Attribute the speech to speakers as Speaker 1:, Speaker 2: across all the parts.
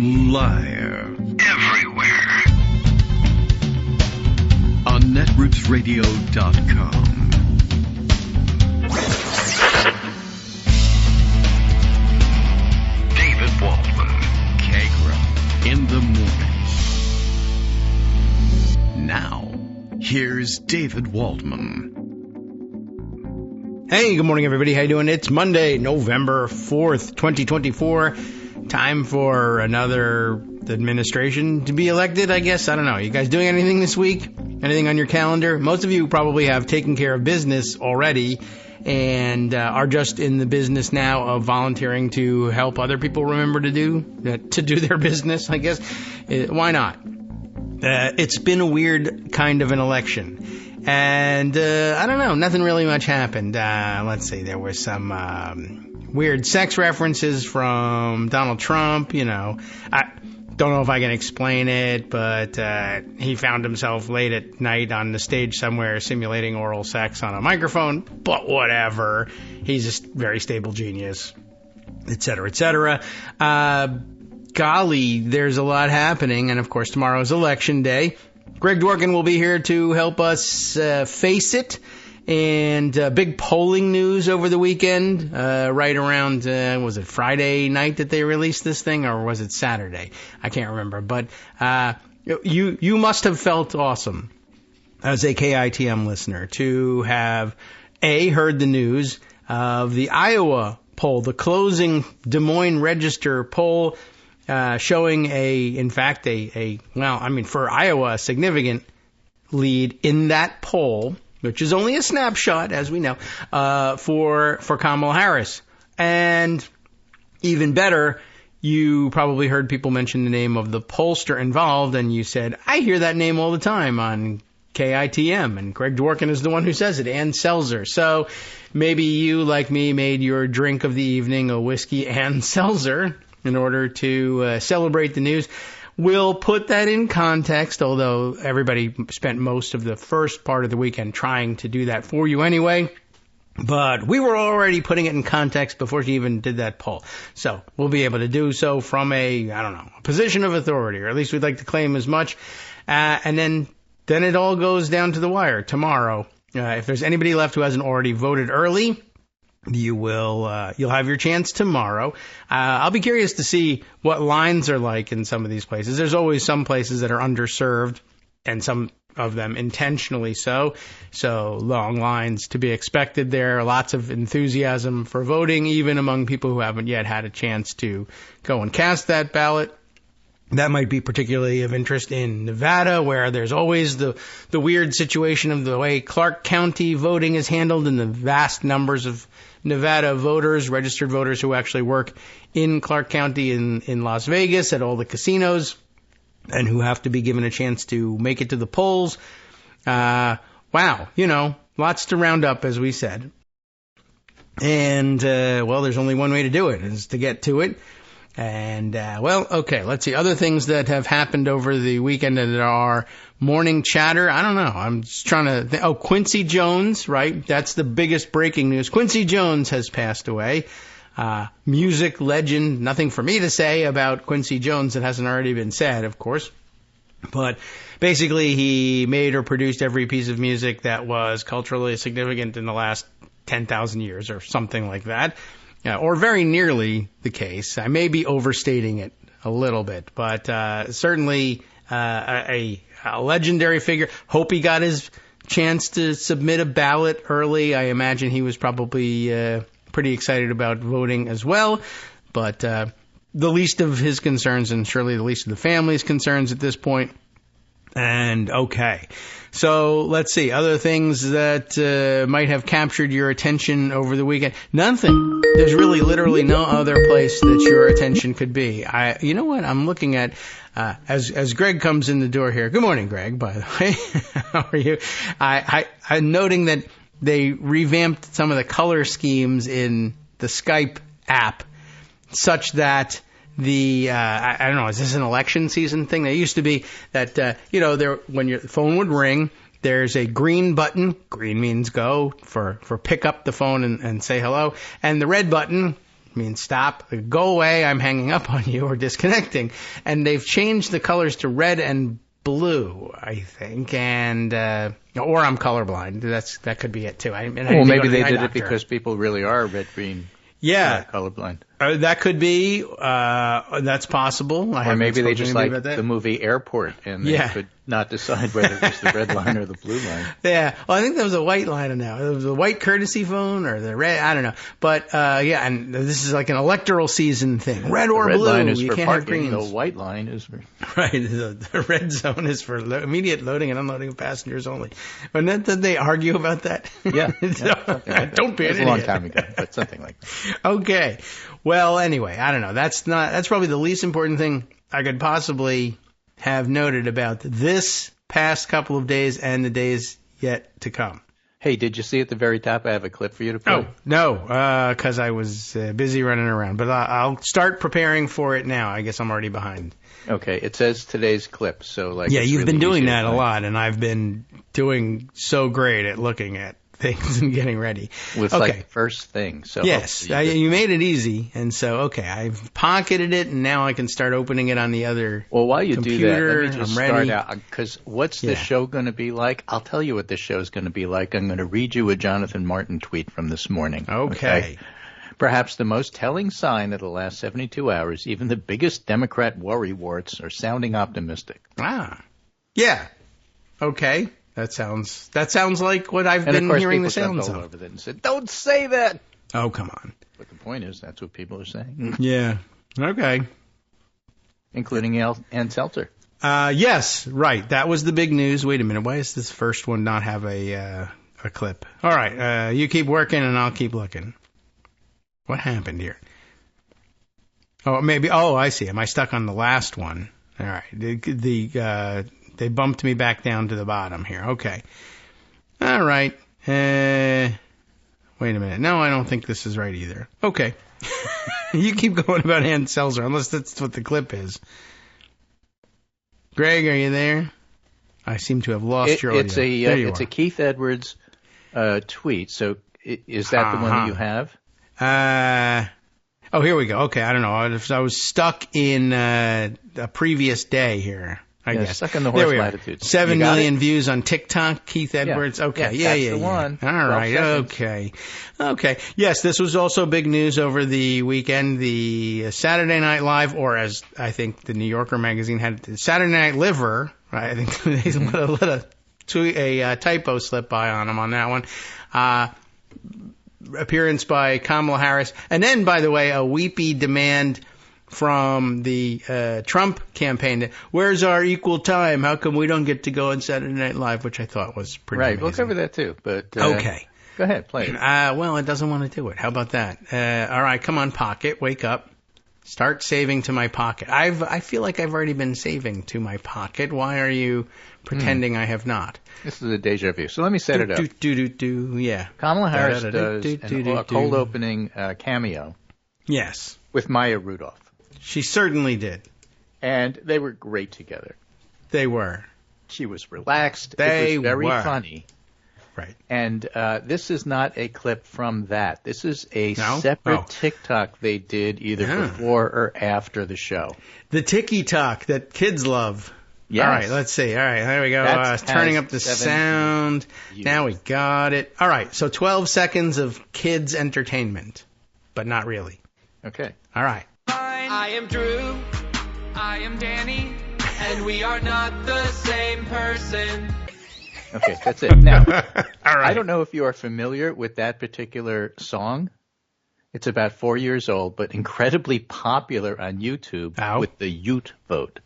Speaker 1: Live. Everywhere. On netrootsradio.com. David Waldman. Kagro. In the morning. Now, here's David Waldman.
Speaker 2: Hey, good morning, everybody. How you doing? It's Monday, November 4th, 2024. Time for another administration to be elected, I guess. I don't know. You guys doing anything this week? Anything on your calendar? Most of you probably have taken care of business already and are just in the business now of volunteering to help other people remember to do their business, I guess. Why not? It's been a weird kind of an election. And, I don't know, nothing really much happened. Let's see, there was some weird sex references from Donald Trump, you know. I don't know if I can explain it, but he found himself late at night on the stage somewhere simulating oral sex on a microphone, but whatever. He's a very stable genius, et cetera, et cetera. Golly, there's a lot happening, and of course tomorrow is Election Day. Greg Dworkin will be here to help us face it. And big polling news over the weekend, right around, was it Friday night that they released this thing, or was it Saturday? I can't remember. But you must have felt awesome as a KITM listener to have, heard the news of the Iowa poll, the closing Des Moines Register poll, showing for Iowa, a significant lead in that poll, which is only a snapshot, as we know, for Kamala Harris. And even better, you probably heard people mention the name of the pollster involved, and you said, I hear that name all the time on KITM, and Greg Dworkin is the one who says it, Ann Seltzer. So maybe you, like me, made your drink of the evening a whiskey Ann Seltzer in order to celebrate the news. We'll put that in context, although everybody spent most of the first part of the weekend trying to do that for you anyway. But we were already putting it in context before she even did that poll. So we'll be able to do so from a position of authority, or at least we'd like to claim as much. And then it all goes down to the wire tomorrow. If there's anybody left who hasn't already voted early, you'll have your chance tomorrow. I'll be curious to see what lines are like in some of these places. There's always some places that are underserved, and some of them intentionally so. So long lines to be expected there. Lots of enthusiasm for voting, even among people who haven't yet had a chance to go and cast that ballot. That might be particularly of interest in Nevada, where there's always the weird situation of the way Clark County voting is handled, and the vast numbers of Nevada voters, registered voters who actually work in Clark County in Las Vegas at all the casinos, and who have to be given a chance to make it to the polls. Wow, lots to round up, as we said. And, there's only one way to do it, is to get to it. And, okay, let's see. Other things that have happened over the weekend that are morning chatter. I don't know. I'm just trying to think. Oh, Quincy Jones, right? That's the biggest breaking news. Quincy Jones has passed away. Music legend. Nothing for me to say about Quincy Jones that hasn't already been said, of course. But basically, he made or produced every piece of music that was culturally significant in the last 10,000 years or something like that. Or very nearly the case. I may be overstating it a little bit, but certainly a legendary figure. Hope he got his chance to submit a ballot early. I imagine he was probably pretty excited about voting as well. But the least of his concerns, and surely the least of the family's concerns at this point. And okay. So let's see. Other things that might have captured your attention over the weekend. Nothing. There's really literally no other place that your attention could be. You know what? I'm looking at, as Greg comes in the door here. Good morning, Greg, by the way. How are you? I'm noting that they revamped some of the color schemes in the Skype app such that I don't know, is this an election season thing? There used to be that, when your phone would ring, there's a green button. Green means go for pick up the phone and say hello. And the red button means stop, go away, I'm hanging up on you or disconnecting. And they've changed the colors to red and blue, I think, and or I'm colorblind. That could be it too.
Speaker 3: Well, maybe they did it because people really are red-green.
Speaker 2: Yeah,
Speaker 3: colorblind.
Speaker 2: That could be. That's possible.
Speaker 3: Or maybe they just like the movie Airport, and they could not decide whether it was the red line or the blue line.
Speaker 2: Yeah. Well, I think there was a white line now. It was the white courtesy phone or the red. I don't know. But yeah, and this is like an electoral season thing. Red or blue.
Speaker 3: The red line is
Speaker 2: you
Speaker 3: for
Speaker 2: can't
Speaker 3: parking.
Speaker 2: have greens.
Speaker 3: The white line is for
Speaker 2: right. The red zone is for immediate loading and unloading of passengers only. But did they argue about that?
Speaker 3: Yeah.
Speaker 2: Like don't be an idiot.
Speaker 3: A long time ago, but something like that.
Speaker 2: Okay. Well, anyway, I don't know. That's probably the least important thing I could possibly have noted about this past couple of days and the days yet to come.
Speaker 3: Hey, did you see at the very top I have a clip for you to play?
Speaker 2: Oh, no, because I was busy running around. But I'll start preparing for it now. I guess I'm already behind.
Speaker 3: Okay, it says today's clip, so like
Speaker 2: yeah, you've
Speaker 3: really
Speaker 2: been doing that a lot, and I've been doing so great at looking at things and getting ready.
Speaker 3: With like first thing. So
Speaker 2: yes, you made it easy, and so I've pocketed it, and now I can start opening it on the other.
Speaker 3: Well, while you
Speaker 2: computer.
Speaker 3: Do that, let me just start out because what's the show going to be like? I'll tell you what the show is going to be like. I'm going to read you a Jonathan Martin tweet from this morning.
Speaker 2: Okay.
Speaker 3: Perhaps the most telling sign of the last 72 hours, even the biggest Democrat worrywarts are sounding optimistic.
Speaker 2: Ah, yeah. Okay. That sounds like what I've been hearing the sounds of.
Speaker 3: Over that and said, "Don't say that."
Speaker 2: Oh, come on.
Speaker 3: But the point is, that's what people are saying.
Speaker 2: Yeah. Okay.
Speaker 3: Including Ann Seltzer.
Speaker 2: Yes, right. That was the big news. Wait a minute. Why does this first one not have a clip? All right. You keep working and I'll keep looking. What happened here? Oh, maybe. Oh, I see. Am I stuck on the last one? All right. They bumped me back down to the bottom here. Okay. All right. Wait a minute. No, I don't think this is right either. Okay. You keep going about Ann Seltzer, unless that's what the clip is. Greg, are you there? I seem to have lost your audio.
Speaker 3: It's a Keith Edwards tweet. So is that the one that you have?
Speaker 2: Oh, here we go. Okay, I don't know. I was stuck in a previous day here. I guess.
Speaker 3: Stuck in the horse latitude.
Speaker 2: 7 million views on TikTok. Keith Edwards. Okay. Yeah.
Speaker 3: The one.
Speaker 2: All right. Okay. Yes, this was also big news over the weekend. The Saturday Night Live, or as I think the New Yorker magazine had it, Saturday Night Liver. Right. I think they let a typo slip by on them on that one. Appearance by Kamala Harris, and then, by the way, a weepy demand from the Trump campaign. Where's our equal time? How come we don't get to go on Saturday Night Live? Which I thought was pretty amazing.
Speaker 3: We'll cover that too. But
Speaker 2: okay.
Speaker 3: Go ahead, play it.
Speaker 2: Well, it doesn't want to do it. How about that? All right, come on, Pocket. Wake up. Start saving to my Pocket. I feel like I've already been saving to my Pocket. Why are you pretending I have not?
Speaker 3: This is a deja vu. So let me set it up.
Speaker 2: Yeah.
Speaker 3: Kamala Harris does a cold opening cameo.
Speaker 2: Yes.
Speaker 3: With Maya Rudolph.
Speaker 2: She certainly did.
Speaker 3: And they were great together.
Speaker 2: They were.
Speaker 3: She was relaxed. It was very funny.
Speaker 2: Right.
Speaker 3: And this is not a clip from that. This is a separate TikTok they did either before or after the show. The Tiki-Talk that kids love. Yes. All right, let's see. All right, there we go. Turning up the sound. Now we got it. All right, so 12 seconds of kids' entertainment, but not really. Okay. All right.
Speaker 4: I am Drew. I am Danny. And we are not the same person.
Speaker 3: Okay, that's it. Now,
Speaker 2: All right.
Speaker 3: I don't know if you are familiar with that particular song. It's about 4 years old, but incredibly popular on YouTube with the Ute vote.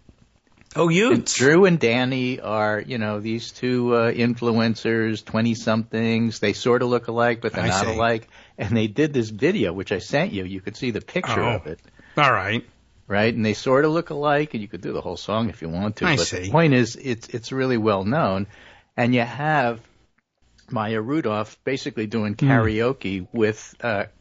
Speaker 3: Oh, Utes. Drew and Danny are, these two influencers, 20-somethings. They sort of look alike, but they're not alike. And they did this video, which I sent you. You could see the picture of it. All right. Right? And they sort of look alike, and you could do the whole song if you want to. But the point is, it's really well known. And you have Maya Rudolph basically doing karaoke with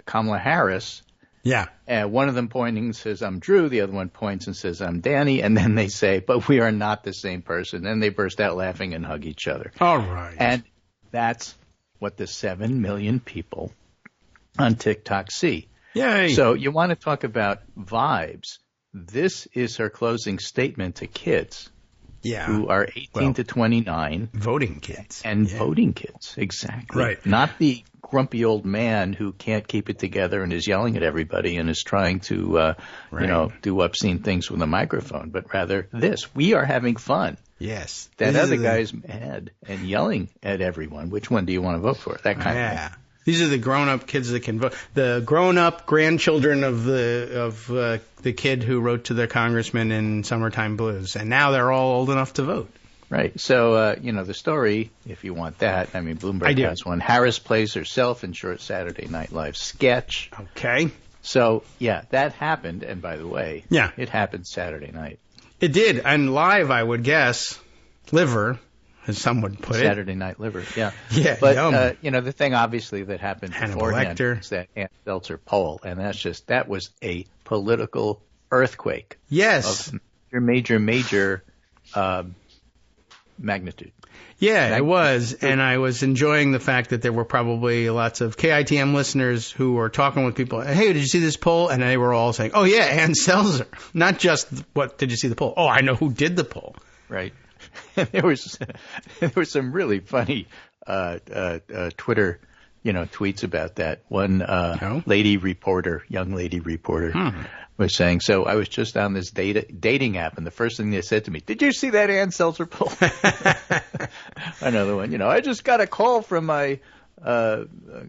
Speaker 3: Kamala Harris. Yeah. One of them pointing and says, I'm Drew. The other one points and says, I'm Danny. And then they say, but we are not the same person. Then they burst out laughing and hug each other. All right. And that's what the 7 million people on TikTok see.
Speaker 2: Yay.
Speaker 3: So you want to talk about vibes. This is her closing statement to kids who are 18 to 29.
Speaker 2: Voting kids.
Speaker 3: And voting kids, exactly.
Speaker 2: Right.
Speaker 3: Not the grumpy old man who can't keep it together and is yelling at everybody and is trying to, do obscene things with a microphone, but rather this. We are having fun.
Speaker 2: Yes.
Speaker 3: That other guy's mad and yelling at everyone. Which one do you want to vote for? That kind of thing.
Speaker 2: These are the grown-up kids that can vote. The grown-up grandchildren of the kid who wrote to the congressman in Summertime Blues, and now they're all old enough to vote.
Speaker 3: Right. So, the story, if you want that, I mean, Bloomberg has one. Harris plays herself in short Saturday Night Live sketch.
Speaker 2: Okay.
Speaker 3: So, that happened. And by the way, it happened Saturday night.
Speaker 2: It did. And live, I would guess, liver, as some would put
Speaker 3: Saturday Night Liver, yeah.
Speaker 2: Yeah,
Speaker 3: but, the thing obviously that happened
Speaker 2: Hannibal
Speaker 3: beforehand
Speaker 2: Lecter.
Speaker 3: is that Ann Seltzer poll. And that was a political earthquake.
Speaker 2: Yes.
Speaker 3: Of major magnitude.
Speaker 2: Yeah, it was. And I was enjoying the fact that there were probably lots of KITM listeners who were talking with people. Hey, did you see this poll? And they were all saying, oh, yeah, Ann Seltzer. Not just, what, did you see the poll? Oh, I know who did the poll.
Speaker 3: Right. There was some really funny Twitter, tweets about that. One young lady reporter, was saying, so I was just on this dating app, and the first thing they said to me, did you see that Ann Seltzer poll? Another one, I just got a call from my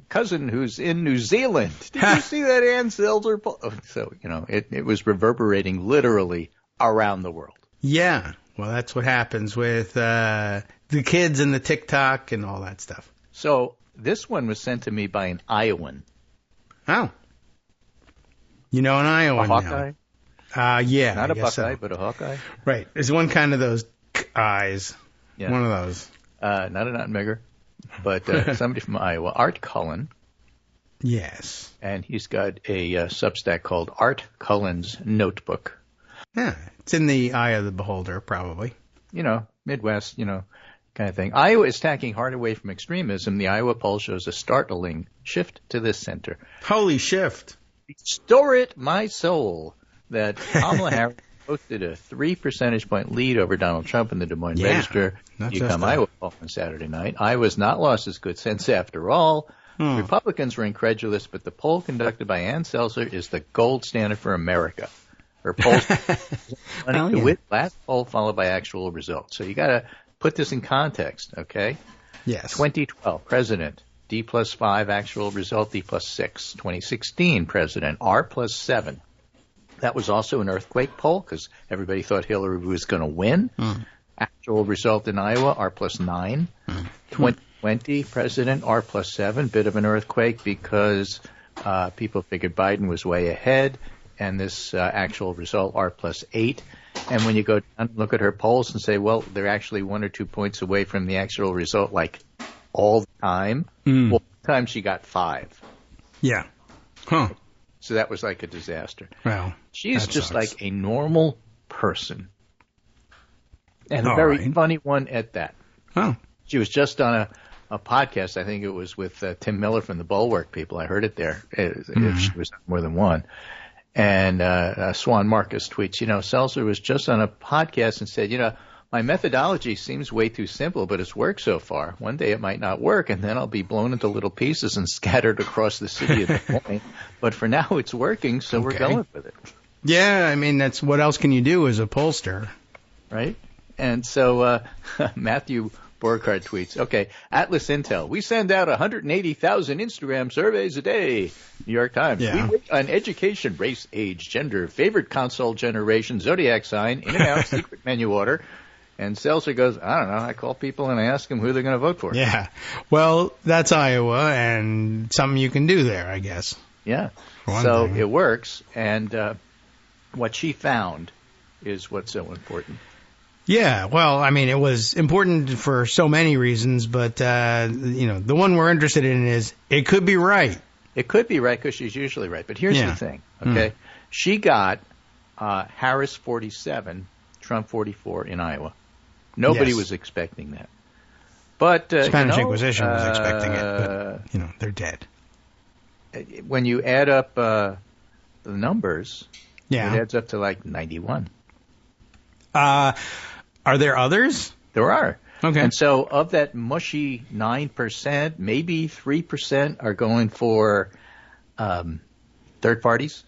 Speaker 3: cousin who's in New Zealand. Did you see that Ann Seltzer poll? So, it was reverberating literally around the world.
Speaker 2: Yeah. Well, that's what happens with the kids and the TikTok and all that stuff.
Speaker 3: So this one was sent to me by an Iowan.
Speaker 2: Oh. An Iowan.
Speaker 3: A Hawkeye?
Speaker 2: Yeah.
Speaker 3: Not a Buckeye, but a Hawkeye?
Speaker 2: Right. There's one kind of those eyes.
Speaker 3: Yeah.
Speaker 2: One of those.
Speaker 3: Not a nutmegger, but somebody from Iowa. Art Cullen.
Speaker 2: Yes.
Speaker 3: And he's got a Substack called Art Cullen's Notebook.
Speaker 2: Yeah. It's in the eye of the beholder, probably.
Speaker 3: Midwest, kind of thing. Iowa is tacking hard away from extremism. The Iowa poll shows a startling shift to this center.
Speaker 2: Holy shift.
Speaker 3: Restore it, my soul, that Kamala Harris posted a 3 percentage point lead over Donald Trump in the Des Moines Register. Iowa poll on Saturday night. Iowa's not lost its good sense after all. Republicans were incredulous, but the poll conducted by Ann Seltzer is the gold standard for America. Her polls, last poll followed by actual results. So you got to put this in context, okay?
Speaker 2: Yes.
Speaker 3: 2012, president, D+5, actual result, D+6. 2016, president, R+7. That was also an earthquake poll because everybody thought Hillary was going to win. Actual result in Iowa, R+9. 2020, president, R+7, bit of an earthquake because people figured Biden was way ahead. And this actual result, R+8. And when you go down and look at her polls and say, well, they're actually 1 or 2 points away from the actual result, like all the time. Well, one time she got 5.
Speaker 2: Yeah. Huh.
Speaker 3: So that was like a disaster.
Speaker 2: Well,
Speaker 3: she's just like a normal person. And a very funny one at that.
Speaker 2: Oh.
Speaker 3: She was just on a podcast. I think it was with Tim Miller from the Bulwark people. I heard it there. If she was on more than one. And Swan Marcus tweets, Seltzer was just on a podcast and said, my methodology seems way too simple, but it's worked so far. One day it might not work, and then I'll be blown into little pieces and scattered across the city at the point. But for now it's working, so we're going with it.
Speaker 2: Yeah, I mean, that's what else can you do as a pollster?
Speaker 3: Right? And so Matthew Borghardt tweets, okay, Atlas Intel, we send out 180,000 Instagram surveys a day. New York Times, we rate on education, race, age, gender, favorite console generation, zodiac sign, in and out, secret menu order. And Seltzer goes, I don't know, I call people and I ask them who they're going to vote for.
Speaker 2: Yeah. Well, that's Iowa and something you can do there, I guess.
Speaker 3: Yeah. So it works. And what she found is what's so important.
Speaker 2: Yeah, well, I mean, it was important for so many reasons, but, the one we're interested in is it could be right.
Speaker 3: It could be right because she's usually right. But here's the thing, okay? She got Harris 47, Trump 44 in Iowa. Nobody was expecting that. But
Speaker 2: Spanish Inquisition was expecting it, but, they're dead.
Speaker 3: when you add up the numbers, it adds up to like 91.
Speaker 2: Are there others?
Speaker 3: There are.
Speaker 2: Okay.
Speaker 3: And so of that mushy 9%, maybe 3% are going for third parties.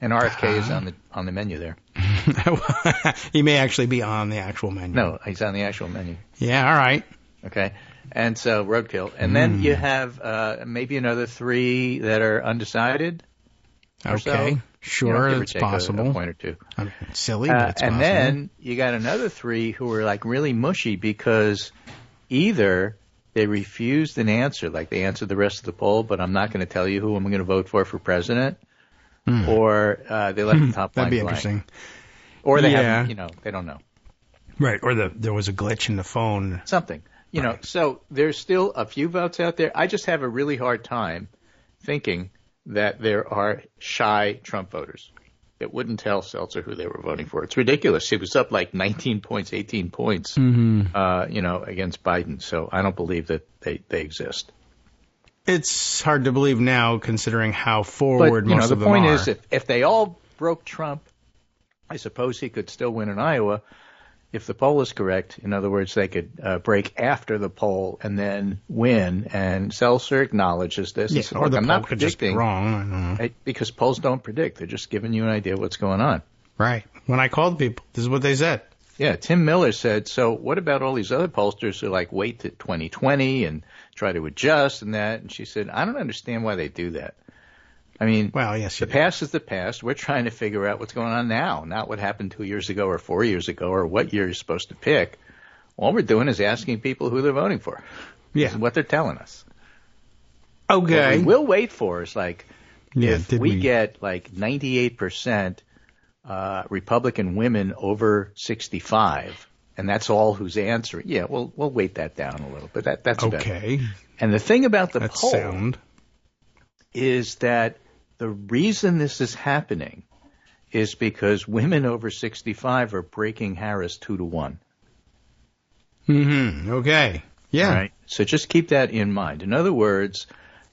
Speaker 3: And RFK is on the menu there.
Speaker 2: He may actually be on the actual menu.
Speaker 3: No, he's on the actual menu.
Speaker 2: Yeah, all right.
Speaker 3: Okay. And so roadkill. And then you have maybe another 3 that are undecided.
Speaker 2: Okay.
Speaker 3: So.
Speaker 2: Sure, it's possible.
Speaker 3: A point or 2.
Speaker 2: Silly, but it's possible.
Speaker 3: And then you got another 3 who are like really mushy because either they refused an answer, like they answered the rest of the poll, but I'm not going to tell you who I'm going to vote for president, or they left the top line
Speaker 2: That'd be
Speaker 3: blank.
Speaker 2: interesting.
Speaker 3: Or they haven't, they don't know.
Speaker 2: Right, or there was a glitch in the phone.
Speaker 3: Something. So there's still a few votes out there. I just have a really hard time thinking that there are shy Trump voters that wouldn't tell Seltzer who they were voting for. It's ridiculous. He was up like 19 points, 18 points, against Biden. So I don't believe that they exist.
Speaker 2: It's hard to believe now, considering how forward most of them are.
Speaker 3: The point is, if they all broke Trump, I suppose he could still win in Iowa. If the poll is correct, in other words, they could break after the poll and then win. And Seltzer acknowledges this.
Speaker 2: Yeah,
Speaker 3: Said,
Speaker 2: or the
Speaker 3: I'm
Speaker 2: poll
Speaker 3: not
Speaker 2: could just be wrong. I don't know.
Speaker 3: Because polls don't predict. They're just giving you an idea of what's going on.
Speaker 2: Right. When I called people, this is what they said.
Speaker 3: Yeah, Tim Miller said, so what about all these other pollsters who wait to 2020 and try to adjust and that? And she said, I don't understand why they do that. I mean, the past is the past. We're trying to figure out what's going on now, not what happened 2 years ago or 4 years ago or what year you're supposed to pick. All we're doing is asking people who they're voting for.
Speaker 2: Yeah.
Speaker 3: This is what they're telling us.
Speaker 2: Okay.
Speaker 3: What we will wait for is if we get 98% Republican women over 65, and that's all who's answering. Yeah, we'll weight that down a little bit. That's
Speaker 2: okay.
Speaker 3: Better. And the thing about the poll is that the reason this is happening is because women over 65 are breaking Harris 2-1.
Speaker 2: Okay. Yeah.
Speaker 3: All right. So just keep that in mind. In other words,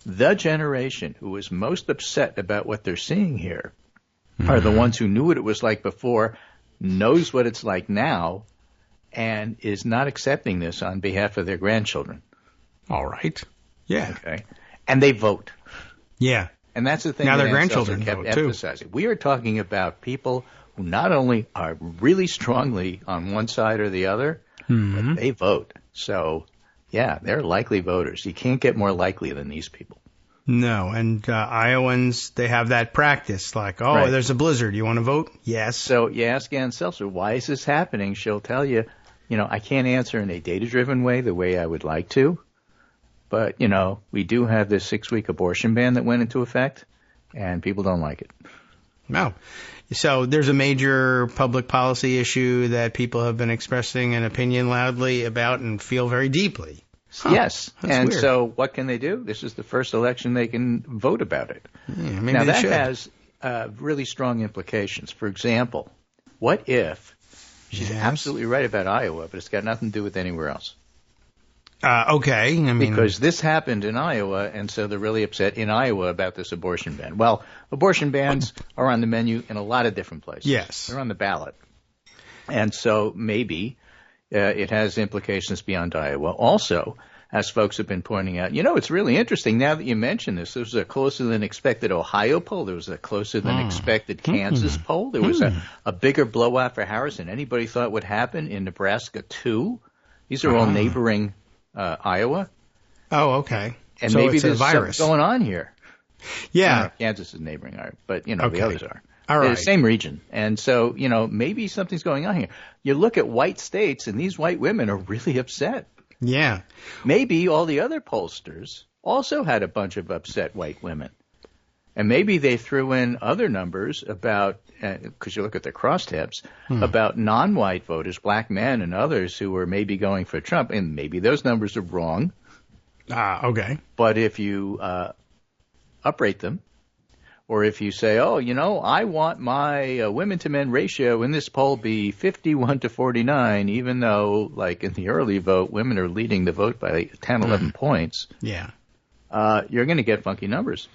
Speaker 3: the generation who is most upset about what they're seeing here are the ones who knew what it was like before, knows what it's like now, and is not accepting this on behalf of their grandchildren.
Speaker 2: All right. Yeah.
Speaker 3: Okay. And they vote.
Speaker 2: Yeah.
Speaker 3: And that's the thing
Speaker 2: now
Speaker 3: that
Speaker 2: their grandchildren
Speaker 3: kept emphasizing. We are talking about people who not only are really strongly on one side or the other, but they vote. So, yeah, they're likely voters. You can't get more likely than these people.
Speaker 2: No, and Iowans, they have that practice, there's a blizzard. You want to vote? Yes.
Speaker 3: So you ask Ann Seltzer, why is this happening? She'll tell you, I can't answer in a data-driven way the way I would like to. But, we do have this 6-week abortion ban that went into effect, and people don't like it.
Speaker 2: No. So there's a major public policy issue that people have been expressing an opinion loudly about and feel very deeply.
Speaker 3: Huh, yes. And
Speaker 2: weird.
Speaker 3: So what can they do? This is the first election they can vote about it.
Speaker 2: Yeah, maybe
Speaker 3: now,
Speaker 2: they
Speaker 3: that
Speaker 2: should.
Speaker 3: has really strong implications. For example, what if she's absolutely right about Iowa, but it's got nothing to do with anywhere else?
Speaker 2: Okay.
Speaker 3: Because this happened in Iowa, and so they're really upset in Iowa about this abortion ban. Well, abortion bans are on the menu in a lot of different places.
Speaker 2: Yes.
Speaker 3: They're on the ballot. And so maybe it has implications beyond Iowa. Also, as folks have been pointing out, it's really interesting now that you mention this. There was a closer than expected Ohio poll. There was a closer than expected Kansas poll. There was a bigger blowout for Harris than anybody thought would happen in Nebraska, too. These are all neighboring Iowa.
Speaker 2: Oh, okay.
Speaker 3: And
Speaker 2: so
Speaker 3: maybe
Speaker 2: it's
Speaker 3: there's
Speaker 2: a virus
Speaker 3: something going on here.
Speaker 2: Yeah.
Speaker 3: Kansas is neighboring Iowa, but, the others are.
Speaker 2: All right.
Speaker 3: They're the same region. And so, maybe something's going on here. You look at white states, and these white women are really upset.
Speaker 2: Yeah.
Speaker 3: Maybe all the other pollsters also had a bunch of upset white women. And maybe they threw in other numbers about, because you look at their crosstabs, about non-white voters, black men and others who were maybe going for Trump. And maybe those numbers are wrong.
Speaker 2: Okay.
Speaker 3: But if you uprate them, or if you say, I want my women to men ratio in this poll be 51-49, even though, in the early vote, women are leading the vote by 10, 11 points.
Speaker 2: Yeah.
Speaker 3: You're going to get funky numbers.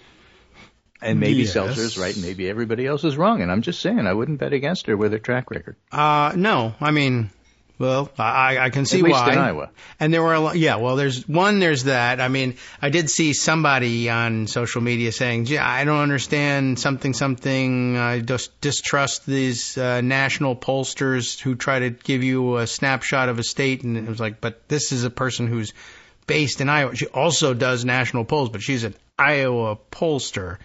Speaker 3: And maybe Seltzer's right, and maybe everybody else is wrong. And I'm just saying, I wouldn't bet against her with her track record.
Speaker 2: No, I mean, well, I can see why.
Speaker 3: At least in Iowa.
Speaker 2: And there were there's that. I mean, I did see somebody on social media saying, gee, I don't understand something. I just distrust these national pollsters who try to give you a snapshot of a state. And it was like, but this is a person who's based in Iowa. She also does national polls, but she's an Iowa pollster.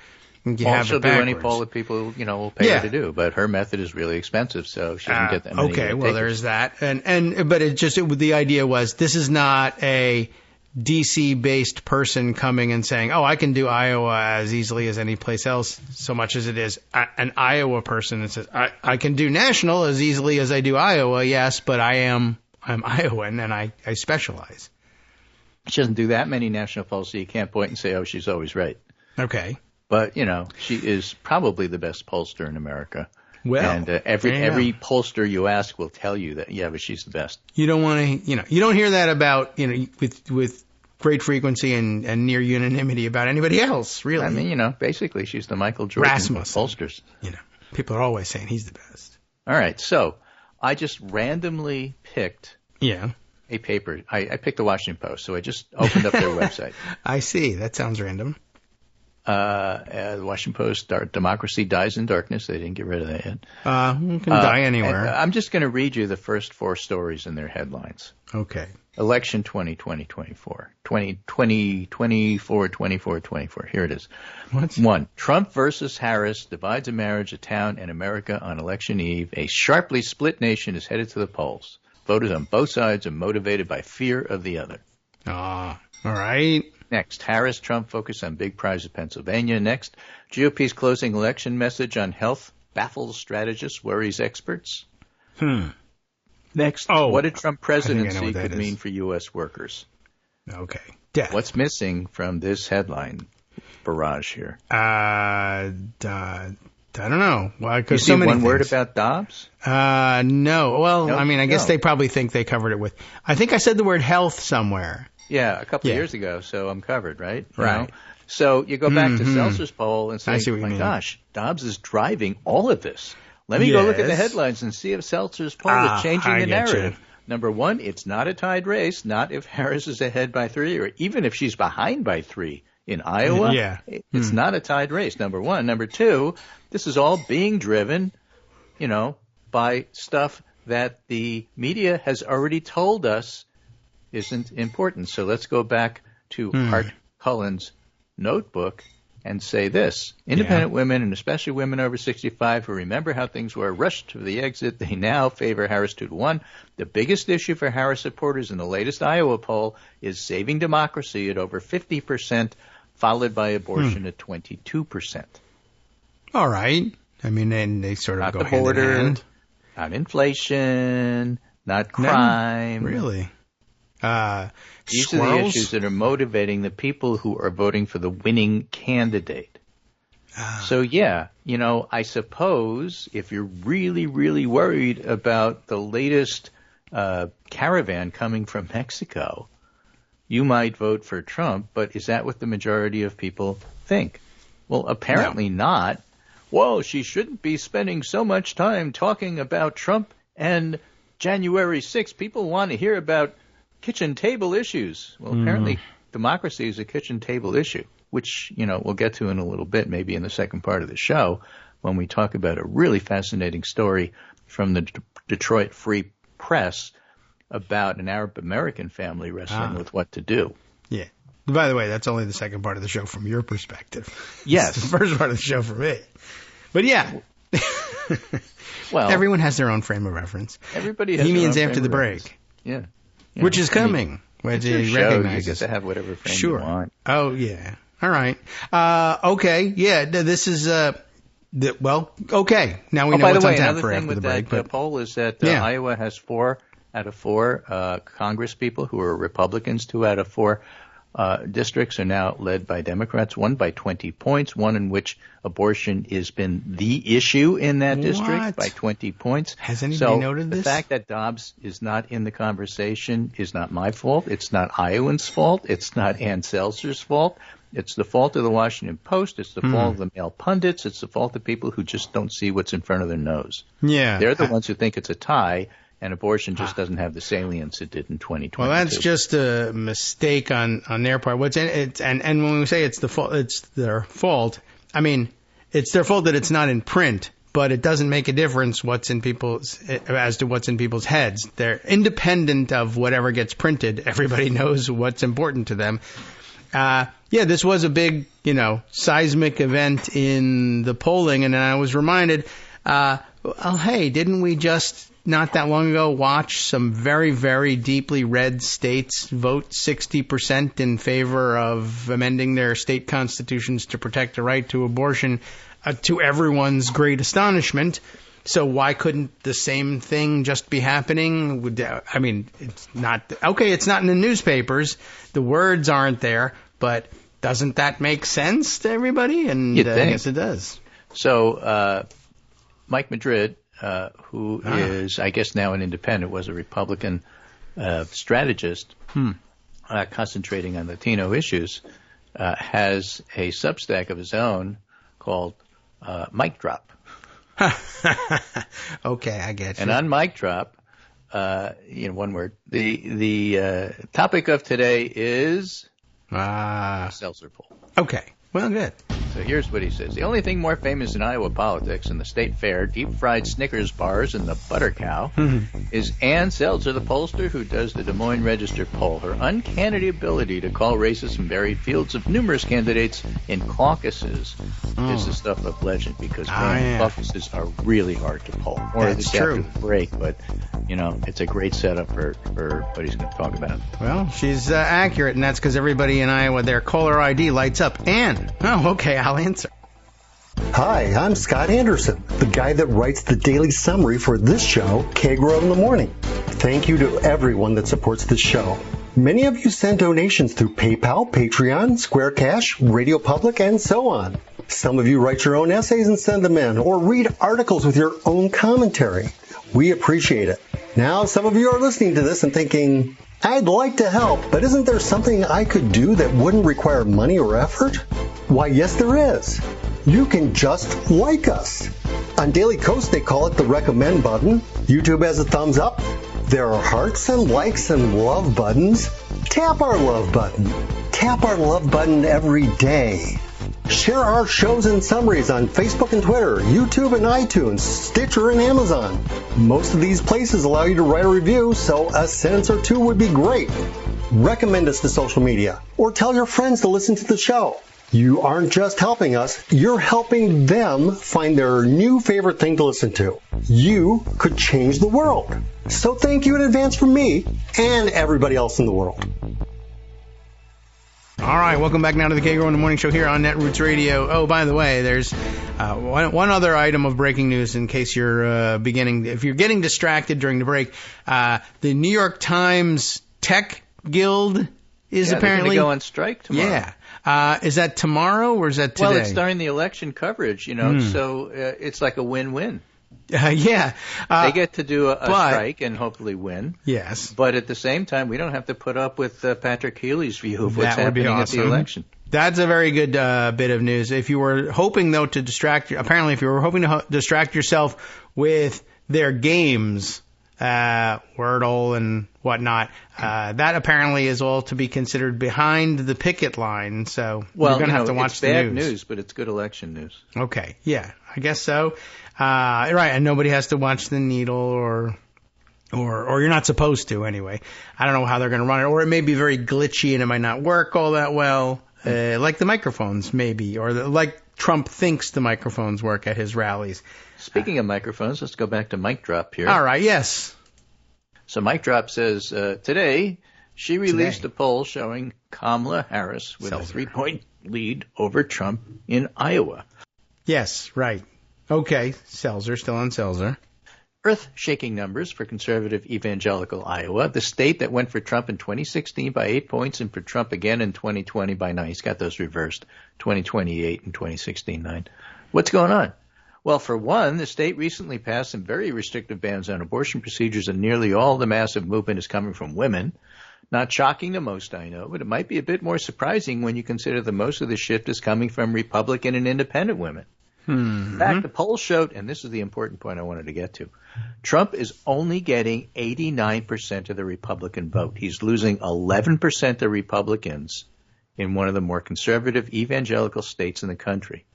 Speaker 3: She'll do any poll that people, will pay her to do. But her method is really expensive, so she doesn't get that many.
Speaker 2: Okay, well, there's that. But the idea was this is not a DC-based person coming and saying, oh, I can do Iowa as easily as any place else, so much as it is an Iowa person that says, I can do national as easily as I do Iowa, yes, but I'm Iowan and I specialize.
Speaker 3: She doesn't do that many national polls, so you can't point and say, oh, she's always right.
Speaker 2: Okay.
Speaker 3: But, she is probably the best pollster in America.
Speaker 2: Well,
Speaker 3: and every pollster you ask will tell you that, but she's the best.
Speaker 2: You don't want to, you don't hear that about, with great frequency and near unanimity about anybody else, really.
Speaker 3: I mean, basically she's the Michael Jordan of pollsters.
Speaker 2: People are always saying he's the best.
Speaker 3: All right, so I just randomly picked a paper. I picked the Washington Post, so I just opened up their website.
Speaker 2: I see. That sounds random.
Speaker 3: The Washington Post, democracy dies in darkness. They didn't get rid of that yet.
Speaker 2: It can die anywhere.
Speaker 3: I'm just going to read you the first 4 stories in their headlines.
Speaker 2: Okay.
Speaker 3: Election 2024. 24. Here it is.
Speaker 2: What?
Speaker 3: 1. Trump versus Harris divides a marriage, a town, and America on election eve. A sharply split nation is headed to the polls. Voters on both sides are motivated by fear of the other.
Speaker 2: All right.
Speaker 3: Next, Harris-Trump focus on big prize of Pennsylvania. Next, GOP's closing election message on health baffles strategists, worries experts. Next, what a Trump presidency could mean for U.S. workers.
Speaker 2: Okay. Death.
Speaker 3: What's missing from this headline barrage here?
Speaker 2: I don't know. Well,
Speaker 3: you see one word about Dobbs?
Speaker 2: No. Well, I mean, I guess they probably think they covered it with. I think I said the word health somewhere.
Speaker 3: Yeah, a couple of years ago, so I'm covered, right?
Speaker 2: Right.
Speaker 3: So you go back to Seltzer's poll and say,
Speaker 2: oh my
Speaker 3: gosh, Dobbs is driving all of this. Let me go look at the headlines and see if Seltzer's poll is changing the narrative. Number 1, it's not a tied race, not if Harris is ahead by 3 or even if she's behind by 3 in Iowa. It's not a tied race, number 1. Number 2, this is all being driven, by stuff that the media has already told us isn't important. So let's go back to Art Cullen's notebook and say this. Independent women, and especially women over 65 who remember how things were, rushed to the exit. They now favor Harris 2-1. The biggest issue for Harris supporters in the latest Iowa poll is saving democracy at over 50%, followed by abortion at 22%.
Speaker 2: All right. I mean, and they sort of
Speaker 3: not
Speaker 2: go
Speaker 3: the
Speaker 2: hand
Speaker 3: border,
Speaker 2: in hand.
Speaker 3: Not inflation, not crime.
Speaker 2: No, really?
Speaker 3: These are the issues that are motivating the people who are voting for the winning candidate. So, I suppose if you're really, really worried about the latest caravan coming from Mexico, you might vote for Trump, but is that what the majority of people think? Well, apparently not. Whoa, she shouldn't be spending so much time talking about Trump and January 6th. People want to hear about kitchen table issues. Well, apparently democracy is a kitchen table issue, which, we'll get to in a little bit, maybe in the second part of the show, when we talk about a really fascinating story from the Detroit Free Press about an Arab American family wrestling with what to do.
Speaker 2: Yeah. By the way, that's only the second part of the show from your perspective.
Speaker 3: Yes.
Speaker 2: It's the first part of the show for me. But yeah. Well, everyone has their own frame of reference.
Speaker 3: Everybody has
Speaker 2: He
Speaker 3: their
Speaker 2: means
Speaker 3: own
Speaker 2: after
Speaker 3: frame
Speaker 2: the
Speaker 3: of
Speaker 2: break.
Speaker 3: reference. Yeah.
Speaker 2: Which is coming.
Speaker 3: It's your show. You get to have whatever frame you want.
Speaker 2: Oh, yeah. All right. Okay. Yeah. This is, okay. Now we know what's on tap for after the break.
Speaker 3: By the way, another thing with that poll is that Iowa has 4 out of 4 Congress people who are Republicans. 2 out of 4 districts are now led by Democrats, 1 by 20 points, 1 in which abortion has been the issue in that district by 20 points.
Speaker 2: Has anybody noted this?
Speaker 3: The fact that Dobbs is not in the conversation is not my fault. It's not Iowans' fault. It's not Ann Seltzer's fault. It's the fault of the Washington Post. It's the fault of the male pundits. It's the fault of people who just don't see what's in front of their nose.
Speaker 2: Yeah.
Speaker 3: They're the ones who think it's a tie, and abortion just doesn't have the salience it did in 2022.
Speaker 2: Well, that's just a mistake on their part. What's in it, and when we say it's their fault, I mean, it's their fault that it's not in print, but it doesn't make a difference as to what's in people's heads. They're independent of whatever gets printed. Everybody knows what's important to them. This was a big, seismic event in the polling, and then I was reminded, hey, didn't we just not that long ago watch some very, very deeply red states vote 60% in favor of amending their state constitutions to protect the right to abortion, to everyone's great astonishment? So why couldn't the same thing just be happening? I mean, it's not in the newspapers. The words aren't there, but doesn't that make sense to everybody? And I guess it does. So Mike Madrid, who is, I guess, now an independent, was a Republican strategist concentrating on Latino issues, has a Substack of his own called Mic Drop. Okay, I get you.
Speaker 3: And on Mic Drop, one word, the topic of today is Seltzer poll.
Speaker 2: Okay, well, good.
Speaker 3: So here's what he says. The only thing more famous in Iowa politics than the state fair, deep-fried Snickers bars, and the butter cow is Ann Seltzer, the pollster who does the Des Moines Register poll. Her uncanny ability to call races from varied fields of numerous candidates in caucuses is the stuff of legend, because caucuses are really hard to poll. Or
Speaker 2: That's true.
Speaker 3: After the break, but, it's a great setup for what he's going to talk about.
Speaker 2: Well, she's accurate, and that's because everybody in Iowa, their caller ID lights up. Ann. Oh, okay, I'll answer.
Speaker 5: Hi, I'm Scott Anderson, the guy that writes the daily summary for this show, Kagro in the Morning. Thank you to everyone that supports this show. Many of you send donations through PayPal, Patreon, Square Cash, Radio Public, and so on. Some of you write your own essays and send them in, or read articles with your own commentary. We appreciate it. Now, some of you are listening to this and thinking, I'd like to help, but isn't there something I could do that wouldn't require money or effort? Why, yes, there is. You can just like us. On Daily Kos, they call it the recommend button. YouTube has a thumbs up. There are hearts and likes and love buttons. Tap our love button. Tap our love button every day. Share our shows and summaries on Facebook and Twitter, YouTube and iTunes, Stitcher and Amazon. Most of these places allow you to write a review, so a sentence or two would be great. Recommend us to social media, or tell your friends to listen to the show. You aren't just helping us, you're helping them find their new favorite thing to listen to. You could change the world. So thank you in advance from me and everybody else in the world.
Speaker 2: All right, welcome back now to the Kagro in the Morning Show here on Netroots Radio. Oh, by the way, there's one other item of breaking news in case you're if you're getting distracted during the break. The New York Times Tech Guild is apparently
Speaker 3: going to go on strike tomorrow.
Speaker 2: Yeah. Is that tomorrow or is that today?
Speaker 3: Well, it's during the election coverage, so it's like a win-win.
Speaker 2: Yeah.
Speaker 3: They get to do a strike and hopefully win.
Speaker 2: Yes.
Speaker 3: But at the same time, we don't have to put up with Patrick Healy's view of what's happening at the election.
Speaker 2: That's a very good bit of news. If you were hoping, though, to distract yourself with their games, Wordle and whatnot, that apparently is all to be considered behind the picket line. So you're going to have to watch the news.
Speaker 3: It's bad news, but it's good election news.
Speaker 2: Okay. Yeah, I guess so. Right, and nobody has to watch the needle, or you're not supposed to anyway. I don't know how they're going to run it, or it may be very glitchy and it might not work all that well, like the microphones maybe, or like Trump thinks the microphones work at his rallies.
Speaker 3: Speaking of microphones, let's go back to Mic Drop here.
Speaker 2: All right, yes.
Speaker 3: So Mic Drop says, today she released a poll showing Kamala Harris with a 3-point lead over Trump in Iowa.
Speaker 2: Yes, right. Okay, Seltzer, still on Seltzer.
Speaker 3: Earth-shaking numbers for conservative evangelical Iowa, the state that went for Trump in 2016 by 8 points and for Trump again in 2020 by 9. He's got those reversed, 2020 8 and 2016 9. What's going on? Well, for one, the state recently passed some very restrictive bans on abortion procedures, and nearly all the massive movement is coming from women. Not shocking to most, I know, but it might be a bit more surprising when you consider that most of the shift is coming from Republican and independent women. In fact, the polls showed, and this is the important point I wanted to get to, Trump is only getting 89% of the Republican vote. He's losing 11% of Republicans in one of the more conservative evangelical states in the country.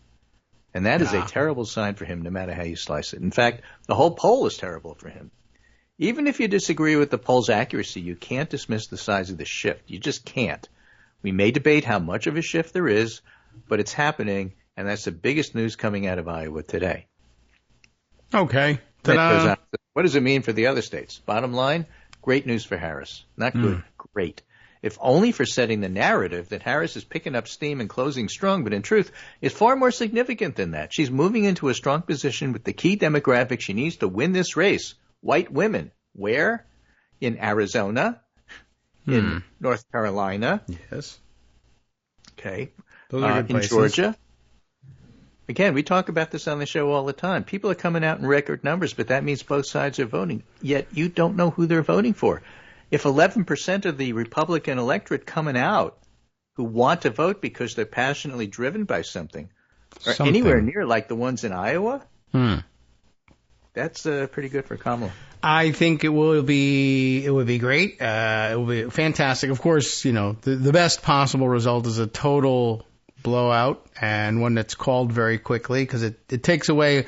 Speaker 3: And that is a terrible sign for him, no matter how you slice it. In fact, the whole poll is terrible for him. Even if you disagree with the poll's accuracy, you can't dismiss the size of the shift. You just can't. We may debate how much of a shift there is, but it's happening. And that's the biggest news coming out of Iowa today.
Speaker 2: Okay.
Speaker 3: What does it mean for the other states? Bottom line, great news for Harris. Not good, great. If only for setting the narrative that Harris is picking up steam and closing strong, but in truth, it's far more significant than that. She's moving into a strong position with the key demographic she needs to win this race. White women. Where? In Arizona, in North Carolina.
Speaker 2: Yes.
Speaker 3: Okay.
Speaker 2: Those are good
Speaker 3: in
Speaker 2: places.
Speaker 3: Georgia. Again, we talk about this on the show all the time. People are coming out in record numbers, but that means both sides are voting. Yet you don't know who they're voting for. If 11% of the Republican electorate coming out who want to vote because they're passionately driven by something are anywhere near like the ones in Iowa, that's pretty good for Kamala.
Speaker 2: I think it would be great. It will be fantastic. Of course, the best possible result is a total blowout and one that's called very quickly because it takes away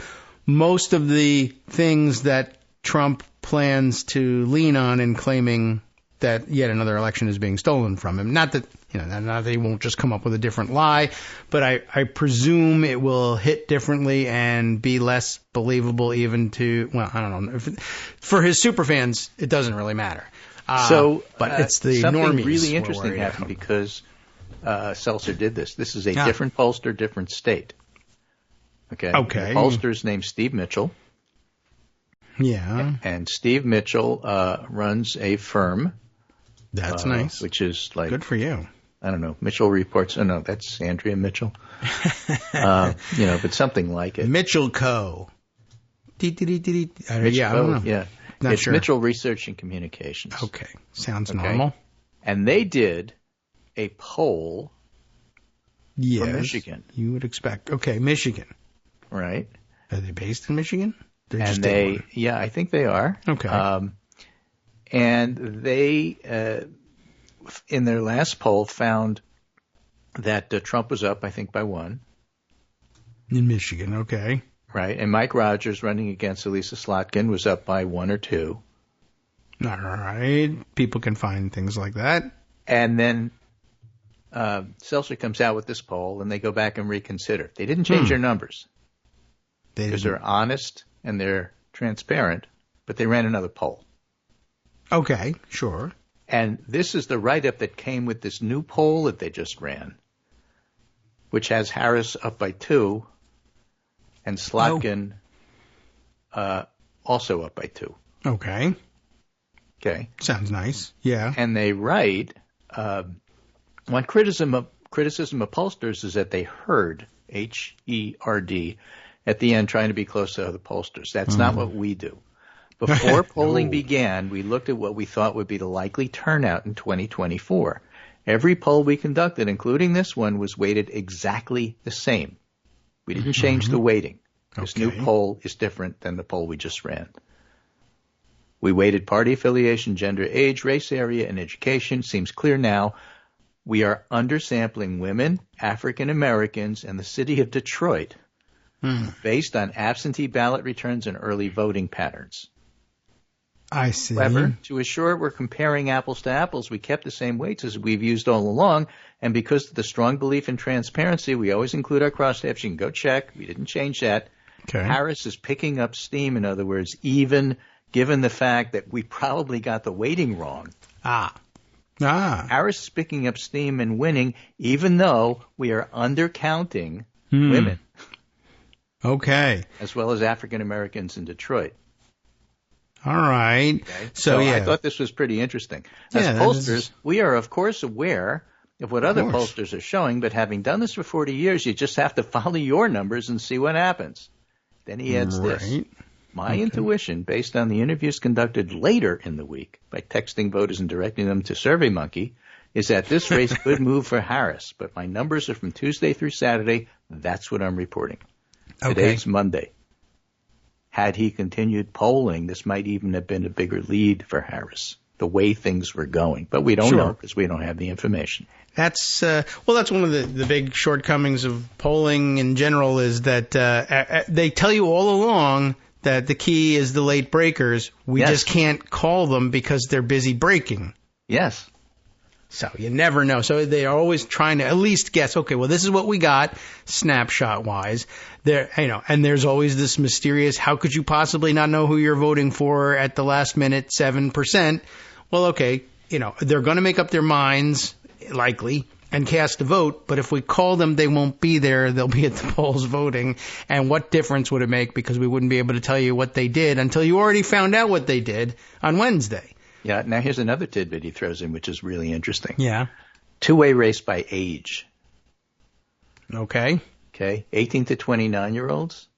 Speaker 2: most of the things that Trump plans to lean on in claiming that yet another election is being stolen from him. Not that he won't just come up with a different lie, but I presume it will hit differently and be less believable even to, well, I don't know. For his superfans, it doesn't really matter. But it's the
Speaker 3: something
Speaker 2: normies
Speaker 3: really interesting happened because Seltzer did this. This is a different pollster, different state. Okay. The pollster's named Steve Mitchell.
Speaker 2: Yeah.
Speaker 3: And Steve Mitchell runs a firm.
Speaker 2: That's nice.
Speaker 3: Which is like...
Speaker 2: Good for you.
Speaker 3: I don't know. Mitchell Reports. Oh, no, that's Andrea Mitchell. But something like it.
Speaker 2: Mitchell Co. I don't know.
Speaker 3: Yeah.
Speaker 2: Not
Speaker 3: it's
Speaker 2: sure.
Speaker 3: Mitchell Research and Communications.
Speaker 2: Okay. Sounds normal.
Speaker 3: And they did a poll for Michigan.
Speaker 2: You would expect. Okay, Michigan.
Speaker 3: Right.
Speaker 2: Are they based in Michigan?
Speaker 3: Yeah, I think they are.
Speaker 2: Okay.
Speaker 3: And they, in their last poll, found that Trump was up, I think, by 1.
Speaker 2: In Michigan, okay.
Speaker 3: Right. And Mike Rogers, running against Elisa Slotkin, was up by 1 or 2.
Speaker 2: All right. People can find things like that.
Speaker 3: And then Seltzer comes out with this poll, and they go back and reconsider. They didn't change their numbers. Because they're honest and they're transparent, but they ran another poll.
Speaker 2: Okay, sure.
Speaker 3: And this is the write-up that came with this new poll that they just ran, which has Harris up by 2 and Slotkin also up by 2.
Speaker 2: Okay. Sounds nice. Yeah.
Speaker 3: And they write, one criticism of pollsters is that they herd, H-E-R-D, at the end trying to be close to other pollsters. That's not what we do. Before polling began, we looked at what we thought would be the likely turnout in 2024. Every poll we conducted, including this one, was weighted exactly the same. We didn't change the weighting. This new poll is different than the poll we just ran. We weighted party affiliation, gender, age, race, area, and education. Seems clear now. We are undersampling women, African Americans, and the city of Detroit based on absentee ballot returns and early voting patterns.
Speaker 2: I see.
Speaker 3: However, to assure we're comparing apples to apples, we kept the same weights as we've used all along, and because of the strong belief in transparency, we always include our crosstabs. You can go check. We didn't change that.
Speaker 2: Okay.
Speaker 3: Harris is picking up steam, in other words, even given the fact that we probably got the weighting wrong. Harris is picking up steam and winning, even though we are undercounting women.
Speaker 2: Okay.
Speaker 3: As well as African Americans in Detroit.
Speaker 2: All right.
Speaker 3: Okay. So I thought this was pretty interesting. As pollsters, we are, of course, aware of what other pollsters are showing, but having done this for 40 years, you just have to follow your numbers and see what happens. Then he adds this. My intuition, based on the interviews conducted later in the week by texting voters and directing them to SurveyMonkey, is that this race could move for Harris. But my numbers are from Tuesday through Saturday. That's what I'm reporting. Today's Monday. Had he continued polling, this might even have been a bigger lead for Harris, the way things were going. But we don't know because we don't have the information.
Speaker 2: That's that's one of the big shortcomings of polling in general is that they tell you all along that the key is the late breakers. We just can't call them because they're busy breaking.
Speaker 3: Yes.
Speaker 2: So you never know. So they are always trying to at least guess, okay, well, this is what we got snapshot-wise. And there's always this mysterious, how could you possibly not know who you're voting for at the last minute, 7%? Well, okay, they're going to make up their minds, likely, and cast a vote. But if we call them, they won't be there. They'll be at the polls voting. And what difference would it make? Because we wouldn't be able to tell you what they did until you already found out what they did on Wednesday.
Speaker 3: Yeah, now here's another tidbit he throws in, which is really interesting.
Speaker 2: Yeah.
Speaker 3: Two-way race by age.
Speaker 2: Okay.
Speaker 3: 18 to 29-year-olds.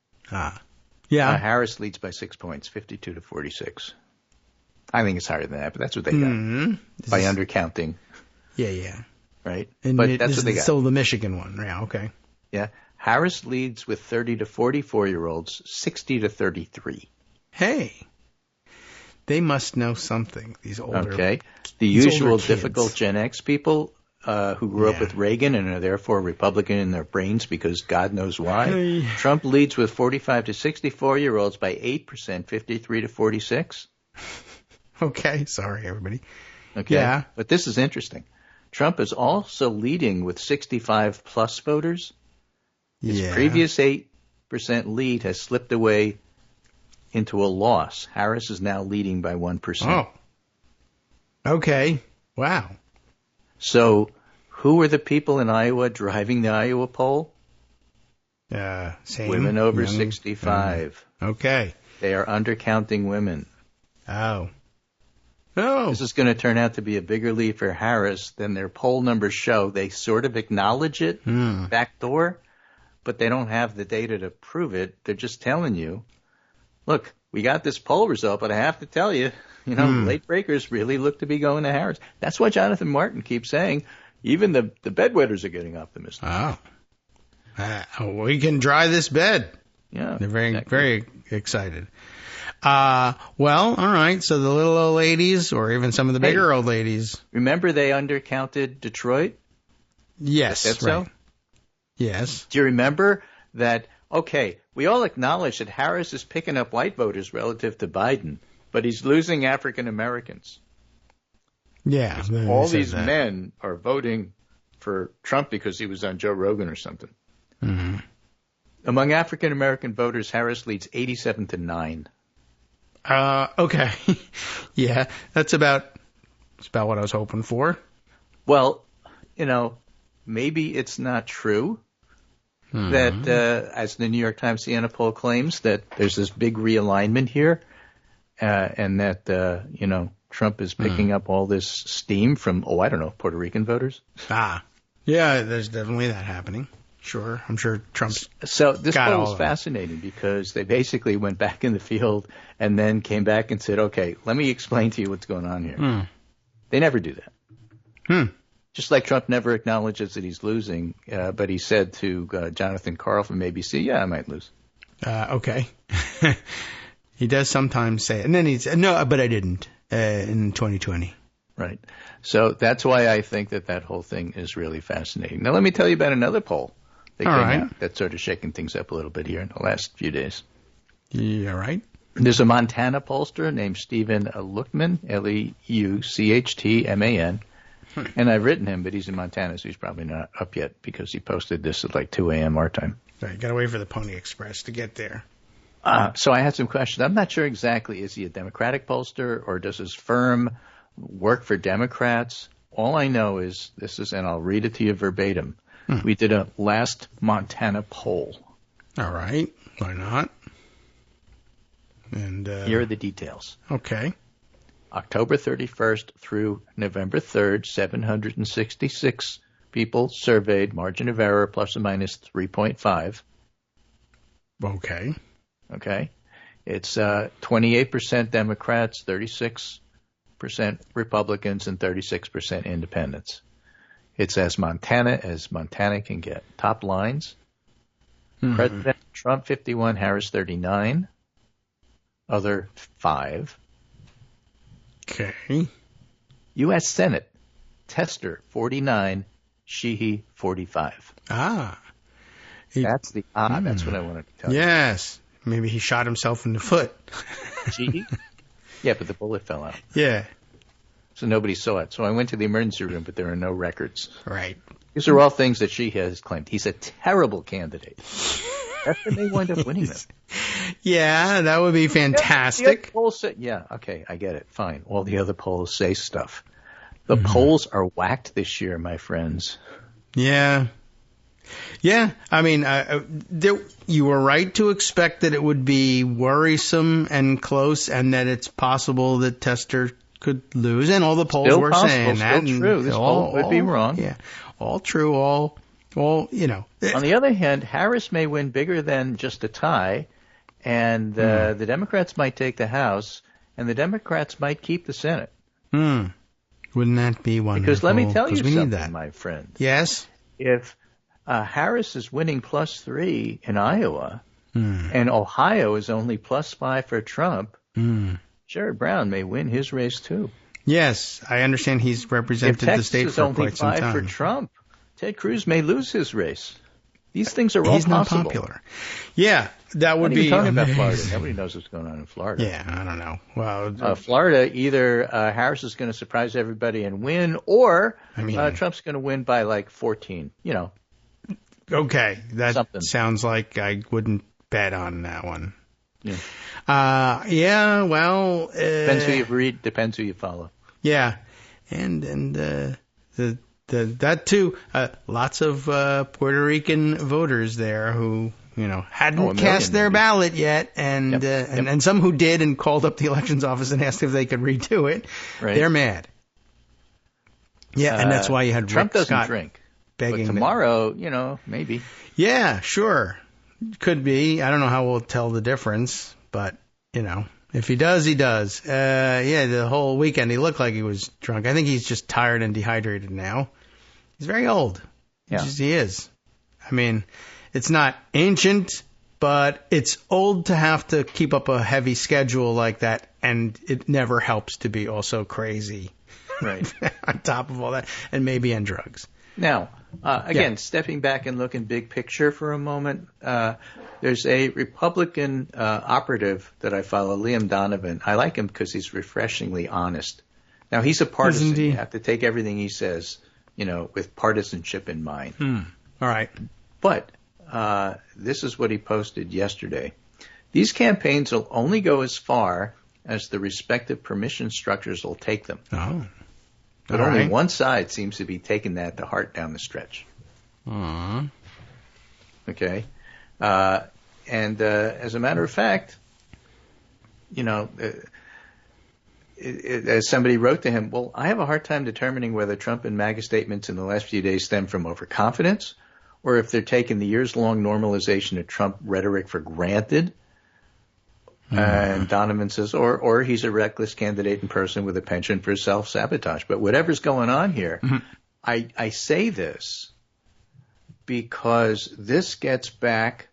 Speaker 2: Yeah.
Speaker 3: Harris leads by 6 points, 52 to 46. I think it's higher than that, but that's what they got by undercounting.
Speaker 2: Yeah.
Speaker 3: Right?
Speaker 2: And
Speaker 3: but that's what they got.
Speaker 2: Still the Michigan one. Yeah, okay.
Speaker 3: Yeah. Harris leads with 30 to 44-year-olds, 60 to 33.
Speaker 2: Hey. They must know something, these older
Speaker 3: Okay. The usual difficult Gen X people who grew up with Reagan and are therefore Republican in their brains because God knows why.
Speaker 2: Hey.
Speaker 3: Trump leads with 45 to 64-year-olds by 8%, 53 to 46.
Speaker 2: Okay. Sorry, everybody.
Speaker 3: Okay.
Speaker 2: Yeah.
Speaker 3: But this is interesting. Trump is also leading with 65-plus voters. His previous 8% lead has slipped away into a loss. Harris is now leading by 1%.
Speaker 2: Oh. Okay. Wow.
Speaker 3: So who are the people in Iowa driving the Iowa poll?
Speaker 2: Same.
Speaker 3: Women over 65.
Speaker 2: Okay.
Speaker 3: They are undercounting women.
Speaker 2: Oh.
Speaker 3: This is going to turn out to be a bigger lead for Harris than their poll numbers show. They sort of acknowledge it, backdoor, but they don't have the data to prove it. They're just telling you, look, we got this poll result, but I have to tell you, late breakers really look to be going to Harris. That's why Jonathan Martin keeps saying even the bedwetters are getting optimistic.
Speaker 2: Oh. We can dry this bed.
Speaker 3: Yeah.
Speaker 2: They're very excited. All right. So the little old ladies or even some of the bigger old ladies.
Speaker 3: Remember they undercounted Detroit?
Speaker 2: Yes.
Speaker 3: Right. So?
Speaker 2: Yes.
Speaker 3: Do you remember that? Okay, we all acknowledge that Harris is picking up white voters relative to Biden, but he's losing African Americans.
Speaker 2: Yeah.
Speaker 3: All these men are voting for Trump because he was on Joe Rogan or something.
Speaker 2: Mm-hmm.
Speaker 3: Among African American voters, Harris leads 87 to 9.
Speaker 2: Okay. Yeah, that's about what I was hoping for.
Speaker 3: Well, maybe it's not true. That, as the New York Times Siena poll claims, that there's this big realignment here, and that, Trump is picking up all this steam from, Puerto Rican voters.
Speaker 2: Yeah, there's definitely that happening. Sure, I'm sure Trump's
Speaker 3: So this poll is fascinating because they basically went back in the field and then came back and said, okay, let me explain to you what's going on here. They never do that. Just like Trump never acknowledges that he's losing, but he said to Jonathan Karl from ABC, I might lose.
Speaker 2: Okay. He does sometimes say it. And then he said, no, but I didn't in 2020.
Speaker 3: Right. So that's why I think that whole thing is really fascinating. Now, let me tell you about another poll that came out that's sort of shaking things up a little bit here in the last few days.
Speaker 2: Yeah, right.
Speaker 3: There's a Montana pollster named Stephen Luchtman, Leuchtman, and I've written him, but he's in Montana, so he's probably not up yet because he posted this at like 2 a.m. our time.
Speaker 2: Right, got to wait for the Pony Express to get there.
Speaker 3: So I had some questions. I'm not sure exactly, is he a Democratic pollster or does his firm work for Democrats? All I know is and I'll read it to you verbatim. We did a last Montana poll.
Speaker 2: All right. Why not? And
Speaker 3: here are the details.
Speaker 2: Okay.
Speaker 3: October 31st through November 3rd, 766 people surveyed, margin of error plus or minus 3.5.
Speaker 2: Okay.
Speaker 3: Okay. It's 28% Democrats, 36% Republicans, and 36% independents. It's as Montana can get. Top lines. Mm-hmm. President Trump 51, Harris 39. Other 5.
Speaker 2: Okay.
Speaker 3: U.S. Senate, Tester 49, Sheehy 45.
Speaker 2: Ah.
Speaker 3: That's what I wanted to tell you.
Speaker 2: Yes. Maybe he shot himself in the foot.
Speaker 3: Sheehy? Yeah, but the bullet fell out.
Speaker 2: Yeah.
Speaker 3: So nobody saw it. So I went to the emergency room, but there are no records.
Speaker 2: Right.
Speaker 3: These are all things that she has claimed. He's a terrible candidate. Tester may wind up winning them.
Speaker 2: Yeah, that would be fantastic.
Speaker 3: Okay, I get it. Fine. All the other polls say stuff. The polls are whacked this year, my friends.
Speaker 2: Yeah. Yeah, I mean, you were right to expect that it would be worrisome and close, and that it's possible that Tester could lose, and all the polls
Speaker 3: still
Speaker 2: were
Speaker 3: possible,
Speaker 2: saying
Speaker 3: still
Speaker 2: that.
Speaker 3: True. This poll would be wrong.
Speaker 2: Yeah, all true. All. On
Speaker 3: the other hand, Harris may win bigger than just a tie, and the Democrats might take the House, and the Democrats might keep the Senate.
Speaker 2: Wouldn't that be wonderful?
Speaker 3: Because let me tell you something, my friend.
Speaker 2: Yes.
Speaker 3: If Harris is winning +3 in Iowa, and Ohio is only +5 for Trump, Sherrod Brown may win his race too.
Speaker 2: Yes, I understand he's represented the state for quite some time.
Speaker 3: If Texas is only 5 for Trump, Ted Cruz may lose his race. These things are all
Speaker 2: He's
Speaker 3: possible.
Speaker 2: Not popular. Yeah, that would be.
Speaker 3: Talking about Florida. Nobody knows what's going on in Florida.
Speaker 2: Yeah, I don't know. Well,
Speaker 3: Florida, either Harris is going to surprise everybody and win, or Trump's going to win by like 14.
Speaker 2: Okay, that sounds like I wouldn't bet on that one.
Speaker 3: Yeah.
Speaker 2: Well,
Speaker 3: depends who you read, depends who you follow.
Speaker 2: Yeah, and that too. Lots of Puerto Rican voters there who hadn't cast their ballot yet, and some who did and called up the elections office and asked if they could redo it. Right. They're mad. Yeah, and that's why you had
Speaker 3: Trump
Speaker 2: Rick
Speaker 3: doesn't
Speaker 2: Scott
Speaker 3: drink.
Speaker 2: Begging
Speaker 3: but tomorrow, maybe.
Speaker 2: Yeah, sure. Could be. I don't know how we'll tell the difference, but, if he does, he does. The whole weekend he looked like he was drunk. I think he's just tired and dehydrated now. He's very old.
Speaker 3: Yeah.
Speaker 2: He is. I mean, it's not ancient, but it's old to have to keep up a heavy schedule like that, and it never helps to be also crazy.
Speaker 3: Right.
Speaker 2: On top of all that, and maybe on drugs.
Speaker 3: Now, stepping back and looking big picture for a moment, there's a Republican operative that I follow, Liam Donovan. I like him because he's refreshingly honest. Now, he's a partisan. You have to take everything he says, with partisanship in mind.
Speaker 2: All right.
Speaker 3: But this is what he posted yesterday. These campaigns will only go as far as the respective permission structures will take them.
Speaker 2: Oh.
Speaker 3: But only one side seems to be taking that to heart down the stretch. Okay? And as a matter of fact, as somebody wrote to him, well, I have a hard time determining whether Trump and MAGA statements in the last few days stem from overconfidence or if they're taking the years-long normalization of Trump rhetoric for granted. And Donovan says, or he's a reckless candidate in person with a penchant for self-sabotage. But whatever's going on here, I say this because this gets back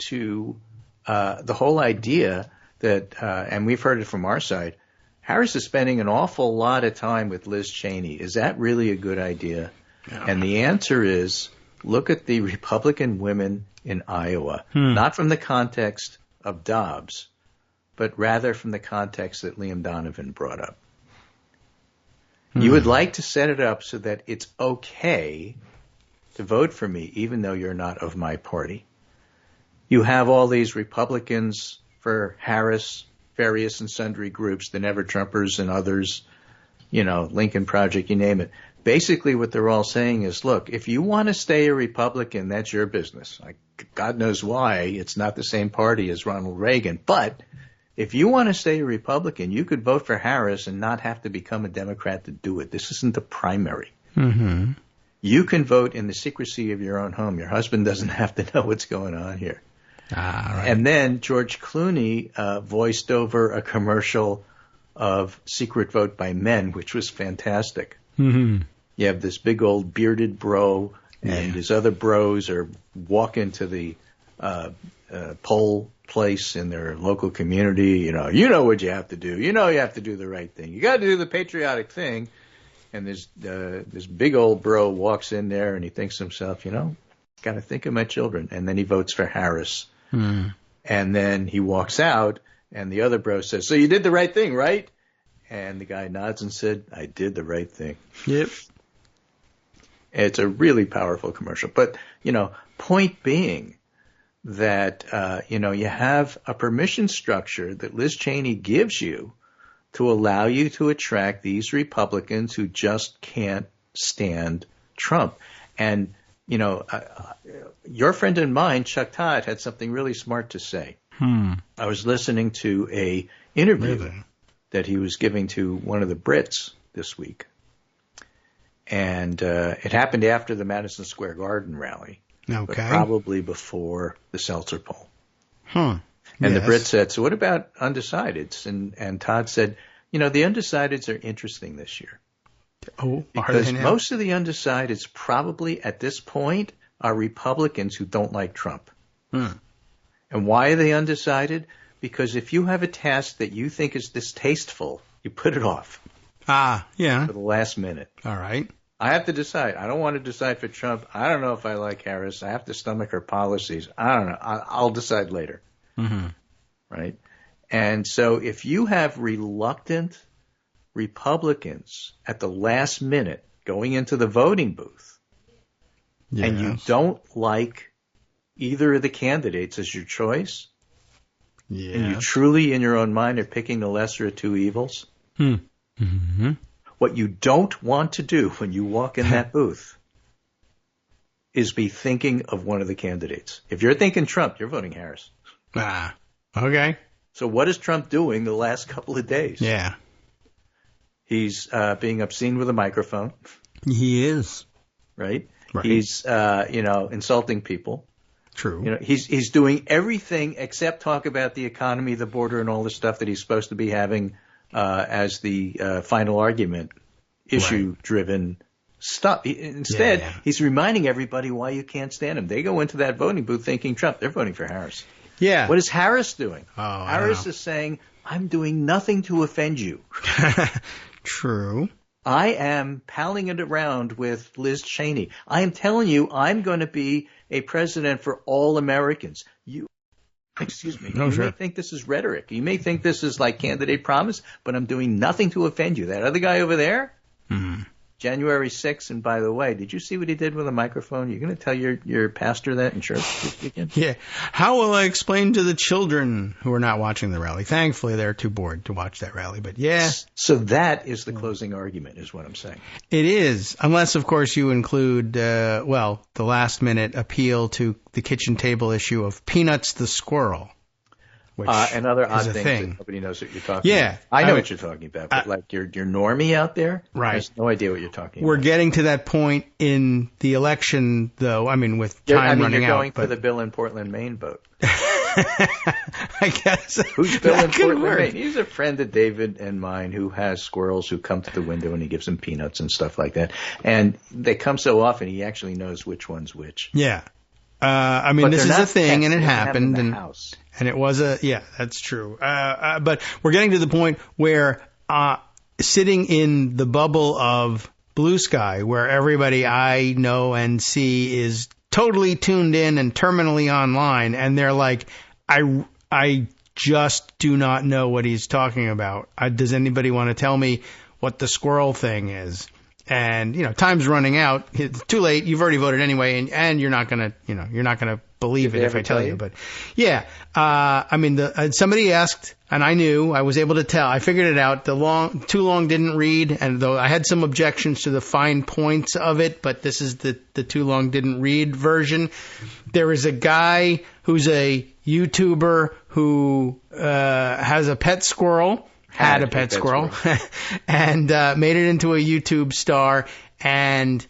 Speaker 3: to the whole idea that, and we've heard it from our side, Harris is spending an awful lot of time with Liz Cheney. Is that really a good idea? No. And the answer is, look at the Republican women in Iowa, not from the context of Dobbs, but rather from the context that Liam Donovan brought up. You would like to set it up so that it's okay to vote for me, even though you're not of my party. You have all these Republicans for Harris, various and sundry groups, the Never Trumpers and others, Lincoln Project, you name it. Basically what they're all saying is, look, if you want to stay a Republican, that's your business. God knows why. It's not the same party as Ronald Reagan, but if you want to stay a Republican, you could vote for Harris and not have to become a Democrat to do it. This isn't the primary. You can vote in the secrecy of your own home. Your husband doesn't have to know what's going on here.
Speaker 2: Right.
Speaker 3: And then George Clooney voiced over a commercial of Secret Vote by Men, which was fantastic.
Speaker 2: Mm-hmm.
Speaker 3: You have this big old bearded bro, and his other bros are walking to the poll place in their local community. You know what you have to do. You have to do the right thing. You got to do the patriotic thing. And this big old bro walks in there, and he thinks to himself, got to think of my children. And then he votes for Harris.
Speaker 2: Mm.
Speaker 3: And then he walks out, and the other bro says, so you did the right thing, right? And the guy nods and said, I did the right thing.
Speaker 2: Yep.
Speaker 3: It's a really powerful commercial. But, point being that, you have a permission structure that Liz Cheney gives you to allow you to attract these Republicans who just can't stand Trump. And, your friend and mine, Chuck Todd, had something really smart to say. I was listening to a interview that he was giving to one of the Brits this week. And it happened after the Madison Square Garden rally, but probably before the Seltzer poll. And the Brit said, so what about undecideds? And Todd said, the undecideds are interesting this year.
Speaker 2: Oh,
Speaker 3: because most of the undecideds probably at this point are Republicans who don't like Trump. And why are they undecided? Because if you have a task that you think is distasteful, you put it off. For the last minute.
Speaker 2: All right.
Speaker 3: I have to decide. I don't want to decide for Trump. I don't know if I like Harris. I have to stomach her policies. I don't know. I'll decide later.
Speaker 2: Mm-hmm.
Speaker 3: Right? And so if you have reluctant Republicans at the last minute going into the voting booth, and you don't like either of the candidates as your choice, and you truly in your own mind are picking the lesser of two evils, what you don't want to do when you walk in that booth is be thinking of one of the candidates. If you're thinking Trump, you're voting Harris.
Speaker 2: Okay.
Speaker 3: So what is Trump doing the last couple of days?
Speaker 2: Yeah.
Speaker 3: He's being obscene with a microphone.
Speaker 2: He is.
Speaker 3: Right? He's, insulting people.
Speaker 2: True.
Speaker 3: He's doing everything except talk about the economy, the border, and all the stuff that he's supposed to be having as the final argument, issue-driven stuff. Instead, he's reminding everybody why you can't stand him. They go into that voting booth thinking Trump. They're voting for Harris.
Speaker 2: Yeah.
Speaker 3: What is Harris doing?
Speaker 2: Oh,
Speaker 3: Harris is saying, I'm doing nothing to offend you.
Speaker 2: True.
Speaker 3: I am palling it around with Liz Cheney. I am telling you, I'm going to be a president for all Americans. You may think this is rhetoric. You may think this is like candidate promise, but I'm doing nothing to offend you. That other guy over there, January 6th, and by the way, did you see what he did with a microphone? You're going to tell your pastor that in church this weekend?
Speaker 2: Yeah. How will I explain to the children who are not watching the rally? Thankfully, they're too bored to watch that rally, but yeah.
Speaker 3: So that is the closing argument, is what I'm saying.
Speaker 2: It is, unless, of course, you include, the last-minute appeal to the kitchen table issue of Peanuts the Squirrel.
Speaker 3: And other odd things that nobody knows what you're talking about. I know what you're talking about, but like your normie out there has no idea what you're talking about.
Speaker 2: We're getting to that point in the election, though, with time running out.
Speaker 3: You're going for the Bill in Portland, Maine vote.
Speaker 2: I guess.
Speaker 3: Who's Bill in Portland, Maine? He's a friend of David and mine who has squirrels who come to the window and he gives them peanuts and stuff like that. And they come so often he actually knows which one's which.
Speaker 2: Yeah. This is a thing, and it happened, and it was that's true. But we're getting to the point where sitting in the bubble of blue sky, where everybody I know and see is totally tuned in and terminally online, and they're like, I just do not know what he's talking about. Does anybody want to tell me what the squirrel thing is? And, time's running out. It's too late. You've already voted anyway, and you're not going to believe it if I tell you. But yeah, somebody asked, and I knew, I was able to tell. I figured it out. Too long didn't read, and though I had some objections to the fine points of it, but this is the too long didn't read version. There is a guy who's a YouTuber who has a pet squirrel. Had a pet squirrel and made it into a YouTube star. And,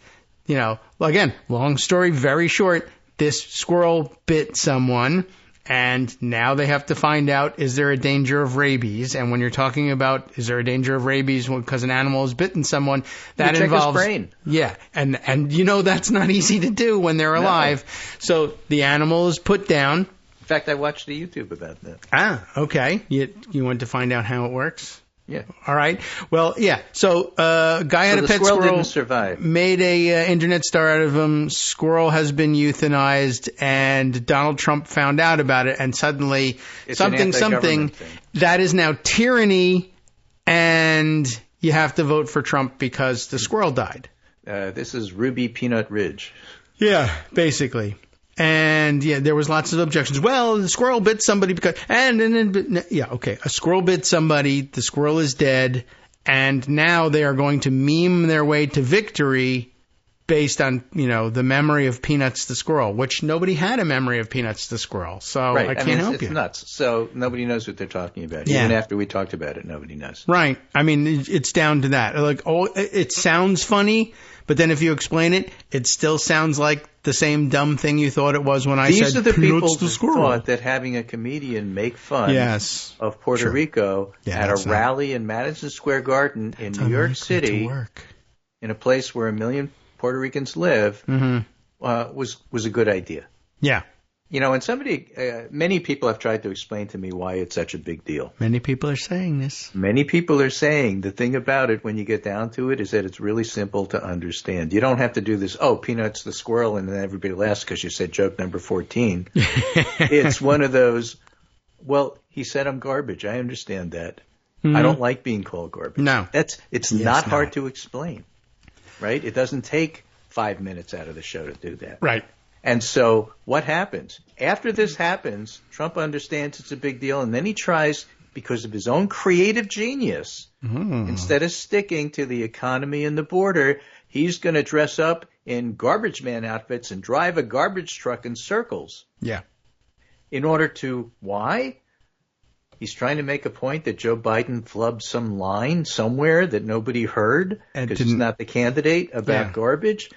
Speaker 2: again, long story, very short, this squirrel bit someone And now they have to find out, is there a danger of rabies? And when you're talking about, is there a danger of rabies because an animal has bitten someone, that involves...
Speaker 3: his brain.
Speaker 2: Yeah. And that's not easy to do when they're alive. No. So the animal is put down.
Speaker 3: In fact, I watched the YouTube about that.
Speaker 2: Ah, okay. You want to find out how it works?
Speaker 3: Yeah.
Speaker 2: All right. Well, yeah. So, guy had a pet squirrel.
Speaker 3: Didn't survive.
Speaker 2: Made a internet star out of him. Squirrel has been euthanized, and Donald Trump found out about it, and suddenly
Speaker 3: it's
Speaker 2: something that is now tyranny, and you have to vote for Trump because the squirrel died.
Speaker 3: This is Ruby Peanut Ridge.
Speaker 2: Yeah, basically. And yeah, there was lots of objections. Well, the squirrel bit somebody because, a squirrel bit somebody. The squirrel is dead, and now they are going to meme their way to victory based on the memory of Peanuts the squirrel, which nobody had a memory of Peanuts the squirrel. So
Speaker 3: right.
Speaker 2: I can't help
Speaker 3: it's
Speaker 2: you.
Speaker 3: It's nuts. So nobody knows what they're talking about.
Speaker 2: Yeah.
Speaker 3: Even after we talked about it, nobody knows.
Speaker 2: Right. I mean, it's down to that. It sounds funny. But then if you explain it, it still sounds like the same dumb thing you thought it was when I said
Speaker 3: These are the people
Speaker 2: who
Speaker 3: thought that having a comedian make fun of Puerto Rico at a rally in Madison Square Garden in New York City, in a place where 1 million Puerto Ricans live, was a good idea.
Speaker 2: Yeah.
Speaker 3: And many people have tried to explain to me why it's such a big deal.
Speaker 2: Many people are saying this.
Speaker 3: Many people are saying the thing about it when you get down to it is that it's really simple to understand. You don't have to do this, Peanuts the squirrel, and then everybody laughs because you said joke number 14. It's one of those, he said I'm garbage. I understand that. Mm-hmm. I don't like being called garbage.
Speaker 2: No.
Speaker 3: It's not hard to explain, right? It doesn't take 5 minutes out of the show to do that.
Speaker 2: Right.
Speaker 3: And so what happens? After this happens, Trump understands it's a big deal, and then he tries, because of his own creative genius, instead of sticking to the economy and the border, he's going to dress up in garbage man outfits and drive a garbage truck in circles.
Speaker 2: Yeah.
Speaker 3: In order to, why? He's trying to make a point that Joe Biden flubbed some line somewhere that nobody heard because he's not the candidate about garbage.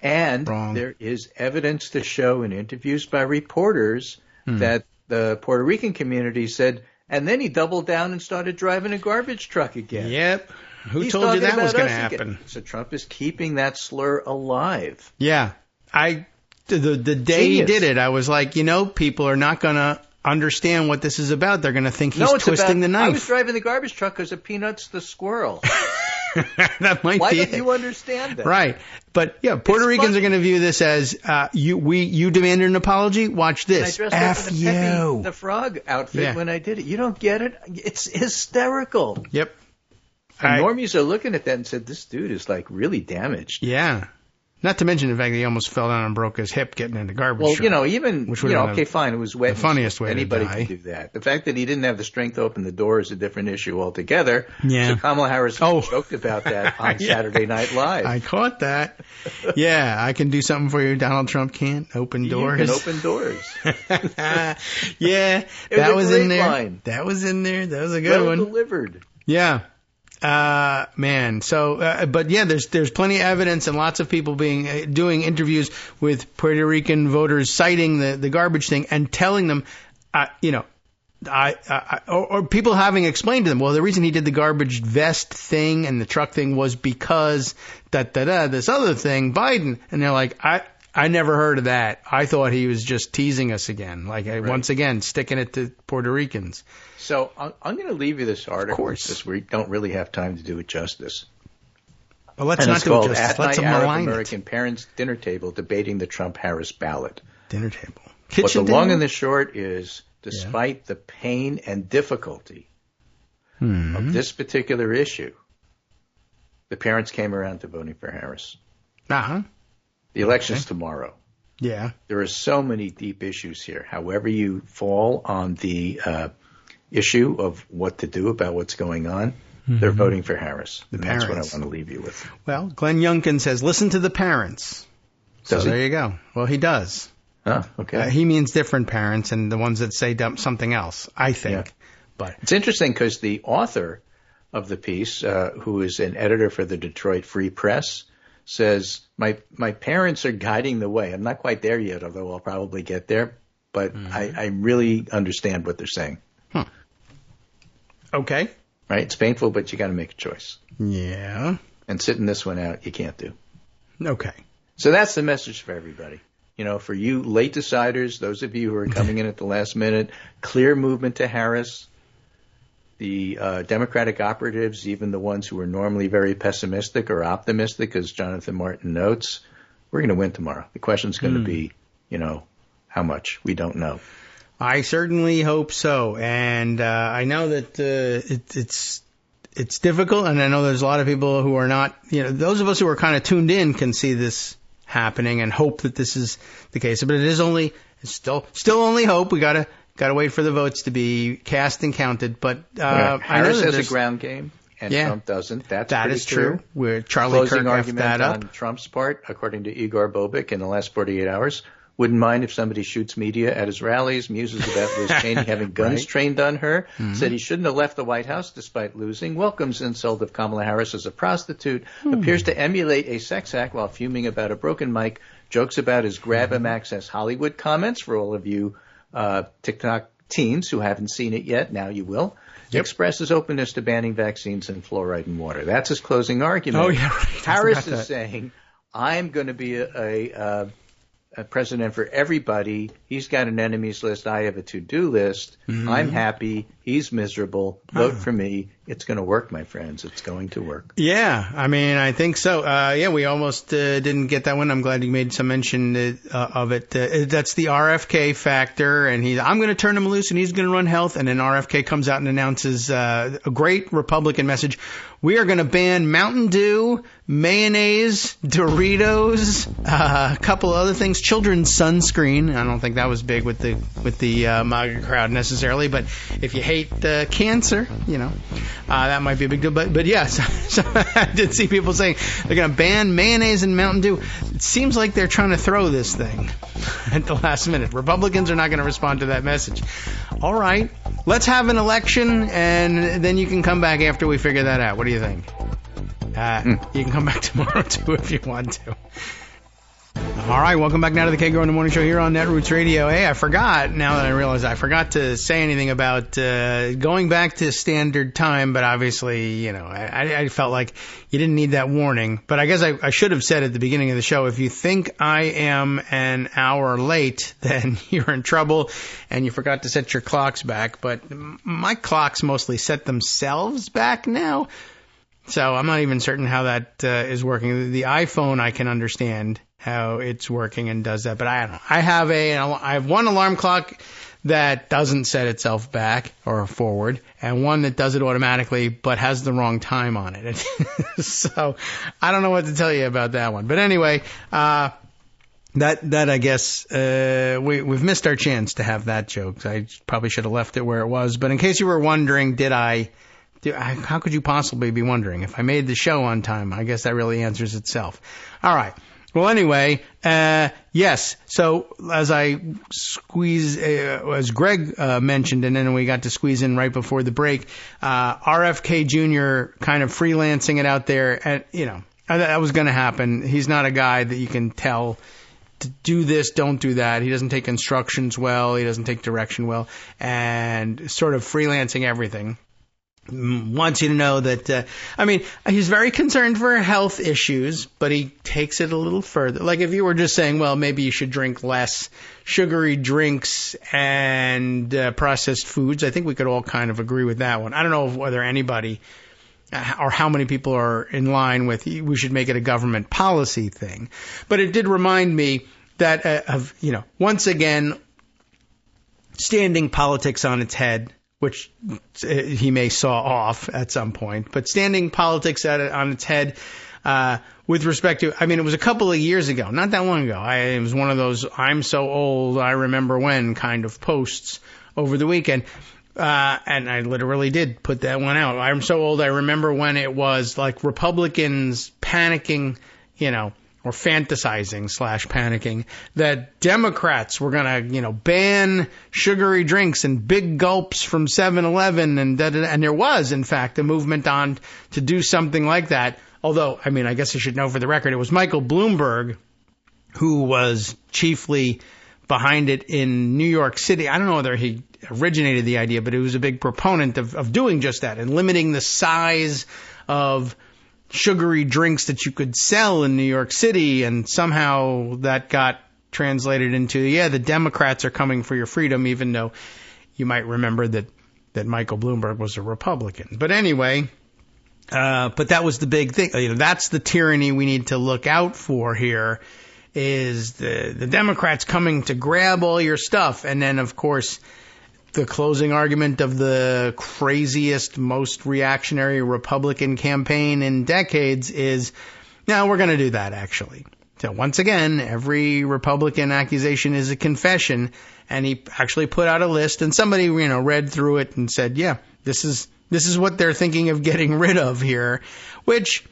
Speaker 3: And there is evidence to show in interviews by reporters that the Puerto Rican community said, and then he doubled down and started driving a garbage truck again.
Speaker 2: Yep. Who told you that was going to happen?
Speaker 3: Again. So Trump is keeping that slur alive.
Speaker 2: Yeah. The day he did it, I was like, people are not going to understand what this is about. They're going to think he's twisting the knife.
Speaker 3: I was driving the garbage truck because of Peanuts the squirrel.
Speaker 2: That might
Speaker 3: Why
Speaker 2: be
Speaker 3: don't you understand that?
Speaker 2: Right. But yeah, Puerto Ricans are going to view this as you demanded an apology. Watch this.
Speaker 3: And I dressed up in Pepe the Frog outfit when I did it. You don't get it? It's hysterical.
Speaker 2: Yep.
Speaker 3: And normies are looking at that and said, this dude is like really damaged.
Speaker 2: Yeah. Not to mention the fact that he almost fell down and broke his hip getting in the garbage truck.
Speaker 3: Okay, fine, it was wet.
Speaker 2: The funniest way
Speaker 3: anybody
Speaker 2: to die.
Speaker 3: can do that. The fact that he didn't have the strength to open the door is a different issue altogether.
Speaker 2: Yeah.
Speaker 3: So Kamala Harris joked about that on Saturday Night Live.
Speaker 2: I caught that. Yeah, I can do something for you. Donald Trump can't open doors.
Speaker 3: You can open doors.
Speaker 2: Yeah, that was in there. Line. That was in there. That was a good one.
Speaker 3: Well delivered.
Speaker 2: Yeah. Man. So, but yeah, there's plenty of evidence and lots of people doing interviews with Puerto Rican voters citing the garbage thing and telling them, or people having explained to them, well, the reason he did the garbage vest thing and the truck thing was because this other thing, Biden. And they're like, I never heard of that. I thought he was just teasing us again, once again, sticking it to Puerto Ricans.
Speaker 3: So I'm going to leave you this article because we don't really have time to do it justice.
Speaker 2: Well, let's not do it justice. Let's
Speaker 3: Arab American Parents Dinner Table Debating the Trump-Harris Ballot.
Speaker 2: Dinner table.
Speaker 3: But the long and the short is, despite the pain and difficulty of this particular issue, the parents came around to voting for Harris.
Speaker 2: Uh-huh.
Speaker 3: The election's tomorrow.
Speaker 2: Yeah.
Speaker 3: There are so many deep issues here. However you fall on the issue of what to do about what's going on, they're voting for Harris. That's what I want to leave you with.
Speaker 2: Well, Glenn Youngkin says, listen to the parents. So there you go. Well, he does.
Speaker 3: Oh, okay.
Speaker 2: He means different parents and the ones that say something else, I think. Yeah. But
Speaker 3: it's interesting because the author of the piece, who is an editor for the Detroit Free Press, says, my parents are guiding the way. I'm not quite there yet, although I'll probably get there. but I really understand what they're saying.
Speaker 2: Okay.
Speaker 3: Right? It's painful, but you got to make a choice.
Speaker 2: Yeah.
Speaker 3: And sitting this one out, you can't do.
Speaker 2: Okay.
Speaker 3: So that's the message for everybody. For you late deciders, those of you who are coming in at the last minute, clear movement to Harris. The Democratic operatives, even the ones who are normally very pessimistic or optimistic, as Jonathan Martin notes, we're going to win tomorrow. The question's going to be, how much? We don't know.
Speaker 2: I certainly hope so. And I know that it's difficult, and I know there's a lot of people who are not, those of us who are kind of tuned in can see this happening and hope that this is the case. But it's still only hope. We got to wait for the votes to be cast and counted. But
Speaker 3: Harris has a ground game, and Trump doesn't. That is
Speaker 2: true. Where Charlie Kirk argument that up.
Speaker 3: On Trump's part, according to Igor Bobik, in the last 48 hours, wouldn't mind if somebody shoots media at his rallies, muses about Liz Cheney having guns trained on her, said he shouldn't have left the White House despite losing, welcomes insult of Kamala Harris as a prostitute, appears to emulate a sex act while fuming about a broken mic, jokes about his grab 'em access Hollywood comments for all of you TikTok teens who haven't seen it yet. Now you will. Expresses openness to banning vaccines and fluoride in water. That's his closing argument.
Speaker 2: Oh, yeah, right.
Speaker 3: Harris is saying, I'm going to be a president for everybody. He's got an enemies list. I have a to-do list. I'm happy. He's miserable. Vote for me. It's going to work, my friends. It's going to work.
Speaker 2: Yeah, I mean, I think so. We almost didn't get that one. I'm glad you made some mention of it. That's the RFK factor, and I'm going to turn him loose, and he's going to run health. And then RFK comes out and announces a great Republican message. We are going to ban Mountain Dew, mayonnaise, Doritos, a couple other things, children's sunscreen. I don't think that was big with the MAGA crowd necessarily, but if you hate cancer, that might be a big deal. But yes, so I did see people saying they're going to ban mayonnaise and Mountain Dew. It seems like they're trying to throw this thing at the last minute. Republicans are not going to respond to that message. All right, let's have an election, and then you can come back after we figure that out. What do you think? You can come back tomorrow, too, if you want to. All right, welcome back now to the Kagro in the Morning Show here on Netroots Radio. Hey, I forgot to say anything about going back to standard time, but obviously, I felt like you didn't need that warning. But I guess I should have said at the beginning of the show, if you think I am an hour late, then you're in trouble and you forgot to set your clocks back. But my clocks mostly set themselves back now, so I'm not even certain how that is working. The iPhone I can understand how it's working and does that, but I don't know. I have one alarm clock that doesn't set itself back or forward, and one that does it automatically but has the wrong time on it. So I don't know what to tell you about that one. But anyway, that I guess we've missed our chance to have that joke. I probably should have left it where it was. But in case you were wondering, how could you possibly be wondering? If I made the show on time, I guess that really answers itself. All right. Well, anyway, yes. So as as Greg mentioned, and then we got to squeeze in right before the break, RFK Jr. kind of freelancing it out there, and that was going to happen. He's not a guy that you can tell to do this, don't do that. He doesn't take instructions well. He doesn't take direction well, and sort of freelancing everything. Wants you to know that, he's very concerned for health issues, but he takes it a little further. Like if you were just saying, well, maybe you should drink less sugary drinks and processed foods, I think we could all kind of agree with that one. I don't know whether anybody or how many people are in line with we should make it a government policy thing. But it did remind me that once again, standing politics on its head, which he may saw off at some point, but standing politics on its head with respect to, it was a couple of years ago, not that long ago. It was one of those I'm so old, I remember when kind of posts over the weekend. And I literally did put that one out. I'm so old, I remember when it was like Republicans panicking, or fantasizing / panicking that Democrats were going to, ban sugary drinks and big gulps from 7-Eleven and there was, in fact, a movement on to do something like that. Although, I guess I should know for the record, it was Michael Bloomberg who was chiefly behind it in New York City. I don't know whether he originated the idea, but he was a big proponent of doing just that and limiting the size of sugary drinks that you could sell in New York City. And somehow that got translated into, the Democrats are coming for your freedom, even though you might remember that Michael Bloomberg was a Republican. But anyway, but that was the big thing. That's the tyranny we need to look out for here, is the Democrats coming to grab all your stuff. And then, of course, the closing argument of the craziest, most reactionary Republican campaign in decades is, no, we're going to do that, actually. So once again, every Republican accusation is a confession, and he actually put out a list, and somebody, read through it and said, yeah, this is what they're thinking of getting rid of here, which,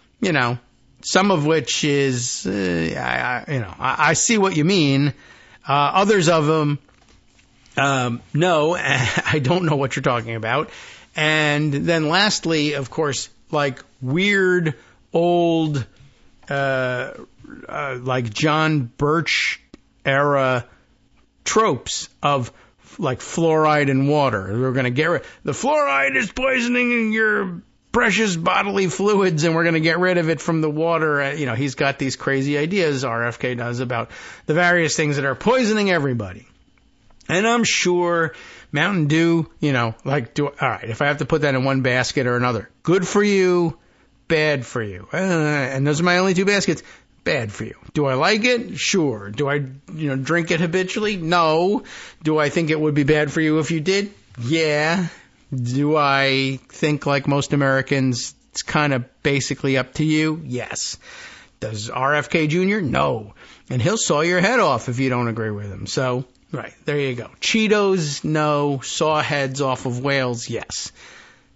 Speaker 2: some of which is, I see what you mean. Others of them, no, I don't know what you're talking about. And then lastly, of course, like weird old, like John Birch era tropes of like fluoride in water. We're going to get rid. The fluoride is poisoning your precious bodily fluids, and we're going to get rid of it from the water. He's got these crazy ideas, RFK does, about the various things that are poisoning everybody. And I'm sure Mountain Dew, all right, if I have to put that in one basket or another, good for you, bad for you. And those are my only two baskets. Bad for you. Do I like it? Sure. Do I, drink it habitually? No. Do I think it would be bad for you if you did? Yeah. Do I think, like most Americans, it's kind of basically up to you? Yes. Does RFK Jr.? No. And he'll saw your head off if you don't agree with him. So, right, there you go. Cheetos? No. Saw heads off of whales? Yes.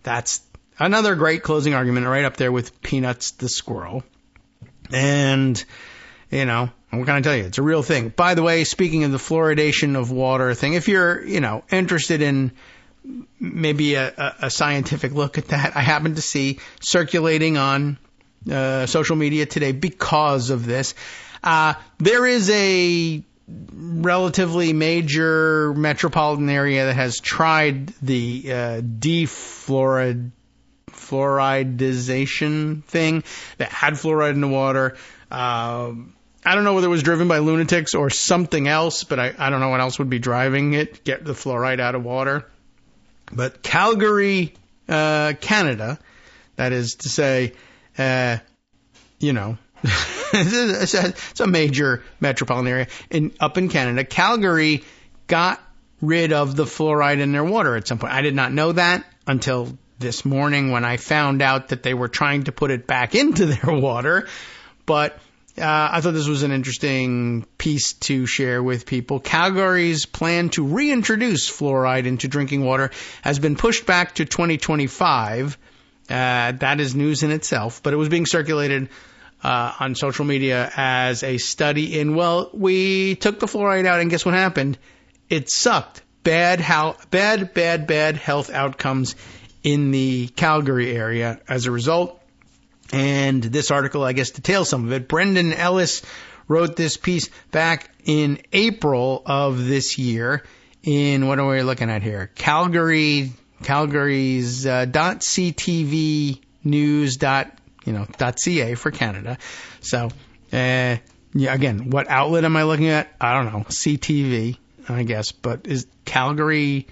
Speaker 2: That's another great closing argument right up there with Peanuts the squirrel. And, I'm going to tell you, it's a real thing. By the way, speaking of the fluoridation of water thing, if you're, interested in maybe a scientific look at that, I happen to see circulating on social media today because of this. There is a relatively major metropolitan area that has tried the fluoridization thing that had fluoride in the water. I don't know whether it was driven by lunatics or something else, but I don't know what else would be driving it, get the fluoride out of water. But Calgary, Canada, that is to say, it's a major metropolitan area up in Canada. Calgary got rid of the fluoride in their water at some point. I did not know that until this morning when I found out that they were trying to put it back into their water. But I thought this was an interesting piece to share with people. Calgary's plan to reintroduce fluoride into drinking water has been pushed back to 2025. That is news in itself, but it was being circulated on social media as a study in, we took the fluoride out and guess what happened? It sucked. Bad health outcomes in the Calgary area as a result. And this article, I guess, details some of it. Brendan Ellis wrote this piece back in April of this year in, what are we looking at here? Calgary's .ctv news .ca for Canada. So, again, what outlet am I looking at? I don't know. CTV, I guess. But is Calgary...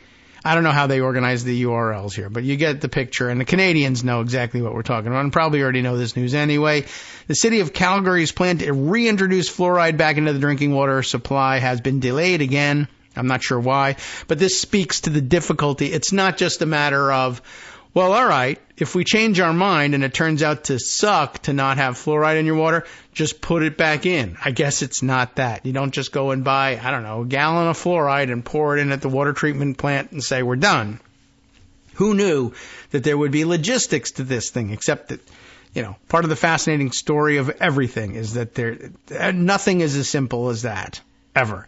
Speaker 2: I don't know how they organize the URLs here, but you get the picture, and the Canadians know exactly what we're talking about and probably already know this news anyway. The city of Calgary's plan to reintroduce fluoride back into the drinking water supply has been delayed again. I'm not sure why, but this speaks to the difficulty. It's not just a matter of, all right, if we change our mind and it turns out to suck to not have fluoride in your water, just put it back in. I guess it's not that. You don't just go and buy, a gallon of fluoride and pour it in at the water treatment plant and say we're done. Who knew that there would be logistics to this thing, except that, part of the fascinating story of everything is that nothing is as simple as that, ever.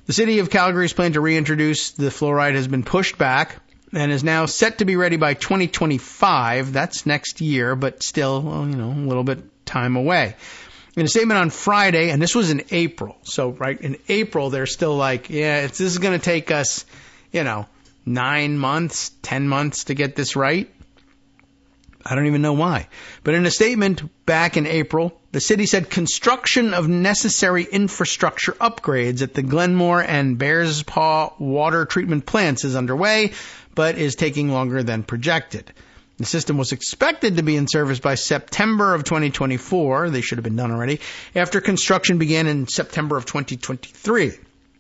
Speaker 2: The city of Calgary's plan to reintroduce the fluoride has been pushed back and is now set to be ready by 2025. That's next year, but still, a little bit time away. In a statement on Friday, and this was in April, so right in April, they're still like, yeah, this is going to take us, 9 months, 10 months to get this right. I don't even know why. But in a statement back in April, the city said construction of necessary infrastructure upgrades at the Glenmore and Bears Paw water treatment plants is underway, but is taking longer than projected. The system was expected to be in service by September of 2024. They should have been done already, after construction began in September of 2023.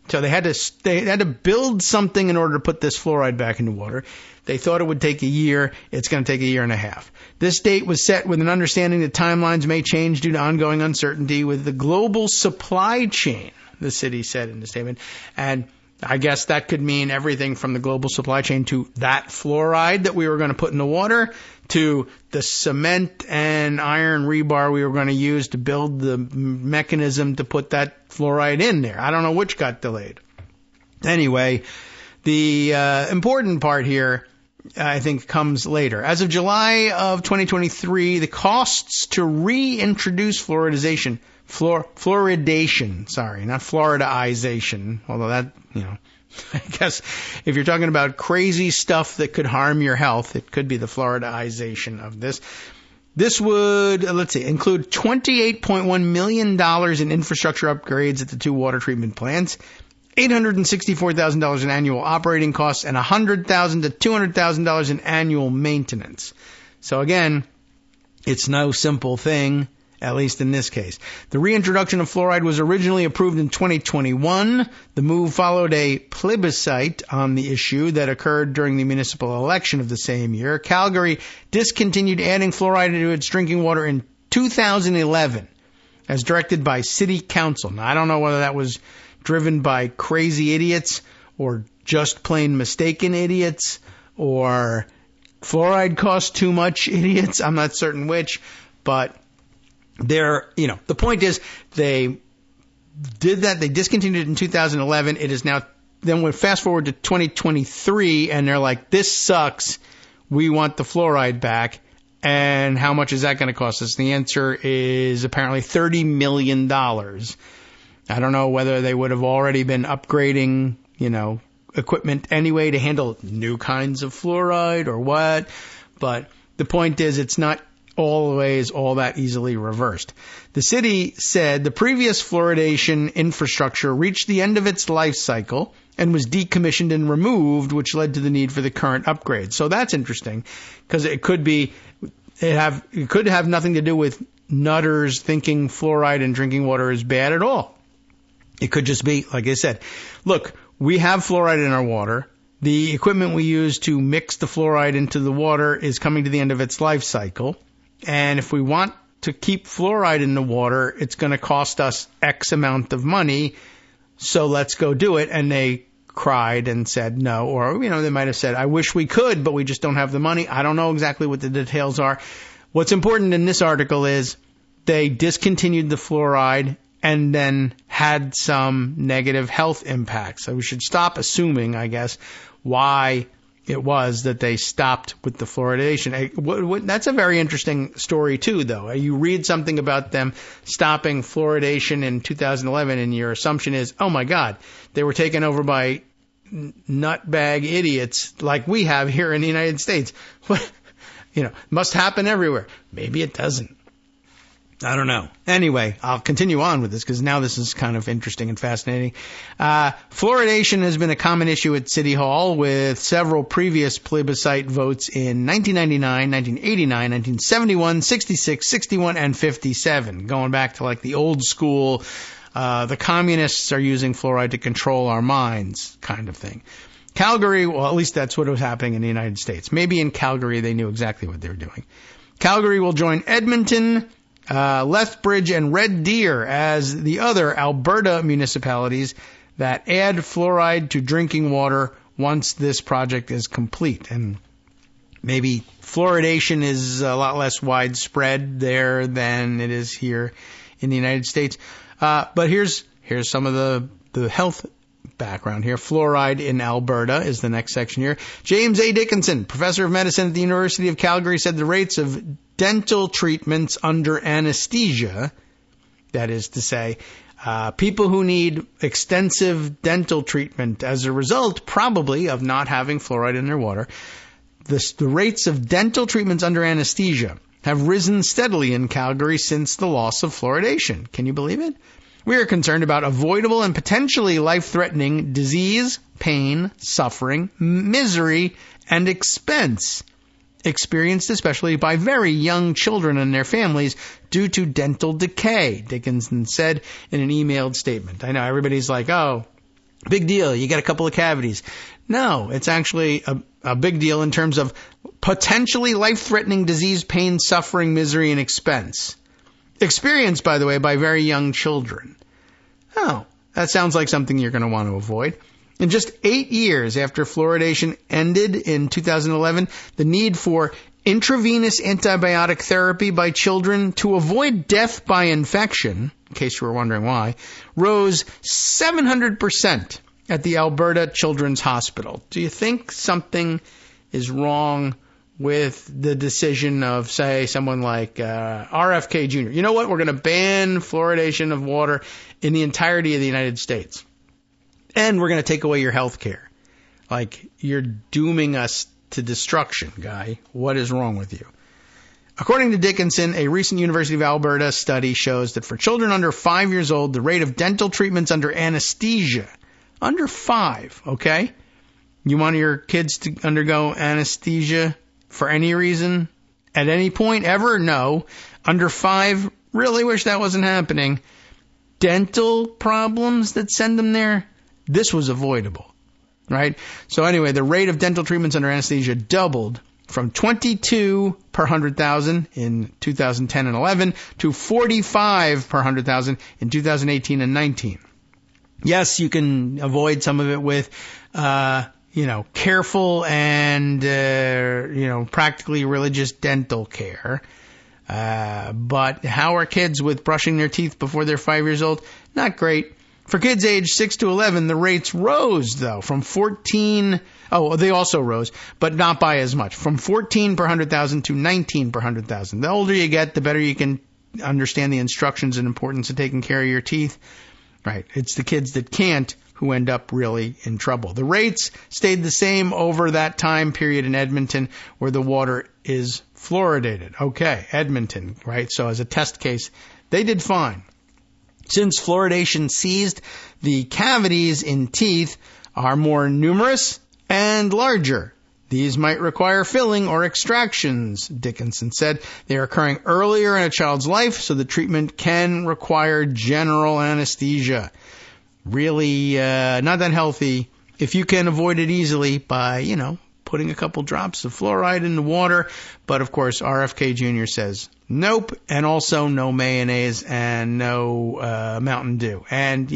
Speaker 2: So they had to build something in order to put this fluoride back into water. They thought it would take a year. It's going to take a year and a half. This date was set with an understanding that timelines may change due to ongoing uncertainty with the global supply chain, the city said in the statement. And I guess that could mean everything from the global supply chain to that fluoride that we were going to put in the water to the cement and iron rebar we were going to use to build the mechanism to put that fluoride in there. I don't know which got delayed. Anyway, the important part here, I think, comes later. As of July of 2023, the costs to reintroduce fluoridation, not fluoridization, although that, I guess if you're talking about crazy stuff that could harm your health, it could be the fluoridization of this. This would, include $28.1 million in infrastructure upgrades at the 2 water treatment plants, $864,000 in annual operating costs, and $100,000 to $200,000 in annual maintenance. So again, it's no simple thing, at least in this case. The reintroduction of fluoride was originally approved in 2021. The move followed a plebiscite on the issue that occurred during the municipal election of the same year. Calgary discontinued adding fluoride into its drinking water in 2011, as directed by City Council. Now, I don't know whether that was driven by crazy idiots or just plain mistaken idiots or fluoride costs too much idiots. I'm not certain which, but the point is they did that. They discontinued it in 2011. It is now, then we fast forward to 2023 and they're like, this sucks. We want the fluoride back. And how much is that going to cost us? The answer is apparently $30 million. I don't know whether they would have already been upgrading, equipment anyway to handle new kinds of fluoride or what. But the point is, it's not always all that easily reversed. The city said the previous fluoridation infrastructure reached the end of its life cycle and was decommissioned and removed, which led to the need for the current upgrade. So that's interesting, because it could have nothing to do with nutters thinking fluoride in drinking water is bad at all. It could just be, like I said, look, we have fluoride in our water. The equipment we use to mix the fluoride into the water is coming to the end of its life cycle. And if we want to keep fluoride in the water, it's going to cost us X amount of money. So let's go do it. And they cried and said no. Or, they might have said, I wish we could, but we just don't have the money. I don't know exactly what the details are. What's important in this article is they discontinued the fluoride and then had some negative health impacts. So we should stop assuming, I guess, why it was that they stopped with the fluoridation. That's a very interesting story, too, though. You read something about them stopping fluoridation in 2011, and your assumption is, oh, my God, they were taken over by nutbag idiots like we have here in the United States. Must happen everywhere. Maybe it doesn't. I don't know. Anyway, I'll continue on with this because now this is kind of interesting and fascinating. Fluoridation has been a common issue at City Hall with several previous plebiscite votes in 1999, 1989, 1971, 66, 61, and 57. Going back to like the old school, the communists are using fluoride to control our minds kind of thing. Calgary, well, at least that's what was happening in the United States. Maybe in Calgary they knew exactly what they were doing. Calgary will join Edmonton, Lethbridge, and Red Deer as the other Alberta municipalities that add fluoride to drinking water once this project is complete. And maybe fluoridation is a lot less widespread there than it is here in the United States. But here's some of the health background here. Fluoride in Alberta is the next section here. James A. Dickinson, professor of medicine at the University of Calgary, said the rates of dental treatments under anesthesia That is to say, people who need extensive dental treatment as a result, probably, of not having fluoride in their water. The rates of dental treatments under anesthesia have risen steadily in Calgary since the loss of fluoridation. Can you believe it? We are concerned about avoidable and potentially life-threatening disease, pain, suffering, misery, and expense experienced especially by very young children and their families due to dental decay, Dickinson said in an emailed statement. I know everybody's like, oh, big deal, you get a couple of cavities. No, it's actually a big deal in terms of potentially life-threatening disease, pain, suffering, misery, and expense. Experienced, by the way, by very young children. Oh, that sounds like something you're going to want to avoid. In just 8 years after fluoridation ended in 2011, the need for intravenous antibiotic therapy by children to avoid death by infection, in case you were wondering why, rose 700% at the Alberta Children's Hospital. Do you think something is wrong with the decision of, say, someone like RFK Jr.? You know what? We're going to ban fluoridation of water in the entirety of the United States. And we're going to take away your health care. Like, you're dooming us to destruction, guy. What is wrong with you? According to Dickinson, a recent University of Alberta study shows that for children under 5 years old, the rate of dental treatments under anesthesia, under 5, okay? You want your kids to undergo anesthesia for any reason? At any point ever? No. Under 5? Really wish that wasn't happening. Dental problems that send them there? This was avoidable, right? So anyway, the rate of dental treatments under anesthesia doubled from 22 per 100,000 in 2010 and 11 to 45 per 100,000 in 2018 and 19. Yes, you can avoid some of it with, careful and, practically religious dental care. But how are kids with brushing their teeth before they're 5 years old? Not great. For kids aged 6 to 11, the rates rose, though, from 14... Oh, they also rose, but not by as much. From 14 per 100,000 to 19 per 100,000. The older you get, the better you can understand the instructions and importance of taking care of your teeth. Right. It's the kids that can't who end up really in trouble. The rates stayed the same over that time period in Edmonton, where the water is fluoridated. Okay, Edmonton, right? So as a test case, they did fine. Since fluoridation ceased, the cavities in teeth are more numerous and larger. These might require filling or extractions, Dickinson said. They are occurring earlier in a child's life, so the treatment can require general anesthesia. Really not that healthy if you can avoid it easily by, putting a couple drops of fluoride in the water. But, of course, RFK Jr. says nope, and also no mayonnaise and no Mountain Dew. And,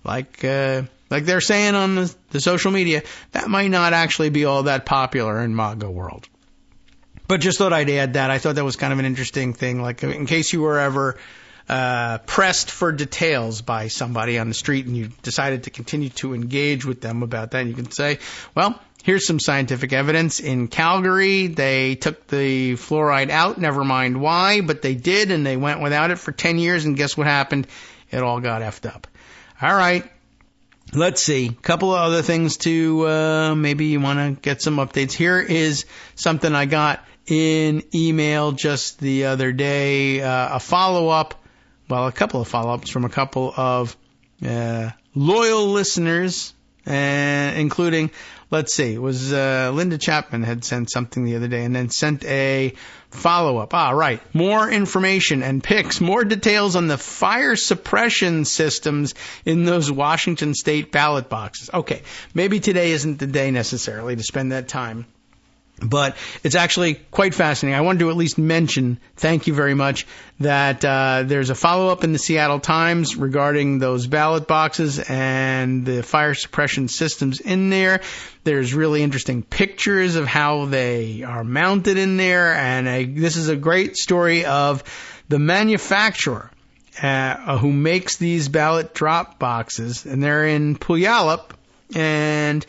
Speaker 2: like they're saying on the social media, that might not actually be all that popular in MAGA world. But just thought I'd add that. I thought that was kind of an interesting thing, like in case you were ever pressed for details by somebody on the street and you decided to continue to engage with them about that, you can say, well, here's some scientific evidence. In Calgary, they took the fluoride out, never mind why, but they did, and they went without it for 10 years, and guess what happened? It all got effed up. All right, let's see. A couple of other things to maybe you want to get some updates. Here is something I got in email just the other day, a follow-up, well, a couple of follow-ups from a couple of loyal listeners, including... Let's see, it was Linda Chapman had sent something the other day and then sent a follow-up. Right. More information and pics, more details on the fire suppression systems in those Washington State ballot boxes. Okay, maybe today isn't the day necessarily to spend that time. But it's actually quite fascinating. I wanted to at least mention, thank you very much, that there's a follow-up in the Seattle Times regarding those ballot boxes and the fire suppression systems in there. There's really interesting pictures of how they are mounted in there, and this is a great story of the manufacturer who makes these ballot drop boxes, and they're in Puyallup, And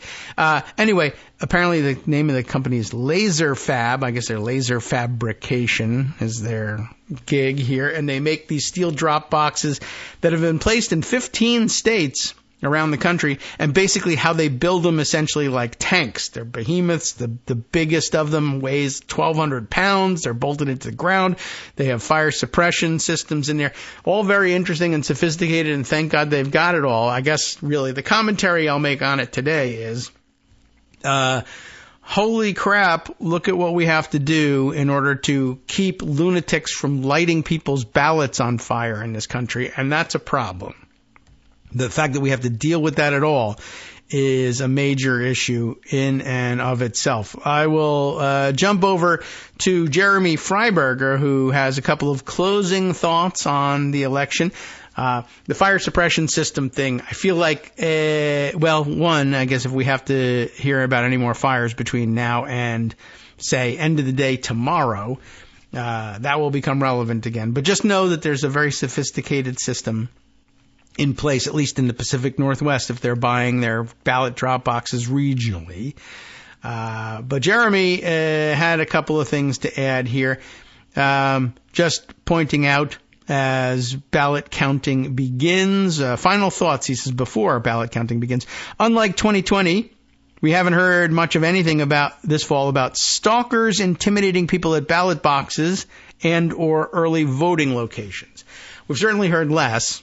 Speaker 2: anyway, apparently the name of the company is Laser Fab. I guess their laser fabrication is their gig here. And they make these steel drop boxes that have been placed in 15 states around the country, and basically how they build them essentially like tanks. They're behemoths. The biggest of them weighs 1,200 pounds. They're bolted into the ground. They have fire suppression systems in there. All very interesting and sophisticated, and thank God they've got it all. I guess really the commentary I'll make on it today is, holy crap, look at what we have to do in order to keep lunatics from lighting people's ballots on fire in this country, and that's a problem. The fact that we have to deal with that at all is a major issue in and of itself. I will jump over to Jeremy Freiberger, who has a couple of closing thoughts on the election. The fire suppression system thing, I feel like, one, I guess if we have to hear about any more fires between now and, say, end of the day tomorrow, that will become relevant again. But just know that there's a very sophisticated system in place, at least in the Pacific Northwest, if they're buying their ballot drop boxes regionally. But Jeremy had a couple of things to add here. Just pointing out, as ballot counting begins, final thoughts, he says, before ballot counting begins. Unlike 2020, we haven't heard much of anything about this fall about stalkers intimidating people at ballot boxes and or early voting locations. We've certainly heard less.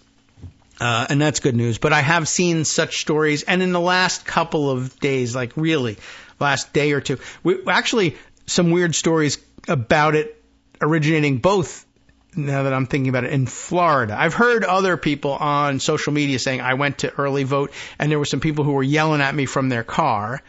Speaker 2: And that's good news. But I have seen such stories. And in the last couple of days, like really last day or two, actually some weird stories about it originating both, now that I'm thinking about it, in Florida. I've heard other people on social media saying I went to early vote and there were some people who were yelling at me from their car.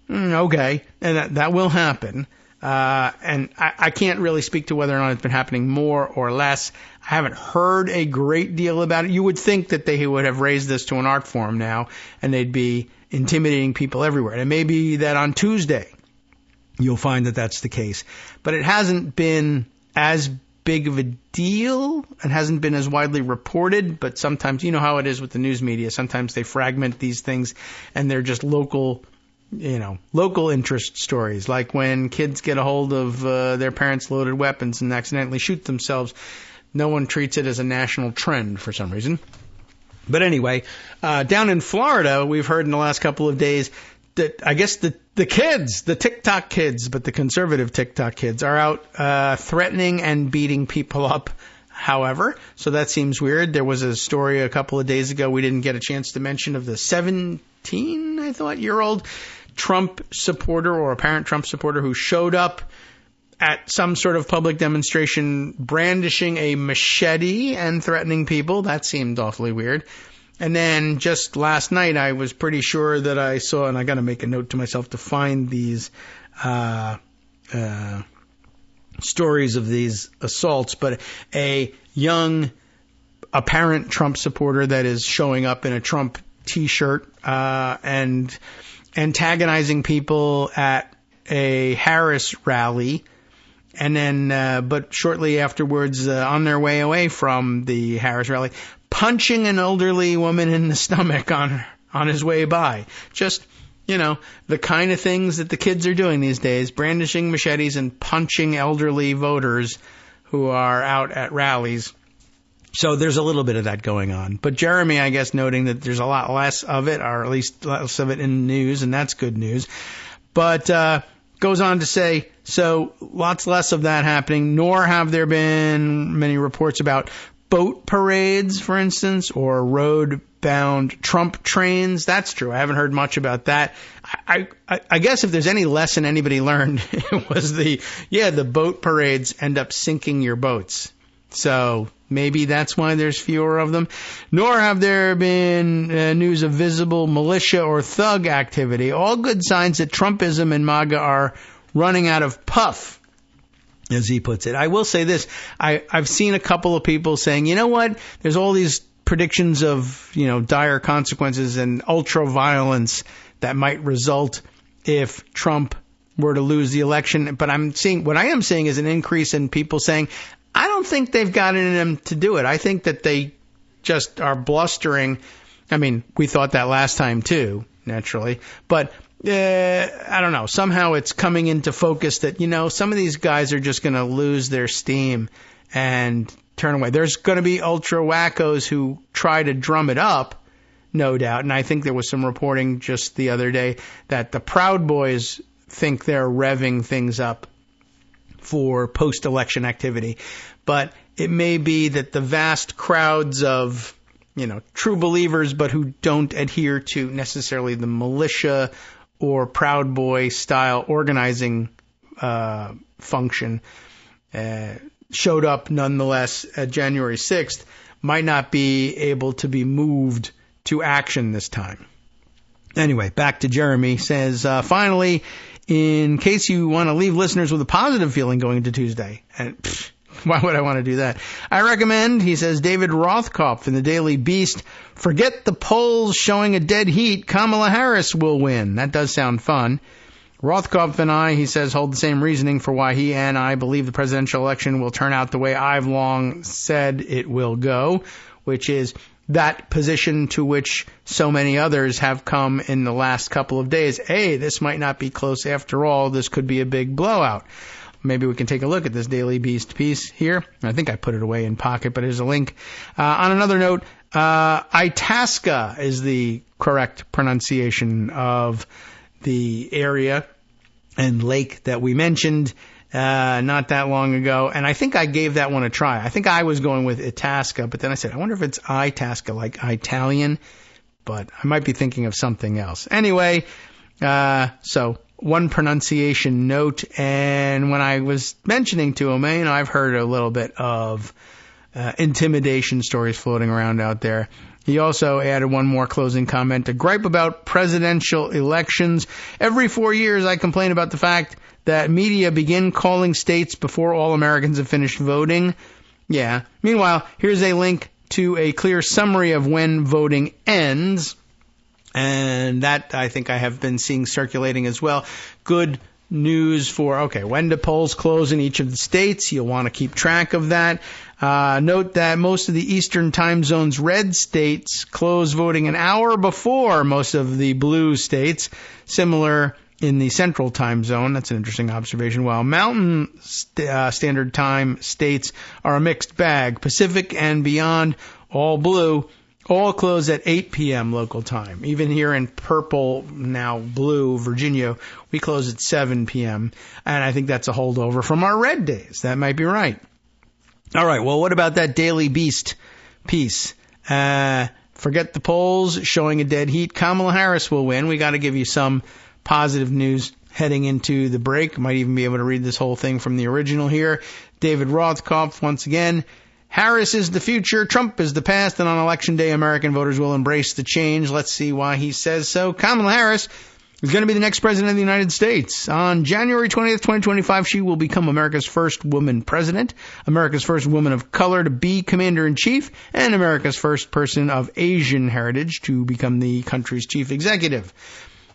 Speaker 2: Okay. And that will happen. And I can't really speak to whether or not it's been happening more or less. I haven't heard a great deal about it. You would think that they would have raised this to an art form now, and they'd be intimidating people everywhere. And it may be that on Tuesday you'll find that that's the case. But it hasn't been as big of a deal and hasn't been as widely reported. But sometimes, you know how it is with the news media. Sometimes they fragment these things, and they're just local interest stories, like when kids get a hold of their parents' loaded weapons and accidentally shoot themselves. No one treats it as a national trend for some reason. But anyway, down in Florida, we've heard in the last couple of days that I guess the kids, the TikTok kids, but the conservative TikTok kids are out threatening and beating people up. However, so that seems weird. There was a story a couple of days ago we didn't get a chance to mention of the 17-year-old Trump supporter or apparent Trump supporter who showed up at some sort of public demonstration brandishing a machete and threatening people. That seemed awfully weird. And then just last night, I was pretty sure that I saw, and I got to make a note to myself to find these stories of these assaults, but a young apparent Trump supporter that is showing up in a Trump T-shirt and antagonizing people at a Harris rally. And then, but shortly afterwards, on their way away from the Harris rally, punching an elderly woman in the stomach on his way by. Just, the kind of things that the kids are doing these days, brandishing machetes and punching elderly voters who are out at rallies. So there's a little bit of that going on. But Jeremy, I guess, noting that there's a lot less of it, or at least less of it in the news, and that's good news. But goes on to say, so lots less of that happening, nor have there been many reports about boat parades, for instance, or road-bound Trump trains. That's true. I haven't heard much about that. I guess if there's any lesson anybody learned, it was the boat parades end up sinking your boats. So maybe that's why there's fewer of them. Nor have there been news of visible militia or thug activity. All good signs that Trumpism and MAGA are running out of puff, as he puts it. I will say this. I've seen a couple of people saying, you know what? There's all these predictions of, dire consequences and ultra violence that might result if Trump were to lose the election. But what I am seeing is an increase in people saying, I don't think they've got it in them to do it. I think that they just are blustering. I mean, we thought that last time too, naturally. But I don't know. Somehow it's coming into focus that, some of these guys are just going to lose their steam and turn away. There's going to be ultra wackos who try to drum it up, no doubt. And I think there was some reporting just the other day that the Proud Boys think they're revving things up for post-election activity. But it may be that the vast crowds of, true believers but who don't adhere to necessarily the militia or Proud Boy style organizing function showed up nonetheless at January 6th, might not be able to be moved to action this time. Anyway, back to Jeremy. Says, finally, in case you want to leave listeners with a positive feeling going into Tuesday, and why would I want to do that? I recommend, he says, David Rothkopf in the Daily Beast, forget the polls showing a dead heat, Kamala Harris will win. That does sound fun. Rothkopf and I, he says, hold the same reasoning for why he and I believe the presidential election will turn out the way I've long said it will go, which is that position to which so many others have come in the last couple of days. Hey, this might not be close after all. This could be a big blowout. Maybe we can take a look at this Daily Beast piece here. I think I put it away in Pocket, but here's a link. On another note, Itasca is the correct pronunciation of the area and lake that we mentioned not that long ago. And I think I gave that one a try. I think I was going with Itasca, but then I said, I wonder if it's Itasca, like Italian, but I might be thinking of something else. Anyway, so one pronunciation note, and when I was mentioning to him, I've heard a little bit of intimidation stories floating around out there. He also added one more closing comment, a gripe about presidential elections. Every 4 years I complain about the fact that media begin calling states before all Americans have finished voting. Yeah. Meanwhile, here's a link to a clear summary of when voting ends. And that I think I have been seeing circulating as well. Good news for, when do polls close in each of the states? You'll want to keep track of that. Note that most of the Eastern time zone's red states close voting an hour before most of the blue states. Similar in the Central time zone. That's an interesting observation. While Mountain Standard Time states are a mixed bag. Pacific and beyond, all blue, all close at 8 p.m. local time. Even here in purple, now blue, Virginia, we close at 7 p.m. And I think that's a holdover from our red days. That might be right. All right, well, what about that Daily Beast piece? Forget the polls showing a dead heat. Kamala Harris will win. We got to give you some positive news heading into the break. Might even be able to read this whole thing from the original here. David Rothkopf, once again. Harris is the future, Trump is the past, and on Election Day, American voters will embrace the change. Let's see why he says so. Kamala Harris is going to be the next president of the United States. On January 20th, 2025, she will become America's first woman president, America's first woman of color to be commander-in-chief, and America's first person of Asian heritage to become the country's chief executive.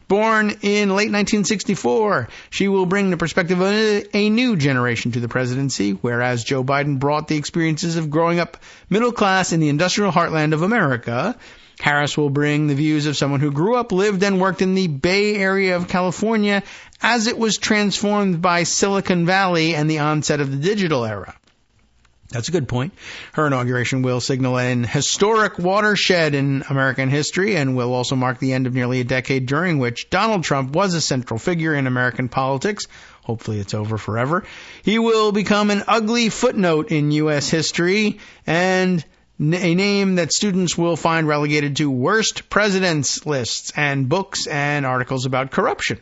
Speaker 2: Born in late 1964, she will bring the perspective of a new generation to the presidency, whereas Joe Biden brought the experiences of growing up middle class in the industrial heartland of America. Harris will bring the views of someone who grew up, lived, and worked in the Bay Area of California as it was transformed by Silicon Valley and the onset of the digital era. That's a good point. Her inauguration will signal an historic watershed in American history and will also mark the end of nearly a decade during which Donald Trump was a central figure in American politics. Hopefully it's over forever. He will become an ugly footnote in U.S. history and a name that students will find relegated to worst presidents lists and books and articles about corruption.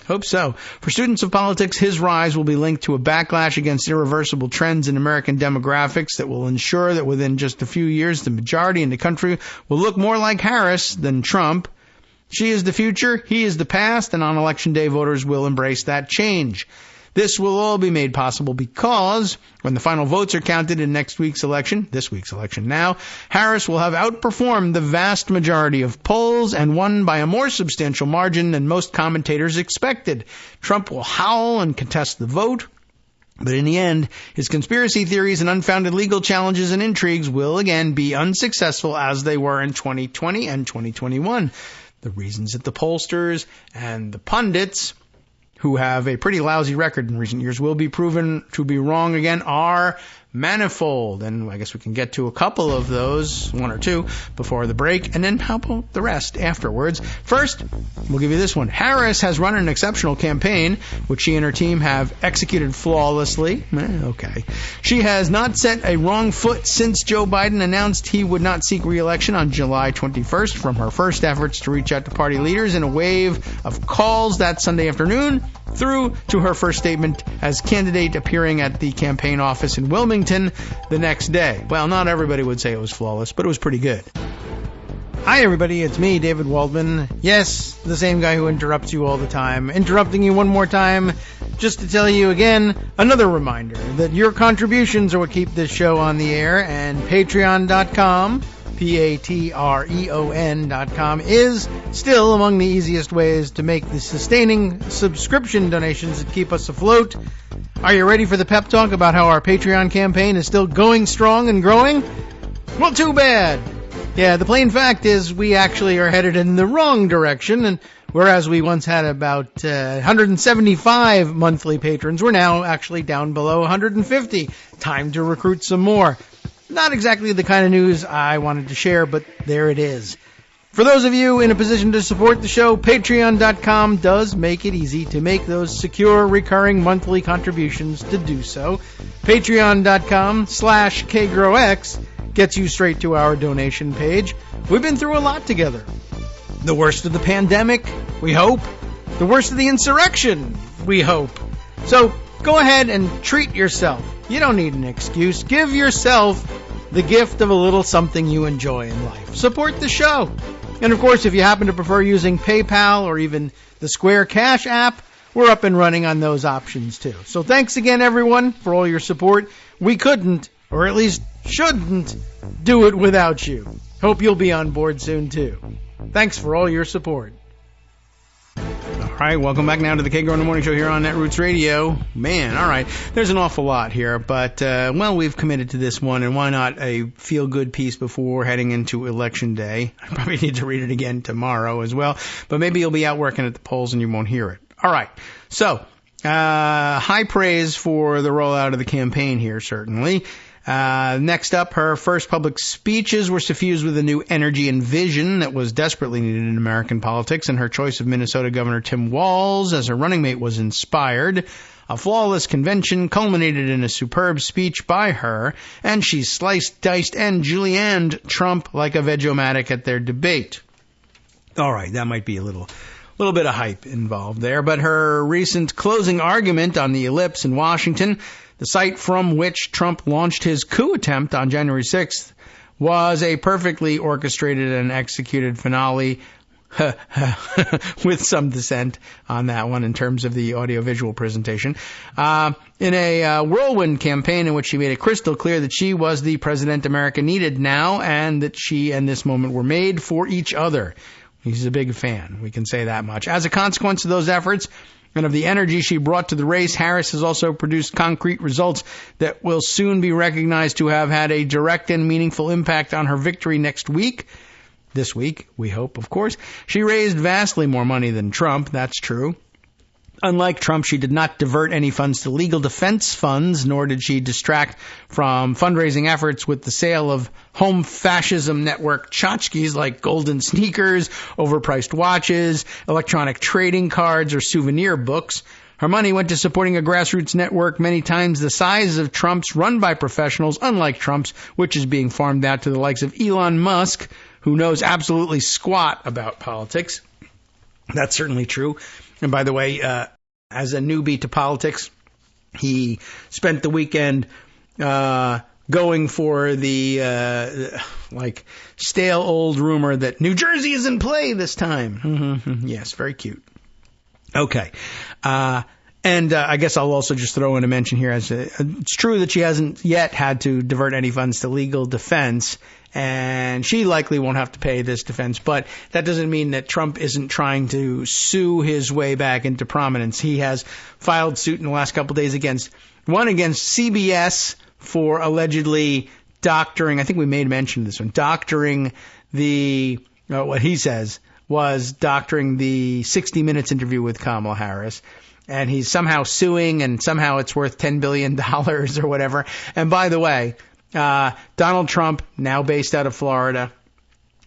Speaker 2: Hope so. For students of politics, his rise will be linked to a backlash against irreversible trends in American demographics that will ensure that within just a few years, the majority in the country will look more like Harris than Trump. She is the future, he is the past, and on Election Day, voters will embrace that change. This will all be made possible because when the final votes are counted in this week's election now, Harris will have outperformed the vast majority of polls and won by a more substantial margin than most commentators expected. Trump will howl and contest the vote, but in the end, his conspiracy theories and unfounded legal challenges and intrigues will again be unsuccessful as they were in 2020 and 2021. the reasons that the pollsters and the pundits, who have a pretty lousy record in recent years, will be proven to be wrong again, are manifold. And I guess we can get to a couple of those, one or two, before the break, and then how about the rest afterwards. First, we'll give you this one. Harris has run an exceptional campaign, which she and her team have executed flawlessly. Okay. She has not set a wrong foot since Joe Biden announced he would not seek re-election on July 21st, from her first efforts to reach out to party leaders in a wave of calls that Sunday afternoon, through to her first statement as candidate appearing at the campaign office in Wilmington the next day. Well, not everybody would say it was flawless, but it was pretty good. Hi, everybody. It's me, David Waldman. Yes, the same guy who interrupts you all the time. Interrupting you one more time just to tell you again, another reminder that your contributions are what keep this show on the air, and Patreon.com, Patreon.com, is still among the easiest ways to make the sustaining subscription donations that keep us afloat. Are you ready for the pep talk about how our Patreon campaign is still going strong and growing? Well, too bad. Yeah, the plain fact is we actually are headed in the wrong direction, and whereas we once had about 175 monthly patrons, we're now actually down below 150. Time to recruit some more. Not exactly the kind of news I wanted to share, but there it is. For those of you in a position to support the show, Patreon.com does make it easy to make those secure, recurring monthly contributions to do so. Patreon.com/KagroX gets you straight to our donation page. We've been through a lot together. The worst of the pandemic, we hope. The worst of the insurrection, we hope. So go ahead and treat yourself. You don't need an excuse. Give yourself the gift of a little something you enjoy in life. Support the show. And of course, if you happen to prefer using PayPal or even the Square Cash app, we're up and running on those options too. So thanks again, everyone, for all your support. We couldn't, or at least shouldn't, do it without you. Hope you'll be on board soon too. Thanks for all your support. All right, welcome back now to the Kagro in the Morning Show here on Netroots Radio. Man, all right, there's an awful lot here, but, well, we've committed to this one, and why not a feel-good piece before heading into Election Day? I probably need to read it again tomorrow as well, but maybe you'll be out working at the polls and you won't hear it. All right, so, high praise for the rollout of the campaign here, certainly. Next up, her first public speeches were suffused with a new energy and vision that was desperately needed in American politics, and her choice of Minnesota Governor Tim Walz as her running mate was inspired. A flawless convention culminated in a superb speech by her, and she sliced, diced, and julienned Trump like a Veg-O-Matic at their debate. All right, that might be a little bit of hype involved there, but her recent closing argument on the Ellipse in Washington, the site from which Trump launched his coup attempt on January 6th, was a perfectly orchestrated and executed finale with some dissent on that one in terms of the audiovisual presentation. In a whirlwind campaign in which she made it crystal clear that she was the president America needed now, and that she and this moment were made for each other. He's a big fan. We can say that much. As a consequence of those efforts, and of the energy she brought to the race, Harris has also produced concrete results that will soon be recognized to have had a direct and meaningful impact on her victory next week. This week, we hope, of course. She raised vastly more money than Trump, that's true. Unlike Trump, she did not divert any funds to legal defense funds, nor did she distract from fundraising efforts with the sale of home fascism network tchotchkes like golden sneakers, overpriced watches, electronic trading cards, or souvenir books. Her money went to supporting a grassroots network many times the size of Trump's, run by professionals, unlike Trump's, which is being farmed out to the likes of Elon Musk, who knows absolutely squat about politics. That's certainly true. And by the way, as a newbie to politics, he spent the weekend going for the stale old rumor that New Jersey is in play this time. Yes, very cute. Okay. And I guess I'll also just throw in a mention here. It's true that she hasn't yet had to divert any funds to legal defense, and she likely won't have to pay this defense, but that doesn't mean that Trump isn't trying to sue his way back into prominence. He has filed suit in the last couple of days against CBS for allegedly doctoring, I think we made mention of this one, doctoring what he says was doctoring the 60 Minutes interview with Kamala Harris. And he's somehow suing, and somehow it's worth $10 billion or whatever. And by the way, Donald Trump, now based out of Florida,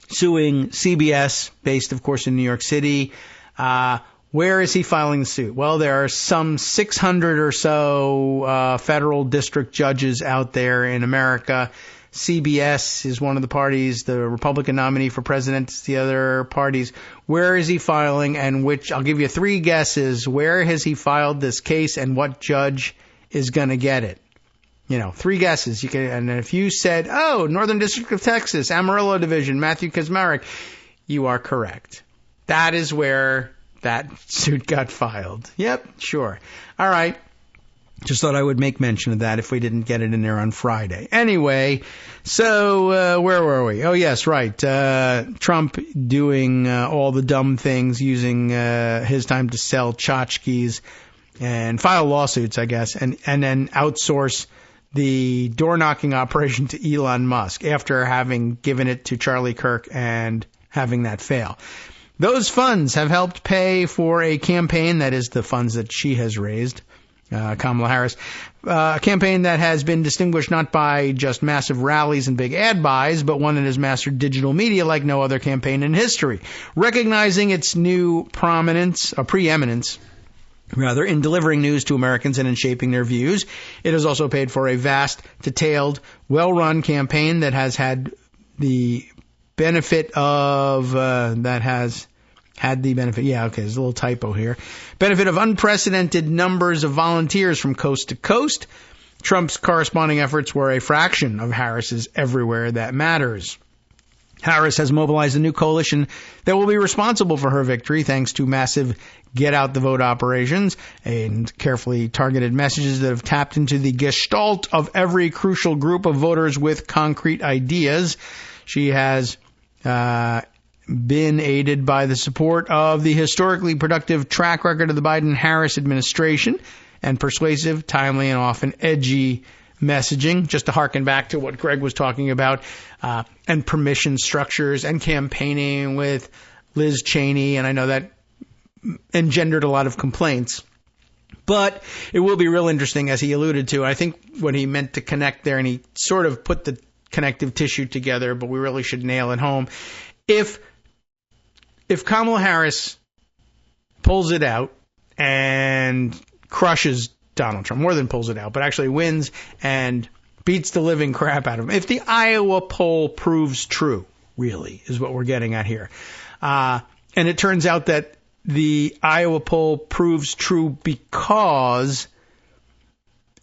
Speaker 2: suing CBS, based, of course, in New York City. Where is he filing the suit? Well, there are some 600 or so federal district judges out there in America. CBS is one of the parties. The Republican nominee for president is the other parties. Where is he filing, and which? I'll give you 3 guesses. Where has he filed this case, and what judge is going to get it? 3 guesses. You can, and if you said, "Oh, Northern District of Texas, Amarillo Division, Matthew Kaczmarek," you are correct. That is where that suit got filed. Yep, sure. All right. Just thought I would make mention of that if we didn't get it in there on Friday. Anyway, so where were we? Oh, yes, right. Trump doing all the dumb things, using his time to sell tchotchkes and file lawsuits, I guess, and then outsource the door-knocking operation to Elon Musk after having given it to Charlie Kirk and having that fail. Those funds have helped pay for a campaign, that is the funds that she has raised, Kamala Harris, a campaign that has been distinguished not by just massive rallies and big ad buys, but one that has mastered digital media like no other campaign in history. Recognizing its new preeminence, in delivering news to Americans and in shaping their views, it has also paid for a vast, detailed, well-run campaign that has had the benefit of, there's a little typo here. Benefit of unprecedented numbers of volunteers from coast to coast. Trump's corresponding efforts were a fraction of Harris's everywhere that matters. Harris has mobilized a new coalition that will be responsible for her victory thanks to massive get-out-the-vote operations and carefully targeted messages that have tapped into the gestalt of every crucial group of voters with concrete ideas. She has been aided by the support of the historically productive track record of the Biden-Harris administration and persuasive, timely, and often edgy messaging, just to harken back to what Greg was talking about, and permission structures and campaigning with Liz Cheney, and I know that engendered a lot of complaints. But it will be real interesting, as he alluded to. I think what he meant to connect there, and he sort of put the connective tissue together, but we really should nail it home. If Kamala Harris pulls it out and crushes Donald Trump, more than pulls it out, but actually wins and beats the living crap out of him, if the Iowa poll proves true, really, is what we're getting at here, and it turns out that the Iowa poll proves true because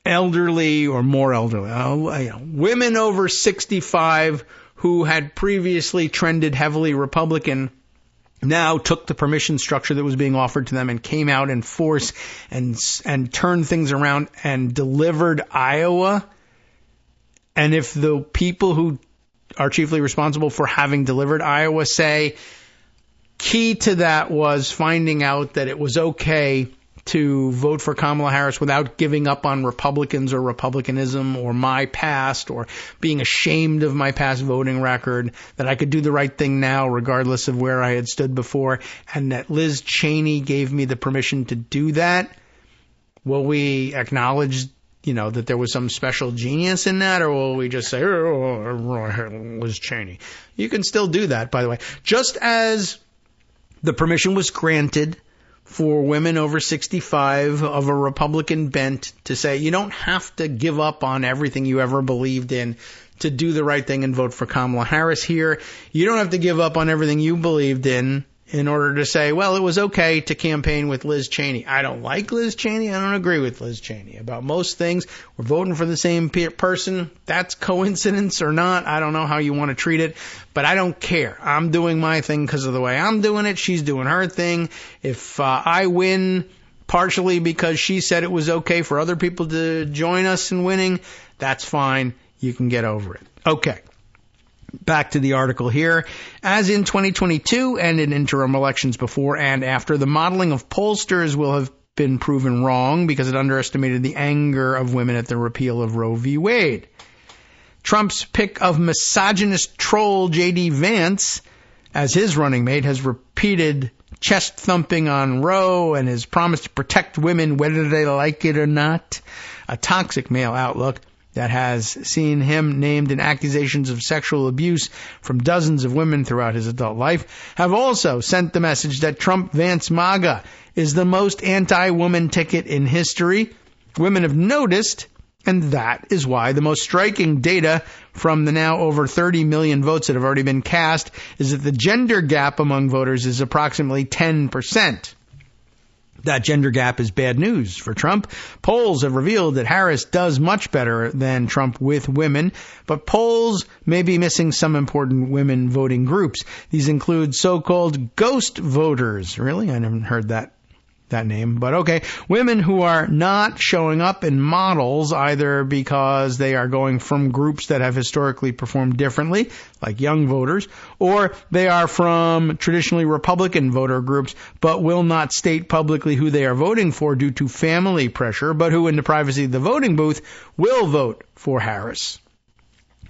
Speaker 2: elderly or more elderly, women over 65 who had previously trended heavily Republican now took the permission structure that was being offered to them and came out in force and turned things around and delivered Iowa. And if the people who are chiefly responsible for having delivered Iowa say key to that was finding out that it was okay to vote for Kamala Harris without giving up on Republicans or Republicanism or my past or being ashamed of my past voting record, that I could do the right thing now regardless of where I had stood before, and that Liz Cheney gave me the permission to do that. Will we acknowledge, that there was some special genius in that, or will we just say, oh, Liz Cheney? You can still do that, by the way. Just as the permission was granted for women over 65 of a Republican bent to say, you don't have to give up on everything you ever believed in to do the right thing and vote for Kamala Harris here. You don't have to give up on everything you believed in order to say, well, it was okay to campaign with Liz Cheney. I don't like Liz Cheney. I don't agree with Liz Cheney about most things. We're voting for the same person. That's coincidence or not. I don't know how you want to treat it, but I don't care. I'm doing my thing because of the way I'm doing it. She's doing her thing. If I win partially because she said it was okay for other people to join us in winning, that's fine. You can get over it. Okay. Back to the article here. As in 2022 and in interim elections before and after, the modeling of pollsters will have been proven wrong because it underestimated the anger of women at the repeal of Roe v. Wade. Trump's pick of misogynist troll J.D. Vance as his running mate, has repeated chest thumping on Roe and his promise to protect women whether they like it or not. A toxic male outlook that has seen him named in accusations of sexual abuse from dozens of women throughout his adult life, have also sent the message that Trump-Vance MAGA is the most anti-woman ticket in history. Women have noticed, and that is why the most striking data from the now over 30 million votes that have already been cast is that the gender gap among voters is approximately 10%. That gender gap is bad news for Trump. Polls have revealed that Harris does much better than Trump with women, but polls may be missing some important women voting groups. These include so-called ghost voters. Really? I haven't heard that name, but okay. Women who are not showing up in models either because they are going from groups that have historically performed differently, like young voters, or they are from traditionally Republican voter groups but will not state publicly who they are voting for due to family pressure, but who in the privacy of the voting booth will vote for Harris.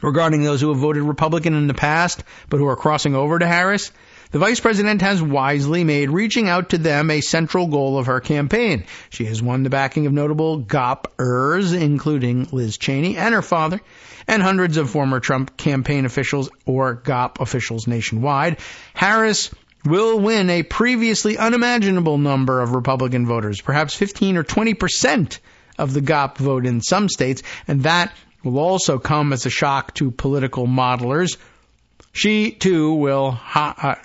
Speaker 2: Regarding those who have voted Republican in the past but who are crossing over to Harris, the vice president has wisely made reaching out to them a central goal of her campaign. She has won the backing of notable GOP-ers, including Liz Cheney and her father, and hundreds of former Trump campaign officials or GOP officials nationwide. Harris will win a previously unimaginable number of Republican voters, perhaps 15 or 20% of the GOP vote in some states, and that will also come as a shock to political modelers. She too will higher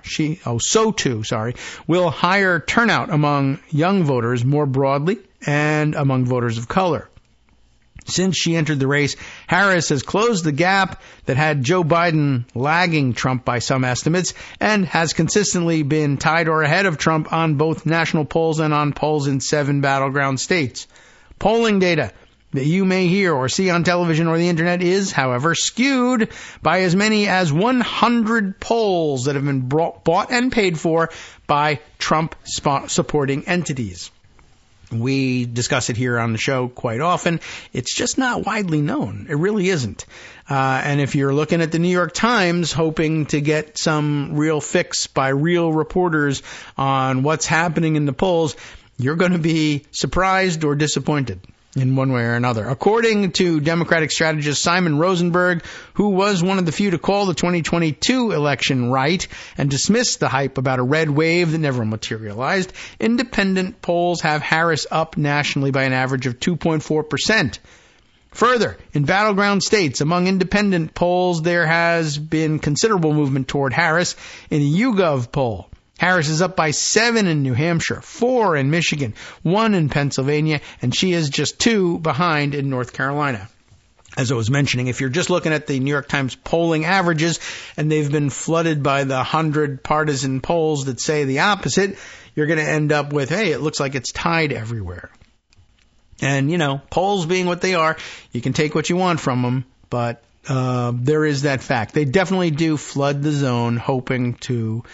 Speaker 2: turnout among young voters more broadly and among voters of color. Since she entered the race, Harris has closed the gap that had Joe Biden lagging Trump by some estimates and has consistently been tied or ahead of Trump on both national polls and on polls in 7 battleground states. Polling data that you may hear or see on television or the internet is, however, skewed by as many as 100 polls that have been bought and paid for by Trump-supporting entities. We discuss it here on the show quite often. It's just not widely known. It really isn't. And if you're looking at the New York Times hoping to get some real fix by real reporters on what's happening in the polls, you're going to be surprised or disappointed in one way or another. According to Democratic strategist Simon Rosenberg, who was one of the few to call the 2022 election right and dismiss the hype about a red wave that never materialized, independent polls have Harris up nationally by an average of 2.4%. Further, in battleground states, among independent polls, there has been considerable movement toward Harris. In a YouGov poll, Harris is up by 7 in New Hampshire, 4 in Michigan, 1 in Pennsylvania, and she is just 2 behind in North Carolina. As I was mentioning, if you're just looking at the New York Times polling averages, and they've been flooded by the 100 partisan polls that say the opposite, you're going to end up with, hey, it looks like it's tied everywhere. And, you know, polls being what they are, you can take what you want from them, but there is that fact. They definitely do flood the zone hoping to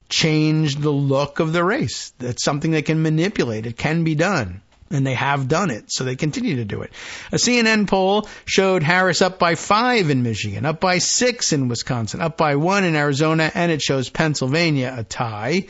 Speaker 2: change the look of the race. That's something they can manipulate. It can be done. And they have done it, so they continue to do it. A CNN poll showed Harris up by 5 in Michigan, up by 6 in Wisconsin, up by 1 in Arizona, and it shows Pennsylvania a tie.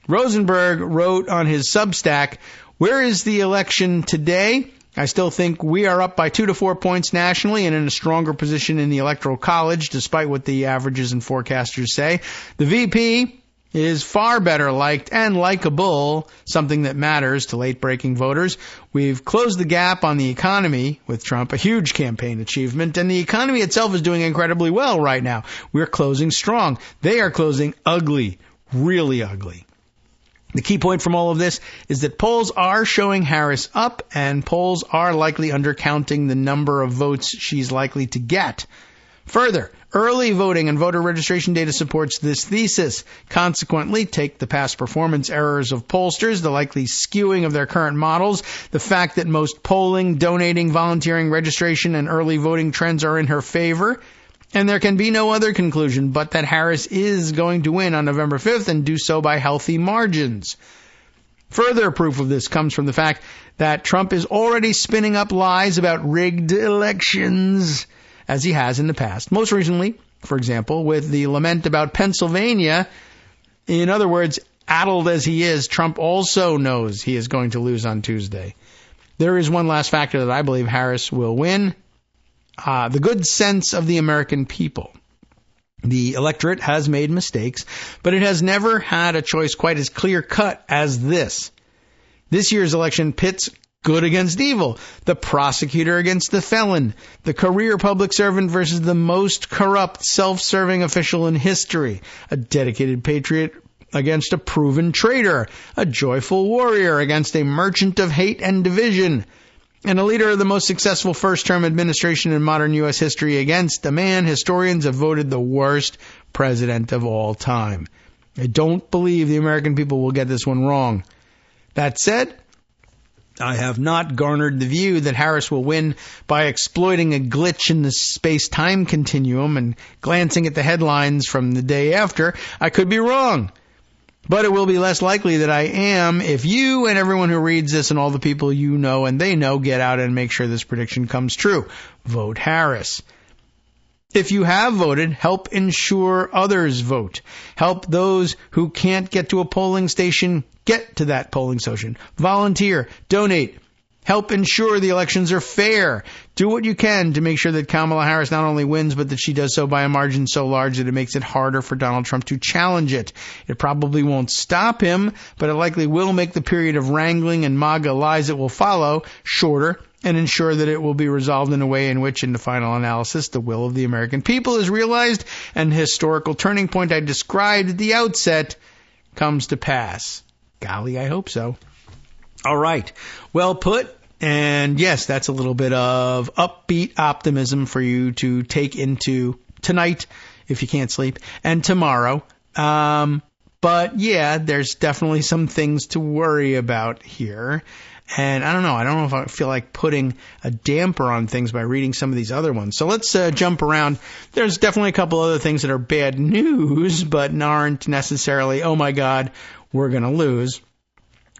Speaker 2: Rosenberg wrote on his Substack, "Where is the election today? I still think we are up by 2 to 4 points nationally and in a stronger position in the Electoral College, despite what the averages and forecasters say. The VP is far better liked and likable, something that matters to late-breaking voters. We've closed the gap on the economy with Trump, a huge campaign achievement, and the economy itself is doing incredibly well right now. We're closing strong. They are closing ugly, really ugly." The key point from all of this is that polls are showing Harris up, and polls are likely undercounting the number of votes she's likely to get. Further, early voting and voter registration data supports this thesis. Consequently, take the past performance errors of pollsters, the likely skewing of their current models, the fact that most polling, donating, volunteering, registration, and early voting trends are in her favor, and there can be no other conclusion but that Harris is going to win on November 5th and do so by healthy margins. Further proof of this comes from the fact that Trump is already spinning up lies about rigged elections, as he has in the past. Most recently, for example, with the lament about Pennsylvania. In other words, addled as he is, Trump also knows he is going to lose on Tuesday. There is one last factor that I believe Harris will win. The good sense of the American people. The electorate has made mistakes, but it has never had a choice quite as clear-cut as this. This year's election pits good against evil, the prosecutor against the felon, the career public servant versus the most corrupt, self-serving official in history, a dedicated patriot against a proven traitor, a joyful warrior against a merchant of hate and division, and a leader of the most successful first-term administration in modern U.S. history against a man historians have voted the worst president of all time. I don't believe the American people will get this one wrong. That said, I have not garnered the view that Harris will win by exploiting a glitch in the space-time continuum and glancing at the headlines from the day after. I could be wrong. But it will be less likely that I am if you and everyone who reads this and all the people you know and they know get out and make sure this prediction comes true. Vote Harris. If you have voted, help ensure others vote. Help those who can't get to a polling station get to that polling station. Volunteer. Donate. Help ensure the elections are fair. Do what you can to make sure that Kamala Harris not only wins, but that she does so by a margin so large that it makes it harder for Donald Trump to challenge it. It probably won't stop him, but it likely will make the period of wrangling and MAGA lies that will follow shorter and ensure that it will be resolved in a way in which, in the final analysis, the will of the American people is realized and the historical turning point I described at the outset comes to pass. Golly, I hope so. All right. Well put. And yes, that's a little bit of upbeat optimism for you to take into tonight if you can't sleep and tomorrow. But yeah, there's definitely some things to worry about here. And I don't know if I feel like putting a damper on things by reading some of these other ones. So let's jump around. There's definitely a couple other things that are bad news, but aren't necessarily, oh my God, we're going to lose.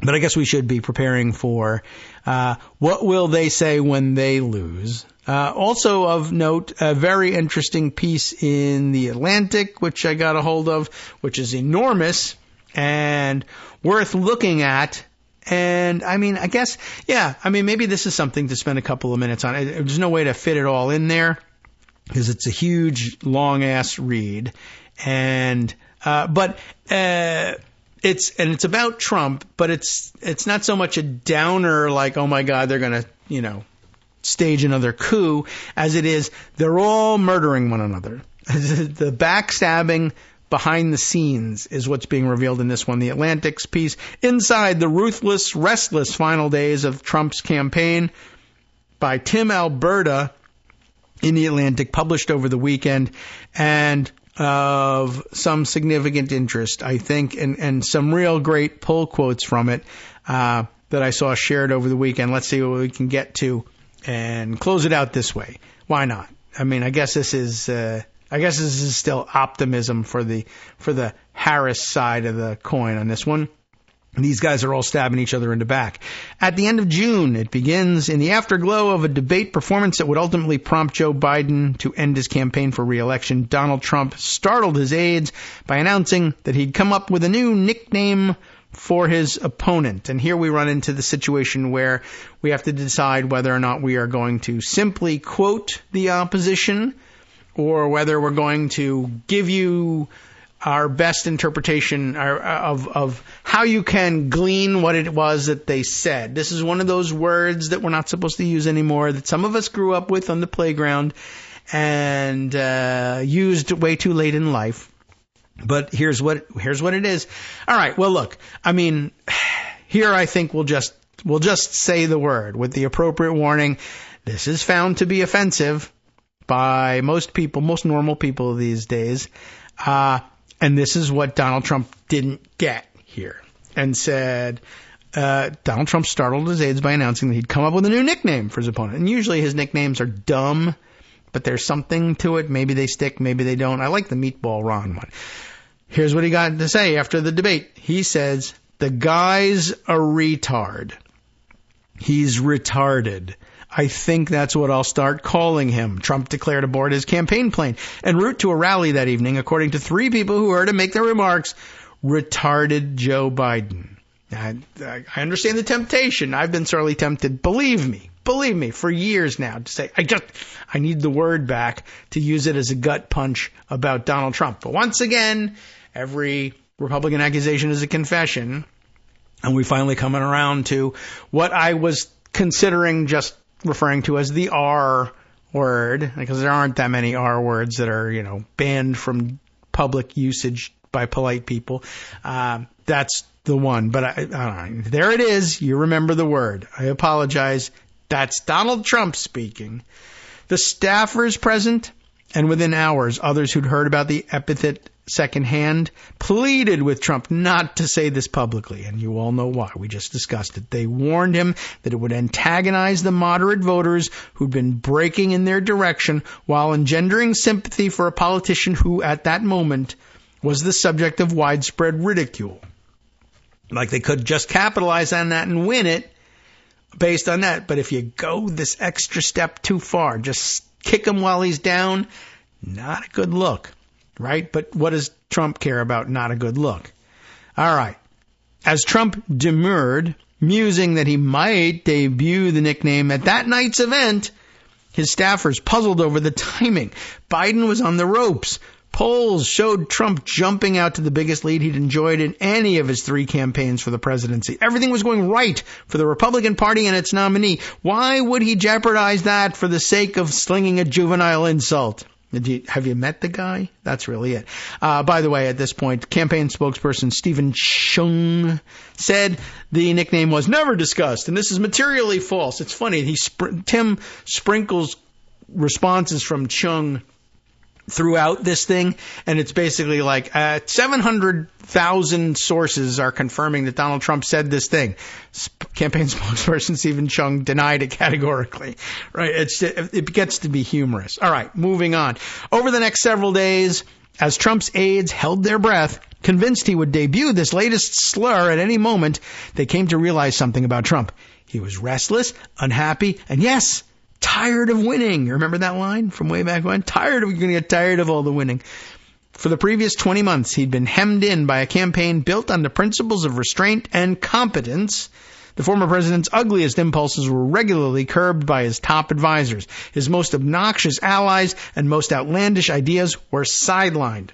Speaker 2: But I guess we should be preparing for what will they say when they lose. Also of note, a very interesting piece in The Atlantic, which I got a hold of, which is enormous and worth looking at. And I mean, I guess, yeah, I mean, maybe this is something to spend a couple of minutes on. There's no way to fit it all in there because it's a huge, long-ass read. And it's about Trump, but it's not so much a downer like, oh my God, they're going to, stage another coup, as it is they're all murdering one another. The backstabbing behind the scenes is what's being revealed in this one. The Atlantic's piece, Inside the Ruthless, Restless Final Days of Trump's Campaign, by Tim Alberta in The Atlantic, published over the weekend, and of some significant interest, I think, and some real great pull quotes from it that I saw shared over the weekend. Let's see what we can get to and close it out this way. Why not? I mean, I guess this is still optimism for the Harris side of the coin on this one. These guys are all stabbing each other in the back. At the end of June, it begins in the afterglow of a debate performance that would ultimately prompt Joe Biden to end his campaign for re-election. Donald Trump startled his aides by announcing that he'd come up with a new nickname for his opponent. And here we run into the situation where we have to decide whether or not we are going to simply quote the opposition or whether we're going to give you our best interpretation of how you can glean what it was that they said. This is one of those words that we're not supposed to use anymore, that some of us grew up with on the playground and used way too late in life. But here's what it is. All right. Well, look, I mean, here I think we'll just say the word with the appropriate warning. This is found to be offensive by most people, most normal people these days. And this is what Donald Trump didn't get here and said, Donald Trump startled his aides by announcing that he'd come up with a new nickname for his opponent. And usually his nicknames are dumb, but there's something to it. Maybe they stick, maybe they don't. I like the Meatball Ron one. Here's what he got to say after the debate. He says, the guy's a retard. He's retarded. I think that's what I'll start calling him. Trump declared aboard his campaign plane en route to a rally that evening, according to 3 people who heard him make their remarks, retarded Joe Biden. I understand the temptation. I've been sorely tempted. Believe me, for years now to say, I need the word back to use it as a gut punch about Donald Trump. But once again, every Republican accusation is a confession. And we finally coming around to what I was considering just referring to as the R word, because there aren't that many R words that are, banned from public usage by polite people. That's the one. But there it is. You remember the word. I apologize. That's Donald Trump speaking. The staffers present, and within hours, others who'd heard about the epithet secondhand, pleaded with Trump not to say this publicly. And you all know why. We just discussed it. They warned him that it would antagonize the moderate voters who'd been breaking in their direction while engendering sympathy for a politician who, at that moment, was the subject of widespread ridicule. Like they could just capitalize on that and win it based on that. But if you go this extra step too far, just kick him while he's down, not a good look, right? But what does Trump care about not a good look? All right. As Trump demurred, musing that he might debut the nickname at that night's event, his staffers puzzled over the timing. Biden was on the ropes. Polls showed Trump jumping out to the biggest lead he'd enjoyed in any of his 3 campaigns for the presidency. Everything was going right for the Republican Party and its nominee. Why would he jeopardize that for the sake of slinging a juvenile insult? Have you met the guy? That's really it. By the way, at this point, campaign spokesperson Stephen Chung said the nickname was never discussed, and this is materially false. It's funny. Tim sprinkles responses from Chung throughout this thing, and it's basically like 700,000 sources are confirming that Donald Trump said this thing. Campaign spokesperson Stephen Chung denied it categorically. Right? It gets to be humorous. All right, moving on. Over the next several days, as Trump's aides held their breath, convinced he would debut this latest slur at any moment, they came to realize something about Trump. He was restless, unhappy, and yes, tired of winning. You remember that line from way back when? You're going to get tired of all the winning. For the previous 20 months, he'd been hemmed in by a campaign built on the principles of restraint and competence. The former president's ugliest impulses were regularly curbed by his top advisors. His most obnoxious allies and most outlandish ideas were sidelined.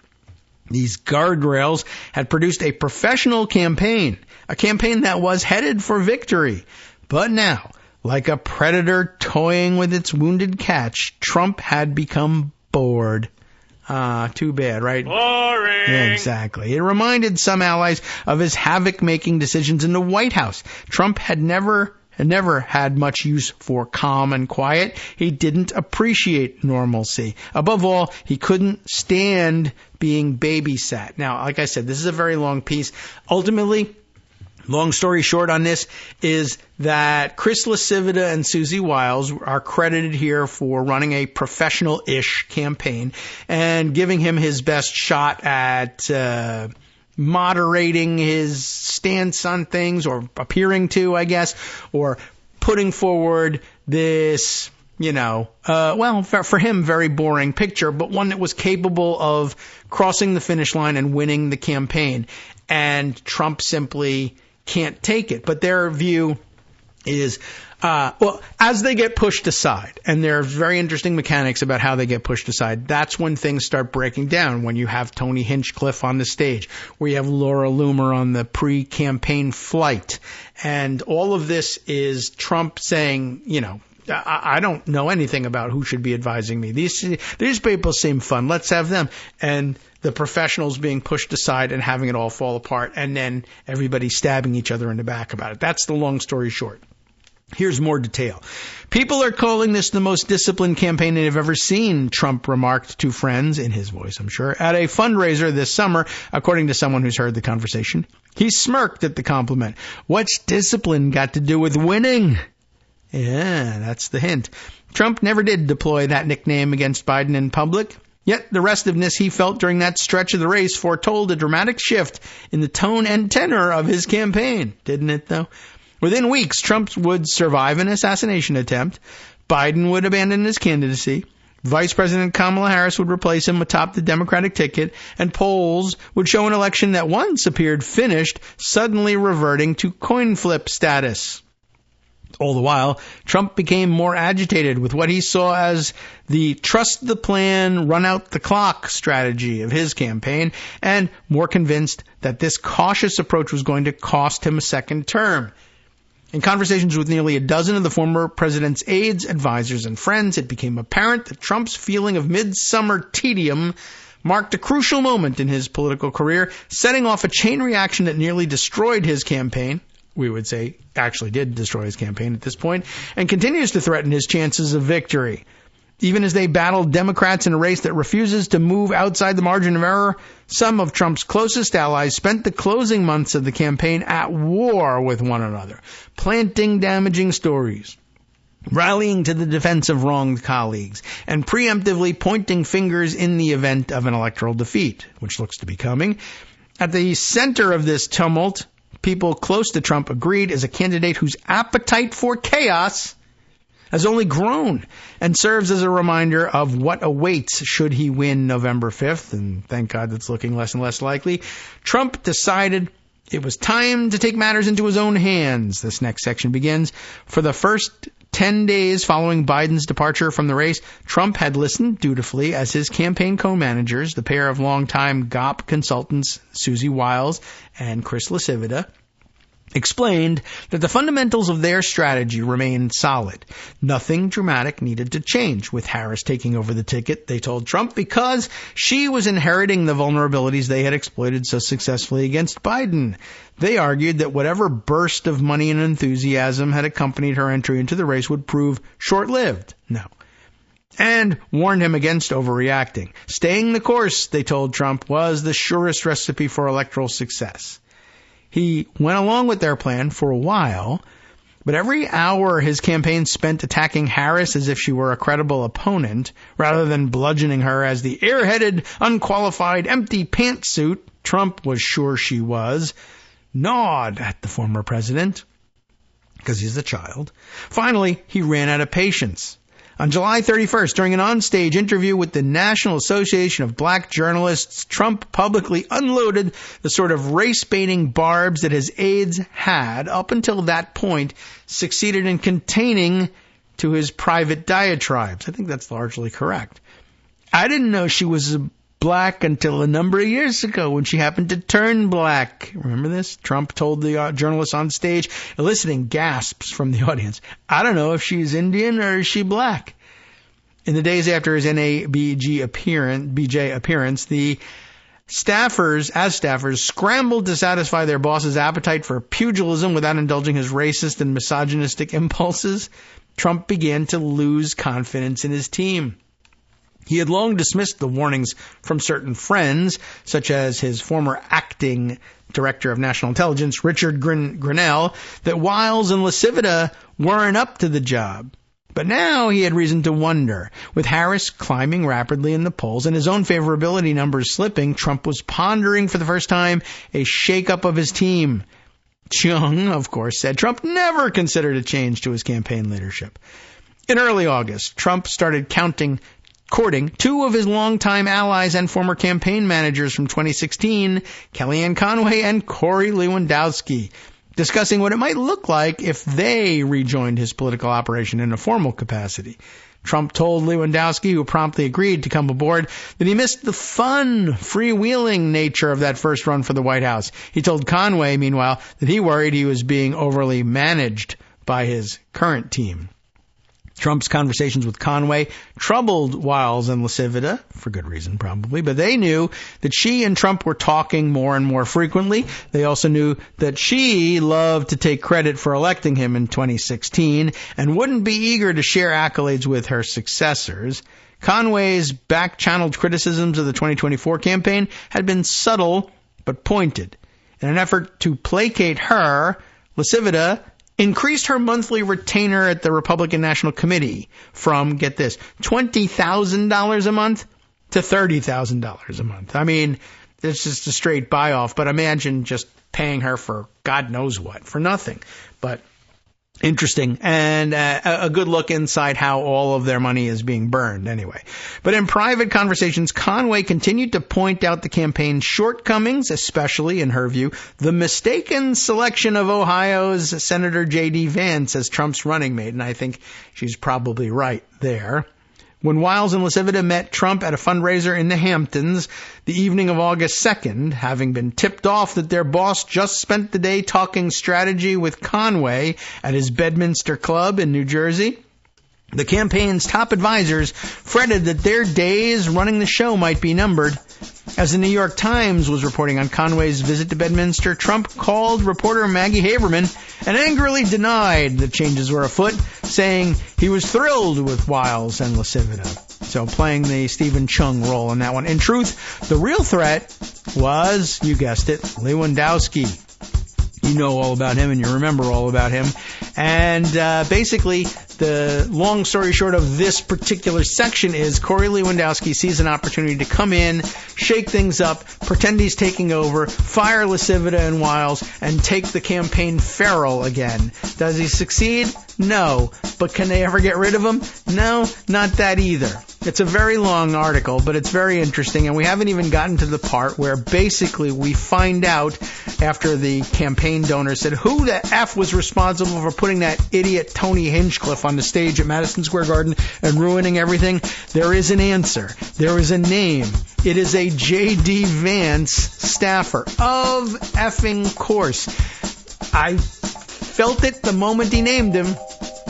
Speaker 2: These guardrails had produced a professional campaign, a campaign that was headed for victory. But now, like a predator toying with its wounded catch, Trump had become bored. Too bad, right?
Speaker 4: Boring.
Speaker 2: Yeah, exactly. It reminded some allies of his havoc-making decisions in the White House. Trump had never had much use for calm and quiet. He didn't appreciate normalcy. Above all, he couldn't stand being babysat. Now, like I said, this is a very long piece. Ultimately, long story short on this is that Chris LaCivita and Susie Wiles are credited here for running a professional-ish campaign and giving him his best shot at moderating his stance on things, or appearing to, I guess, or putting forward this, for him, very boring picture, but one that was capable of crossing the finish line and winning the campaign. And Trump simply can't take it. But their view is, as they get pushed aside, and there's very interesting mechanics about how they get pushed aside, that's when things start breaking down, when you have Tony Hinchcliffe on the stage, where you have Laura Loomer on the pre-campaign flight. And all of this is Trump saying, I don't know anything about who should be advising me. These people seem fun. Let's have them. And the professionals being pushed aside and having it all fall apart, and then everybody stabbing each other in the back about it. That's the long story short. Here's more detail. People are calling this the most disciplined campaign they've ever seen, Trump remarked to friends, in his voice, I'm sure, at a fundraiser this summer, according to someone who's heard the conversation. He smirked at the compliment. What's discipline got to do with winning? Yeah, that's the hint. Trump never did deploy that nickname against Biden in public. Yet the restiveness he felt during that stretch of the race foretold a dramatic shift in the tone and tenor of his campaign. Didn't it, though? Within weeks, Trump would survive an assassination attempt. Biden would abandon his candidacy. Vice President Kamala Harris would replace him atop the Democratic ticket, and polls would show an election that once appeared finished suddenly reverting to coin flip status. All the while, Trump became more agitated with what he saw as the trust the plan, run out the clock strategy of his campaign, and more convinced that this cautious approach was going to cost him a second term. In conversations with nearly a dozen of the former president's aides, advisors, and friends, it became apparent that Trump's feeling of midsummer tedium marked a crucial moment in his political career, setting off a chain reaction that nearly destroyed his campaign. We would say actually did destroy his campaign at this point, and continues to threaten his chances of victory. Even as they battled Democrats in a race that refuses to move outside the margin of error, some of Trump's closest allies spent the closing months of the campaign at war with one another, planting damaging stories, rallying to the defense of wronged colleagues, and preemptively pointing fingers in the event of an electoral defeat, which looks to be coming. At the center of this tumult, people close to Trump agreed is a candidate whose appetite for chaos has only grown and serves as a reminder of what awaits should he win November 5th, and thank God that's looking less and less likely. Trump decided it was time to take matters into his own hands. This next section begins. For the first 10 days following Biden's departure from the race, Trump had listened dutifully as his campaign co-managers, the pair of longtime GOP consultants Susie Wiles and Chris Lasivita, explained that the fundamentals of their strategy remained solid. Nothing dramatic needed to change with Harris taking over the ticket, they told Trump, because she was inheriting the vulnerabilities they had exploited so successfully against Biden. They argued that whatever burst of money and enthusiasm had accompanied her entry into the race would prove short-lived. No. And warned him against overreacting. Staying the course, they told Trump, was the surest recipe for electoral success. He went along with their plan for a while, but every hour his campaign spent attacking Harris as if she were a credible opponent, rather than bludgeoning her as the airheaded, unqualified, empty pantsuit Trump was sure she was, gnawed at the former president, because he's a child. Finally, he ran out of patience. On July 31st, during an onstage interview with the National Association of Black Journalists, Trump publicly unloaded the sort of race-baiting barbs that his aides had, up until that point, succeeded in containing to his private diatribes. I think that's largely correct. I didn't know she was black until a number of years ago when she happened to turn black. Remember this? Trump told the journalists on stage, eliciting gasps from the audience. I don't know if she's Indian or is she black. In the days after his NABJ appearance, the staffers scrambled to satisfy their boss's appetite for pugilism without indulging his racist and misogynistic impulses. Trump began to lose confidence in his team. He had long dismissed the warnings from certain friends, such as his former acting director of national intelligence, Richard Grenell, that Wiles and Lasivita weren't up to the job. But now he had reason to wonder. With Harris climbing rapidly in the polls and his own favorability numbers slipping, Trump was pondering for the first time a shakeup of his team. Chung, of course, said Trump never considered a change to his campaign leadership. In early August, Trump started courting two of his longtime allies and former campaign managers from 2016, Kellyanne Conway and Corey Lewandowski, discussing what it might look like if they rejoined his political operation in a formal capacity. Trump told Lewandowski, who promptly agreed to come aboard, that he missed the fun, freewheeling nature of that first run for the White House. He told Conway, meanwhile, that he worried he was being overly managed by his current team. Trump's conversations with Conway troubled Wiles and Lasivita, for good reason probably, but they knew that she and Trump were talking more and more frequently. They also knew that she loved to take credit for electing him in 2016 and wouldn't be eager to share accolades with her successors. Conway's back-channeled criticisms of the 2024 campaign had been subtle but pointed. In an effort to placate her, Lasivita increased her monthly retainer at the Republican National Committee from, get this, $20,000 a month to $30,000 a month. I mean, it's just a straight buy-off, but imagine just paying her for God knows what, for nothing. But Interesting, and a good look inside how all of their money is being burned anyway. But in private conversations, Conway continued to point out the campaign's shortcomings, especially, in her view, the mistaken selection of Ohio's Senator J.D. Vance as Trump's running mate, and I think she's probably right there. When Wiles and Lasivita met Trump at a fundraiser in the Hamptons the evening of August 2nd, having been tipped off that their boss just spent the day talking strategy with Conway at his Bedminster Club in New Jersey, the campaign's top advisors fretted that their days running the show might be numbered. As the New York Times was reporting on Conway's visit to Bedminster, Trump called reporter Maggie Haberman and angrily denied that changes were afoot, saying he was thrilled with Wiles and Lasivita. So playing the Stephen Chung role in that one. In truth, the real threat was, you guessed it, Lewandowski. You know all about him and you remember all about him. And basically, the long story short of this particular section is Corey Lewandowski sees an opportunity to come in, shake things up, pretend he's taking over, fire Lasivita and Wiles, and take the campaign feral again. Does he succeed? No. But can they ever get rid of him? No, not that either. It's a very long article, but it's very interesting, and we haven't even gotten to the part where basically we find out after the campaign donor said who the F was responsible for putting that idiot Tony Hinchcliffe on the stage at Madison Square Garden and ruining everything. There is an answer. There is a name. It is a J.D. Vance staffer. Of effing course. I felt it the moment he named him.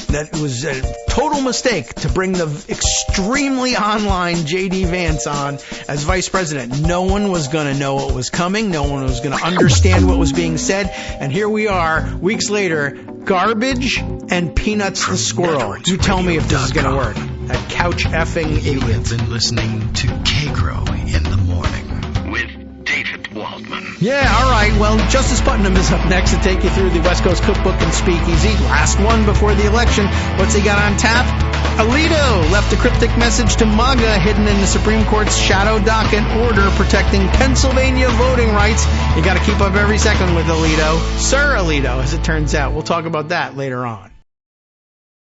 Speaker 2: That it was a total mistake to bring the extremely online J.D. Vance on as vice president. No one was going to know what was coming. No one was going to understand what was being said. And here we are, weeks later, garbage and Peanuts the squirrel. You tell me if this is going to work. That couch effing idiot.
Speaker 1: You have been listening to Kagro in the Morning with David Waldman.
Speaker 2: Yeah, all right. Well, Justice Putnam is up next to take you through the West Coast Cookbook and Speakeasy. Last one before the election. What's he got on tap? Alito left a cryptic message to MAGA hidden in the Supreme Court's shadow docket order protecting Pennsylvania voting rights. You got to keep up every second with Alito. Sir Alito, as it turns out. We'll talk about that later on.